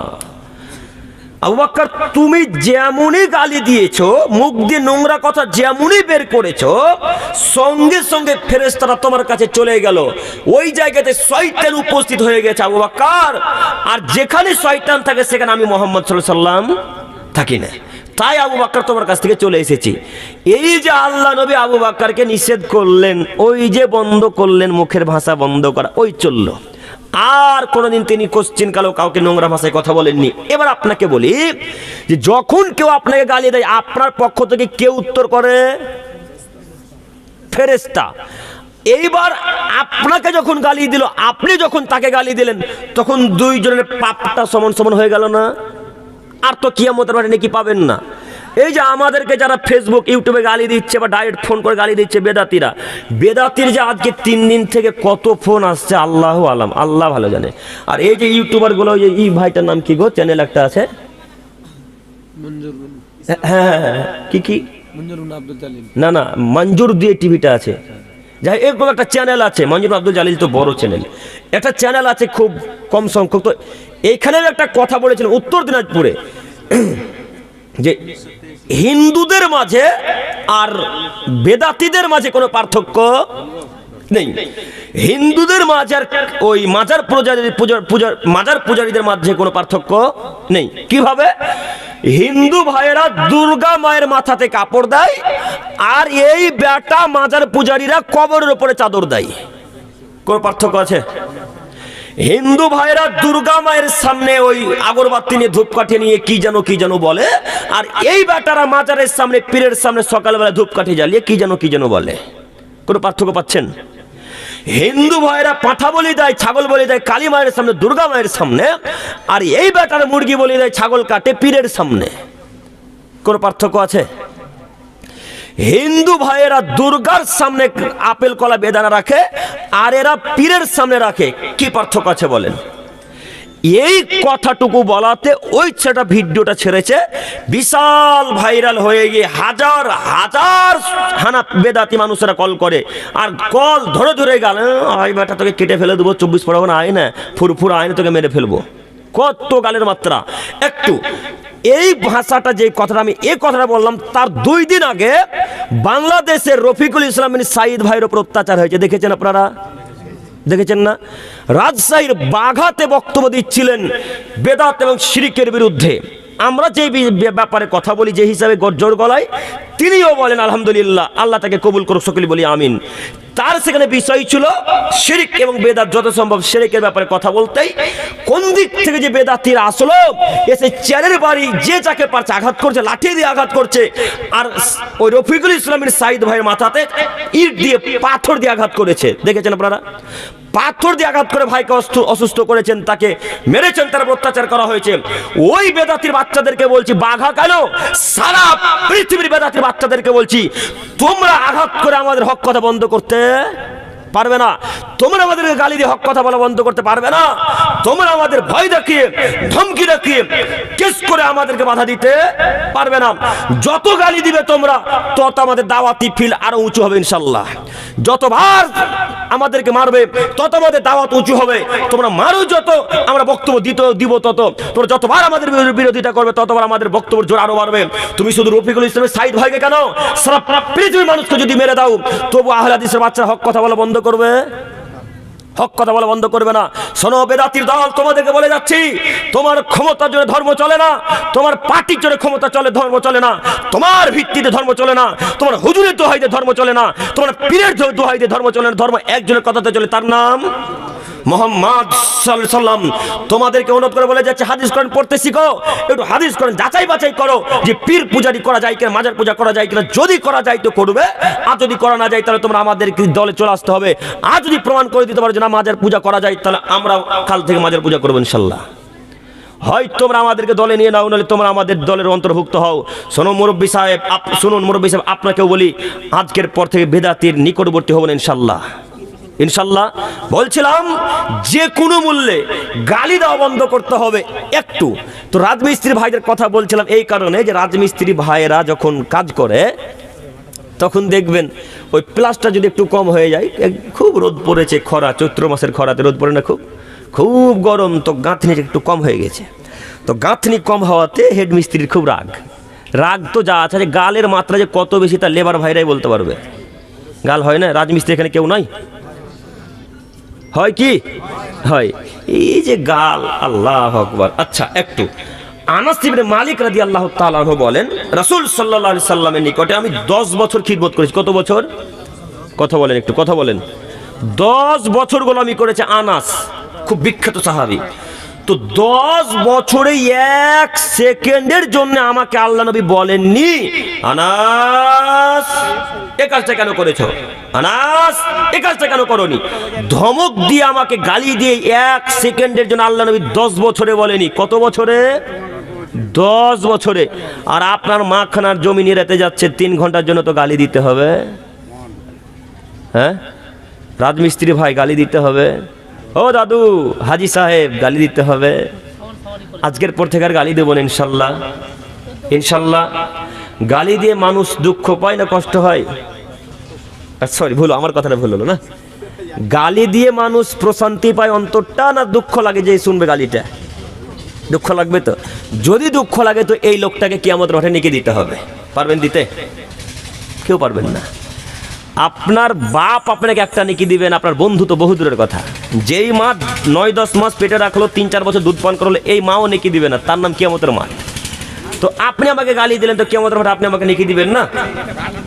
S1: আবু বকর, তুমি যেমনই গালি দিয়েছো, মুখ দিয়ে নোংরা কথা যেমনই বের করেছো, সঙ্গে সঙ্গে ফেরেশতারা তোমার কাছে চলে গেল। ওই জায়গাতে শয়তান উপস্থিত হয়ে গেছে আবু বকর, আর যেখানে শয়তান থাকে সেখানে আমি মুহাম্মদ সাল্লাল্লাহু আলাইহি ওয়াসাল্লাম থাকি না। তাই আবু বকর তোমার কাছ থেকে চলে এসেছি। এই যে আল্লাহ নবী আবু বকরকে নিষেধ করলেন, ওই যে বন্ধ করলেন মুখের ভাষা বন্ধ করা, ওই চললো। আর কোনোদিন তিনি কোশ্চিন কালো কাউকে নোংরা ভাষায় কথা বলেননি। এবার আপনাকে বলি যে যখন কেউ আপনাকে গালি দেয়, আপনার পক্ষ থেকে কে উত্তর করে? ফেরেশতা। এইবার আপনাকে যখন গালি দিল, আপনি যখন তাকে গালি দিলেন, তখন দুইজনের পাপটা সমান সমান হয়ে গেল না? আর তো কিয়ামতের মাঠে নেকি পাবেন না। এই যে আমাদেরকে যারা ফেসবুক ইউটিউবে গালি দিচ্ছে বা ডাইরেক্ট ফোন করে গালি দিচ্ছে, বেদাতির যে আজকে 3 দিন থেকে কত ফোন আসছে, আল্লাহু আলাম, আল্লাহ ভালো জানে। আর এই যে ইউটিউবার গুলো, এই ভাইটার নাম কি গো, চ্যানেল একটা আছে, হ্যাঁ কি না না, মঞ্জুর দিয়ে টিভিটা আছে, যাই এরকম একটা চ্যানেল আছে, মঞ্জুর আব্দুল জালিল তো বড় চ্যানেল, একটা চ্যানেল আছে খুব কম সংখ্যক। তো এইখানেও একটা কথা বলেছিলেন উত্তর দিনাজপুরে, যে হিন্দুদের মাঝে আর বেদাতীদের মাঝে কোনো পার্থক্য নেই। হিন্দুদের মাঝে আর ওই মাজার পূজারীদের মাঝে কোনো পার্থক্য নেই। কিভাবে? হিন্দু ভাইয়েরা দুর্গা মায়ের মাথাতে কাপড় দেয়, আর এই বেটা মাজার পূজারীরা কবরের উপরে চাদর দেয়। কোনো পার্থক্য আছে? হিন্দু ভাইরা দুর্গা মায়ের সামনে ওই আগরবাতি নিয়ে ধূপকাঠি নিয়ে কি যেন বলে, আর এই বেটারা মাজারের সামনে পীরের সামনে সকালবেলা ধূপকাঠি জ্বালিয়ে কি যেন বলে। কোনো পার্থক্য পাচ্ছেন? হিন্দু ভাইরা পাঁঠা বলি দেয়, ছাগল বলি দেয় কালী মায়ের সামনে, দুর্গা মায়ের সামনে, আর এই বেটারা মুরগি বলি দেয়, ছাগল কাটে পীরের সামনে। কোনো পার্থক্য আছে? হিন্দু ভাইয়েরা দুর্গার সামনে আপেল কলা বেদানা রাখে, আর এরা পীরের সামনে রাখে। কি পার্থক্য আছে বলেন? এই কথাটুকু বলাতে ওই ছেলেটা ভিডিওটা ছেড়েছে, বিশাল ভাইরাল হয়ে গিয়ে হাজার হাজার হানা বেদাতি মানুষেরা কল করে, আর কল ধরে গেল, আই বেটা তোকে কেটে ফেলে দেবো, 24 পরগনা আয় না, ফুরফুর আয় না, তোকে মেরে ফেলবো। কত গালের মাত্রা! একটু এই ভাষাটা, যে কথাটা আমি এই কথাটা বললাম, তার 2 দিন আগে বাংলাদেশের রফিকুল ইসলাম সাঈদ ভাইয়ের উপর অত্যাচার হয়েছে। দেখেছেন আপনারা? দেখেছেন না? রাজশাহীর বাঘাতে বক্তব্য দিচ্ছিলেন বেদাত এবং শিরকের বিরুদ্ধে। আমরা যে ব্যাপারে কথা বলি, যে হিসাবে জোর গলায়, তিনিও বলেন আলহামদুলিল্লাহ, আল্লাহ তাকে কবুল করুক, সকলে বলি আমিন। তার সেখানে বিষয় ছিল শিরক এবং বেদাত, যত সম্ভব শিরকের ব্যাপারে কথা বলতেই কোন দিক থেকে যে বেদাতিরা আসলো, এসে চেয়ারের বাড়ি যে যাকে পারছে আঘাত করছে, লাঠি দিয়ে আঘাত করছে, আর ওই রফিকুল ইসলামের সাঈদ ভাইয়ের মাথাতে ইট দিয়ে পাথর দিয়ে আঘাত করেছে। দেখেছেন আপনারা? পাথর দিয়ে আঘাত করে ভাইকে অসুস্থ করেছেন, তাকে মেরেছেন, তার অত্যাচার করা হয়েছে। ওই বেদাতির বাচ্চাদেরকে বলছি, বাঘা কেন, সারা পৃথিবীর বেদাতির বাচ্চাদেরকে বলছি, তোমরা আঘাত করে আমাদের হক কথা বন্ধ করতে পারবে না। তোমরা আমাদেরকে গালি দিয়ে হক কথা বলা বন্ধ করতে পারবে না। তোমরা আমাদের ভয় দেখিয়ে, ধমকি দেখিয়ে, কেস করে আমাদেরকে বাধা দিতে পারবে না। যত গালি দিবে তোমরা, তত আমাদের দাওয়াতি ফিল আরো উঁচু হবে ইনশাল্লাহ। যতবার আমাদেরকে মারবে, তত আমাদের দাওয়াত উঁচু হবে। তোমরা মারো যত, আমরা বক্তব্য দিব তত। তোমরা যতবার আমাদের বিরোধিতা করবে, ততবার আমাদের বক্তব্যের জোর আরো বাড়বে। তুমি শুধু রফিকুল ইসলামের সাঈদ ভাইকে কেন, সারা পৃথিবীর মানুষকে যদি মেরে দাও, তবু আহলে হাদিসের বাচ্চারা হক কথা বলা বন্ধ করবে? হক কথা বলা বন্ধ করবে না। শোনো বেদাতির দল, তোমাদেরকে বলে যাচ্ছি, তোমার ক্ষমতার জন্য ধর্ম চলে না, তোমার পার্টির জন্য ক্ষমতা চলে, ধর্ম চলে না, তোমার ভিত্তিতে ধর্ম চলে না, তোমার হুজুরের দোহাই দিয়ে ধর্ম চলে না, তোমার পীরের দোহাই দিয়ে ধর্ম চলে না। ধর্ম একজনের কথাতে চলে, তার নাম মুহাম্মদ সাল্লাল্লাহু আলাইহি সাল্লাম। তোমাদেরকে অনুরোধ করে বলে যাচ্ছে, হাদিস কোরআন পড়তে শিখো, একটু হাদিস কোরআন যাচাই বাছাই করো, যে পীর পূজারি করা যায় কিনা, মাজার পূজা করা যায় কিনা। যদি করা যায় তো করবে, আর যদি করা না যায় তাহলে তোমরা আমাদের দলে চলে আসতে হবে। আর যদি প্রমাণ করে দিতে পারো যে না মাজার পূজা করা যায়, তাহলে আমরা কাল থেকে মাজার পূজা করবো ইনশাল্লাহ। হয় তোমরা আমাদেরকে দলে নিয়ে নাও, নাহলে তোমরা আমাদের দলের অন্তর্ভুক্ত হও। শোনো মুরব্বী সাহেব, শুনুন মুরব্বী সাহেব, আপনাকেও বলি, আজকের পর থেকে বেদাতির নিকটবর্তী হবেন ইনশাল্লাহ। ইনশাল্লাহ বলছিলাম, যে কোনো মূল্যে গালি দেওয়া বন্ধ করতে হবে। একটু তো রাজমিস্ত্রি ভাইদের কথা বলছিলাম এই কারণে, যে রাজমিস্ত্রি ভাইয়েরা যখন কাজ করে, তখন দেখবেন ওই প্লাসটা যদি একটু কম হয়ে যায়, খুব রোদ পড়েছে, খরা, চৈত্র মাসের খরাতে রোদ পড়ে না, খুব গরম, তো গাঁথনি একটু কম হয়ে গেছে। তো গাঁথনি কম হওয়াতে হেড মিস্ত্রির খুব রাগ তো যা আছে, গালের মাত্রা যে কত বেশি তা লেবার ভাইরাই বলতে পারবে। গাল হয় না? রাজমিস্ত্রি এখানে কেউ নাই? হয় কি হয়? এই যে গাল, আল্লাহু আকবার। আচ্ছা, একটু আনাস ইবনে মালিক রাদিয়াল্লাহু তাআলা আনহু বলেন, রাসূল সাল্লাল্লাহু আলাইহি সাল্লামের নিকটে আমি 10 বছর খিদমত করেছি। কত বছর? কথা বলেন, একটু কথা বলেন। 10 বছর গোলামি করেছে আনাস, খুব বিখ্যাত সাহাবী। তো 10 বছরে 1 সেকেন্ডের জন্য আমাকে আল্লাহ নবী বলেননি, আনাস এই কাজটা কেন করেছো, আনাস এই কাজটা কেন করোনি। ধমক দিয়ে, আমাকে গালি দিয়ে 1 সেকেন্ডের জন্য আল্লাহ নবী 10 বছরে বলেনি। কত বছরে? 10 বছরে। আর আপনার মাখানার জমি নিরাতে যাচ্ছে, 3 ঘন্টার জন্য তো গালি দিতে হবে। হ্যাঁ, রাজমিস্ত্রি ভাই গালি দিতে হবে, ও দাদু হাজি সাহেব গালি দিতে হবে। আজকের পর থেকে আর গালি দেবো না ইনশাল্লাহ। ইনশাল্লাহ গালি দিয়ে মানুষ দুঃখ পায় না কষ্ট হয়? সরি ভুল, আমার কথাটা ভুল হলো না। গালি দিয়ে মানুষ প্রশান্তি পায় অন্তরটা, না দুঃখ লাগে যে শুনবে গালিটা? দুঃখ লাগবে তো। যদি দুঃখ লাগে তো এই লোকটাকে কিয়ামতের মাঠে নেকি দিতে হবে। পারবেন দিতে? কেউ পারবেন না। আপনার বাপ আপনাকে একটা নেকি দিবেন, আপনার বন্ধু তো বহু দূরের কথা। যেই মা 9-10 মাস পেটে রাখলো, 3-4 বছর দুধ পান করলো, এই মাও নেকি দিবে না, তার নাম কিয়ামতের মাঠ। তো আপনি আমাকে গালি দিলেন, তো কিয়ামতের মাঠে আপনি আমাকে নেকি দিবেন না?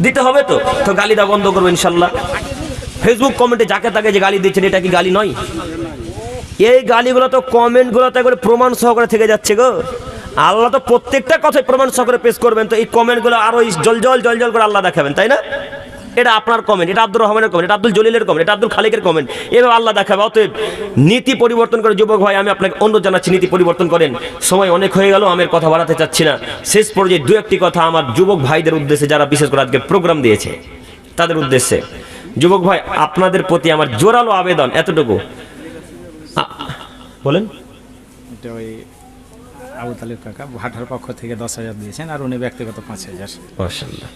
S1: দিতে হবে তো। তো গালি দেওয়া বন্ধ করবো ইনশাল্লাহ। ফেসবুক কমেন্টে যাকে তাকে যে গালি দিচ্ছেন, এটা কি গালি নয়? এই গালিগুলো তো কমেন্টগুলো তো একবারে প্রমাণ সহকারে থেকে যাচ্ছে গো। আল্লাহ তো প্রত্যেকটা কথাই প্রমাণ সহকারে পেশ করবেন, তো এই কমেন্টগুলো আরো জল করে আল্লাহ দেখাবেন, তাই না? এটা আপনার কমেন্ট, এটা আব্দুর রহমানের কমেন্ট, এটা আব্দুল জলিলের কমেন্ট, এটা আব্দুল খালিকের কমেন্ট, এভাবে আল্লাহ দেখাবে। অতএব নীতি পরিবর্তন করে যুবক ভাই, আমি আপনাকে অনুরোধ জানাচ্ছি, নীতি পরিবর্তন করেন। সময় অনেক হয়ে গেল, আমি কথা বাড়াতে চাচ্ছি না। শেষ পর্যায়ে দু একটি কথা আমার যুবক ভাইদের উদ্দেশ্যে, যারা বিশেষ করে আজকে প্রোগ্রাম দিয়েছে তাদের উদ্দেশ্যে। যুবক ভাই, আপনাদের প্রতি আমার জোরালো আবেদন এতটুকু, বলেন।
S4: এটা ওই আবু তালেব কাকা ভাটার পক্ষ থেকে 10,000 দিয়েছেন, আর উনি ব্যক্তিগত 5,000।
S1: মাশাআল্লাহ।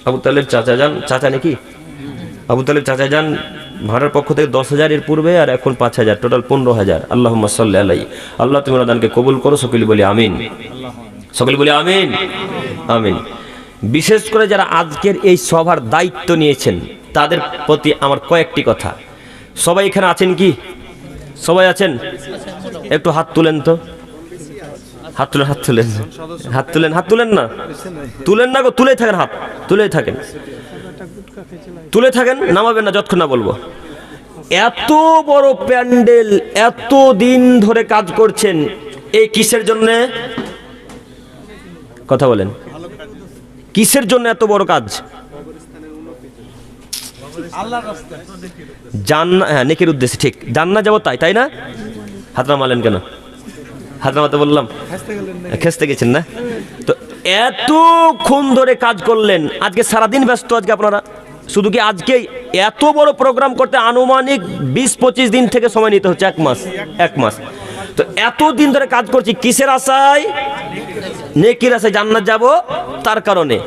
S1: আবু তালেব চাচা নাকি? আবু তালেব চাচা যান ভাড়ার পক্ষ থেকে 10,000 এর পূর্বে, আর এখন 5,000, টোটাল 15,000। আল্লাহুম্মা সাল্লি আলাইহি। আল্লাহ তুমি দানকে কবুল করো, সকলে বলি আমিন। সকলে বলি আমিন, আমিন। বিশেষ করে যারা আজকের এই সভার দায়িত্ব নিয়েছেন, তাদের প্রতি আমার কয়েকটি কথা। সবাই এখানে আছেন কি? সবাই আছেন? একটু হাত তুলেন তো, হাত তুলেন, হাত তুলেন, হাত তুলেন, হাত তুলেন না, তুলেন না গো, তুলেই থাকেন, হাত তুলেই থাকেন, তুলে থাকেন, নামাবেন না যতক্ষণ না বলবো। এত বড় প্যান্ডেল, এত দিন ধরে কাজ করছেন, এই কিসের জন্য? কথা বলেন, কিসের জন্য এত বড় কাজ? জান্নাত, হ্যাঁ নেকির উদ্দেশ্যে, ঠিক, জান্নাত যাবো তাই না? হাত নামালেন কেন? হাত নামাতে বললাম, খেসতে গেছেন না তো? এতক্ষণ ধরে কাজ করলেন, আজকে সারাদিন ব্যস্ত। আজকে আপনারা শুধু কি আজকে এত বড় প্রোগ্রাম করতে আনুমানিক 20-25 দিন থেকে সময় নিতে হচ্ছে, এক মাস। তো এত দিন ধরে কাজ করছি কিসের আশায়? নেকির আশায়, জান্নাত যাব তার কারণে।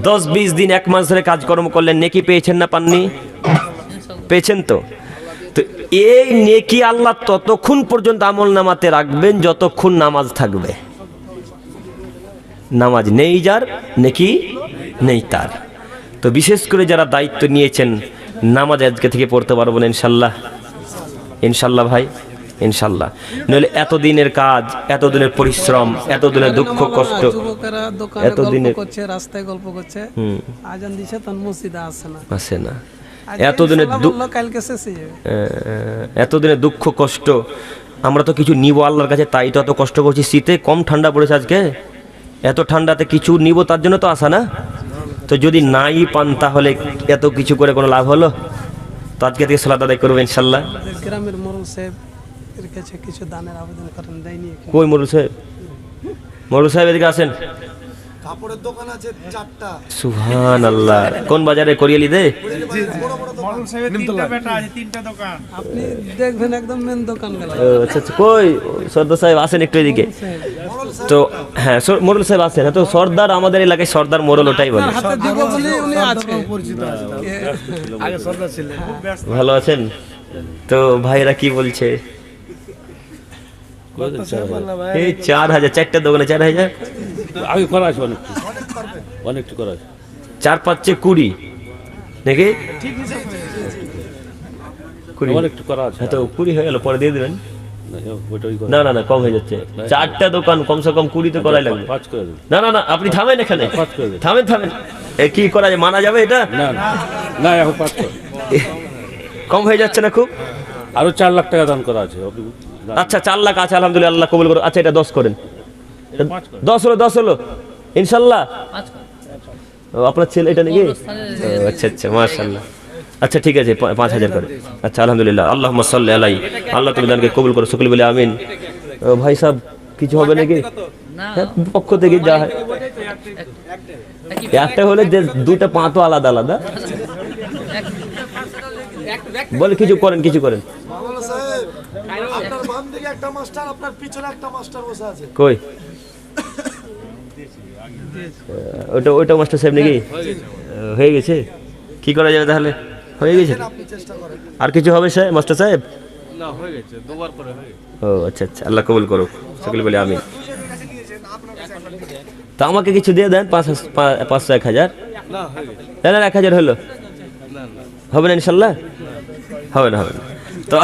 S1: 10-20 দিন, 1 মাস ধরে কাজকর্ম করলেন, নেকি পেয়েছেন না পাননি? পেয়েছেন তো। তো এই নেকি আল্লাহ ততক্ষণ পর্যন্ত আমল নামাতে রাখবেন যতক্ষণ নামাজ থাকবে। নামাজ নেই যার, নেকি নেই তার। তো বিশেষ করে যারা দায়িত্ব নিয়েছেন, নামাজ আজকে থেকে পড়তে পারবো না ইনশাল্লাহ? ইনশাল্লাহ ভাই, ইনশাল্লাহ। নইলে এতদিনের কাজ, এতদিনের পরিশ্রম, এতদিনের দুঃখ কষ্ট,
S3: যুবকেরা দোকানে
S1: এতদিনের
S3: গল্প করছে, রাস্তায় গল্প করছে, আজান দিছে, তখন মসজিদে আসে না।
S1: এতদিনের
S3: কালকে শেষ হয়ে যাবে।
S1: এতদিনের দুঃখ কষ্ট, আমরা তো কিছু নিব আল্লাহর কাছে, তাই তো এত কষ্ট করছি। শীতে কম ঠান্ডা পড়েছে আজকে, এত ঠান্ডাতে কিছু নিব, তার জন্য তো আসা না। তো যদি নাই পান, তাহলে এত কিছু করে কোনো লাভ হলো? তো আজকে থেকে সালাত আদায় করবো ইনশাল্লাহ।
S3: গ্রামের মোড়ল সাহেব এর কাছে কিছু দানের আবেদন করেন, দেয়নি।
S1: কই মোড়ল সাহেব? মোড়ল সাহেব এদিকে আসেন।
S5: কাপড়ের দোকান আছে 4টা।
S1: সুবহানাল্লাহ। কোন বাজারে? করিয়ালি দে?
S3: আপনি দেখবেন একদম মেন দোকান গেল।
S1: আচ্ছা আচ্ছা, কই সর্দার সাহেব আসেন একটু এদিকে। তো হ্যাঁ, মোড়ল সাহেব আসেন। তো সর্দার, আমাদের এলাকায় সর্দার মোড়ল, ওটাই বলে।
S3: হাতে দিব বলে উনি আছে।
S4: আগে সর্দার ছিলেন।
S1: ভালো আছেন তো? ভাইরা কি বলছে? এই 4,000, 4টা দোকানে 4,000
S6: আগে করা আছে, অনেকটা করা আছে।
S1: 4-5 20 নাকি? 20
S6: অনেকটা করা আছে।
S1: হ্যাঁ, তো 20 হয়ে গেল, পরে দিয়ে দেবেন।
S6: না,
S1: না, কম হয়ে যাচ্ছে। 4টা দোকান, কমসে কম 20 তো করাই লাগবে।
S6: 5 করে দেন।
S1: না, আপনি থামেন এখানে,
S6: 5 করে দেন।
S1: থামেন। এ কি করা যায়? মানা যাবে এটা?
S6: না, এখন 5 করে।
S1: কম হয়ে যাচ্ছে না খুব?
S6: আরো 4 লাখ টাকা দান করা আছে।
S1: আচ্ছা, 4 লাখ আছে, আলহামদুলিল্লাহ, আল্লাহ কবুল করুন। আচ্ছা, এটা 10 করেন। 10 হলো ইনশাল্লাহ। আপনার ছেলে এটা নাকি? আচ্ছা, মাশাআল্লাহ। আচ্ছা ঠিক আছে, 5,000 করে। আচ্ছা, আলহামদুলিল্লাহ। আল্লাহুম্মা সাল্লি আলাইহি। আল্লাহ তুমি দানকে কবুল করো, সকলে বলে আমিন। ভাই সাহেব, কিছু হবে নাকি? হ্যাঁ, পক্ষ থেকে যা হয়। একটা হলে যে 2টা পা তো আলাদা আলাদা। বলে কিছু করেন।
S5: মাওলানা সাহেব, আপনার বাম দিকে একটা মাস্টার, আপনার পিছনে একটা মাস্টার বসে আছে।
S1: কই? ওটা মাস্টার সাহেব নাকি? হয়ে গেছে। কি করা যাবে তাহলে? হয়ে গেছে?
S5: আপনি চেষ্টা করেন।
S1: আর কিছু হবে সাহেব, মাস্টার সাহেব?
S2: না, হয়ে গেছে, দুবার করে হয়ে গেছে।
S1: ও আচ্ছা আচ্ছা, আল্লাহ কবুল করুক, সকলে বলে আমিন। তা আমাকে কিছু দিয়ে দেন, 500 1000।
S2: না, হয়ে গেছে।
S1: না 1000 হলো,
S2: না না,
S1: হবে না ইনশাল্লাহ? হবে না, হবে না। তো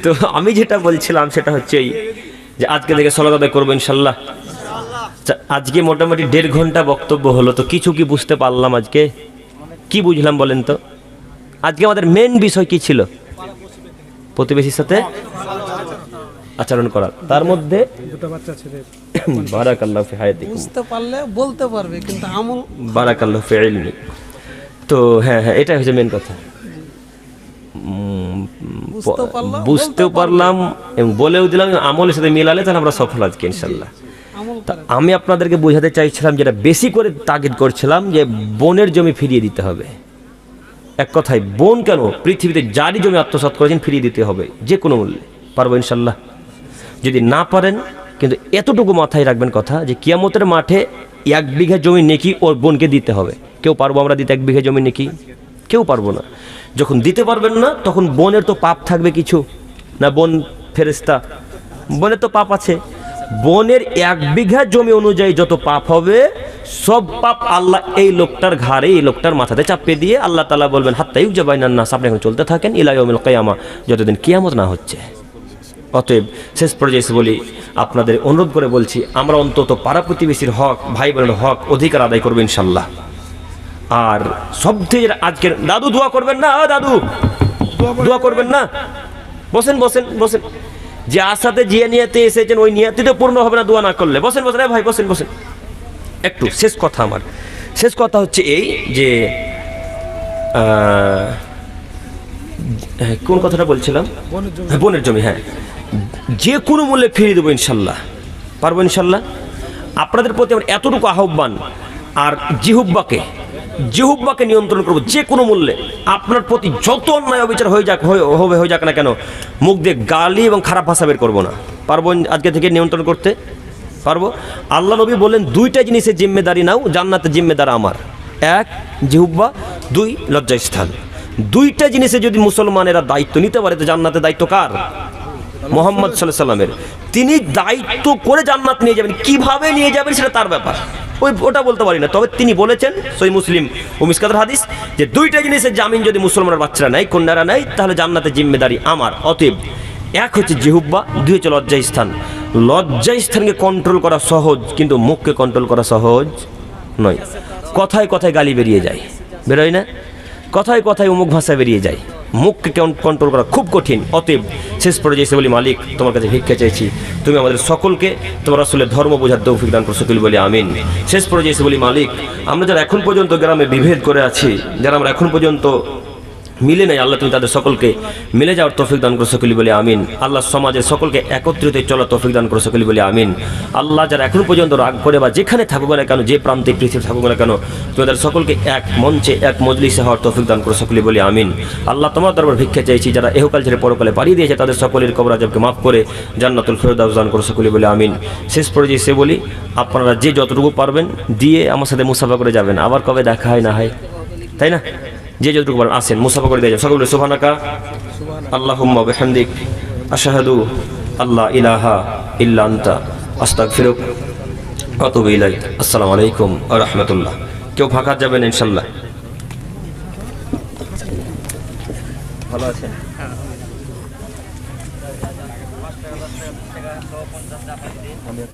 S1: তো আমি যেটা বলছিলাম সেটা হচ্ছে এই যে আজকে থেকে সালাত আদায় করবো ইনশাল্লাহ। আচ্ছা, আজকে মোটামুটি 1.5 ঘন্টা বক্তব্য হলো, তো কিছু কি বুঝতে পারলাম আজকে? কি বুঝলাম বলেন তো? আজকে আমাদের মেন বিষয় কি ছিল? প্রতিবেশীর সাথে আচরণ করা, তার মধ্যে
S3: দুটো বাচ্চা ছেলে
S1: বারাকাল্লাহু ফি হায়াতিকুম,
S3: বুঝতে পারলে বলতে পারবে, কিন্তু আমল
S1: বারাকাল্লাহু ফি ইলমি। তো হ্যাঁ হ্যাঁ, এটা হচ্ছে মেন কথা। বুঝতেও পারলাম এবং বলেও দিলাম, আমলের সাথে মিলালে তাহলে আমরা সফল আজকে ইনশাল্লাহ।
S3: আমল
S1: তা আমি আপনাদেরকে বোঝাতে চাইছিলাম, যেটা বেশি করে তাগিদ করছিলাম, যে বোনের জমি ফিরিয়ে দিতে হবে। এক কথায় বোন কেন, পৃথিবীতে যারই জমি আত্মসাৎ করেছেন ফিরিয়ে দিতে হবে যে কোনো মূল্যে। পারবো ইনশাল্লাহ? যদি না পারেন, কিন্তু এতটুকু মাথায় রাখবেন কথা, যে কিয়ামতের মাঠে 1 বিঘা জমি নেকি ওর বোনকে দিতে হবে। কেউ পারবো আমরা দিতে 1 বিঘা জমি নেকি? কেউ পারবো না। যখন দিতে পারবেন না, তখন বোনের তো পাপ থাকবে কিছু না? বোন ফেরেশতা, বোনের তো পাপ আছে। বোনের 1 বিঘা জমি অনুযায়ী যত পাপ হবে, সব পাপ আল্লাহ এই লোকটার ঘাড়ে, এই লোকটার মাথাতে চাপিয়ে দিয়ে আল্লাহ তাআলা বলবেন হাত্তা ইউজাবাইনান নাস, আপনি এখন চলতে থাকেন ইলা ইয়াউমিল কিয়ামা, যতদিন কিয়ামত না হচ্ছে। অতএব শেষ পর্যায়ে এসে বলি, আপনাদের অনুরোধ করে বলছি, আমরা অন্তত পাড়া প্রতিবেশীর হক, ভাই বোনের হক, অধিকার আদায় করবো ইনশাল্লাহ। আর সবথেকে আজকের দাদু দোয়া করবেন না? দাদু দোয়া করবেন না? বসেন বসেন বসেন। যে আশাতে যে নিয়তে এসেছেন, ওই নিয়তি তো পূর্ণ হবে না দোয়া না করলে। বসেন বসেন ভাই, বসেন বসেন। একটু শেষ কথা, আমার শেষ কথা হচ্ছে এই যে কোন কথাটা বলছিলাম? বোনের জমি, হ্যাঁ, যে কোনো মূল্যে ফিরিয়ে দেবো ইনশাল্লাহ। পারবো ইনশাল্লাহ? আপনাদের প্রতি আমার এতটুকু আহ্বান। আর জিহুব্বাকে নিয়ন্ত্রণ করবো যে কোনো মূল্যে। আপনার প্রতি যত অন্যায় অবিচার হয়ে যাক না কেন, মুখ দিয়ে গালি এবং খারাপ ভাষা বের করবো না। পারবো আজকে থেকে নিয়ন্ত্রণ করতে? পারবো। আল্লাহ নবী বললেন, 2টা জিনিসের জিম্মেদারি নাও, জান্নাতের জিম্মেদার আমার। 1 জিহুব্বা, 2 লজ্জাস্থান। 2টা জিনিসে যদি মুসলমানেরা দায়িত্ব নিতে পারে, তো জান্নাতের দায়িত্ব কার? মুহাম্মদ সাল্লাল্লাহু আলাইহি ওয়াসাল্লামের। তিনি দায়িত্ব করে জান্নাত নিয়ে যাবেন। কিভাবে নিয়ে যাবেন সেটা তার ব্যাপার, ওটা বলতে পারি না। তবে তিনি বলেছেন, সহিহ মুসলিম ও মিসকাতের হাদিস, যে 2টা জিনিসের জামিন যদি মুসলমানের বাচ্চারা নেয়, কন্যারা নেয়, তাহলে জান্নাতের জিম্মেদারি আমার। অতএব 1 হচ্ছে জিহুব্বা, 2 হচ্ছে লজ্জাস্থান। লজ্জাস্থানকে কন্ট্রোল করা সহজ, কিন্তু মুখকে কন্ট্রোল করা সহজ নয়। কথায় কথায় গালি বেরিয়ে যায়, বেরোয় না? কথায় কথায় অমুক ভাষা বেরিয়ে যায়, মুখকে কন্ট্রোল করা খুব কঠিন। অতএব শেষ পর্যায়ে এসে বলি, মালিক তোমার কাছে ভিক্ষা চাইছি, তুমি আমাদের সকলকে তোমার রাসূলের ধর্ম বোঝার তৌফিক দান করো, সকলে বলি আমিন। শেষ পর্যায়ে এসে বলি, মালিক আমরা যারা এখন পর্যন্ত গ্রামে বিভেদ করে আছি, যারা আমরা এখন পর্যন্ত মিলে নাই, আল্লাহ তুমি তাদের সকলকে মিলে যাওয়ার তৌফিক দান করো, সকলে বলি আমিন। আল্লাহ সমাজের সকলকে একত্রিত চলার তৌফিক দান করো, সকলে বলি আমিন। আল্লাহ যারা এখন পর্যন্ত রাগ করে বা যেখানে থাকুক না কেন, যে প্রান্তে পৃথিবী থাকুক না কেন, তুমি তাদের সকলকে এক মঞ্চে, এক মজলিসে হওয়ার তৌফিক দান করো, সকলে বলি আমিন। আল্লাহ তোমার দরবার ভিক্ষা চাইছি, যারা এহকাল ছেড়ে পরকালে পাড়িয়ে দিয়েছে, তাদের সকলের কবর আযাবকে মাফ করে জান্নাতুল ফেরদাউস দান করো, সকলে বলি আমিন। শেষ পর্যায়ে এসে বলি, আপনারা যে যতটুকু পারবেন দিয়ে আমার সাথে মুসাফা করে যাবেন। আবার কবে দেখা হয় না হয়, তাই না? যে যতটুকু পারেন আসেন, মুসাফা করে দিয়ে যান। সকলে সুবহানাকা আল্লাহুম্মা ওয়া বিহামদিক, আশহাদু আল্লা ইলাহা ইল্লা আনতা, আস্তাগফিরুক ওয়া আতুবু ইলাইক। আসসালামু আলাইকুম ওয়া রাহমাতুল্লাহ। কেউ ফাঁকা যাবেন ইনশাআল্লাহ? ভালো আছেন?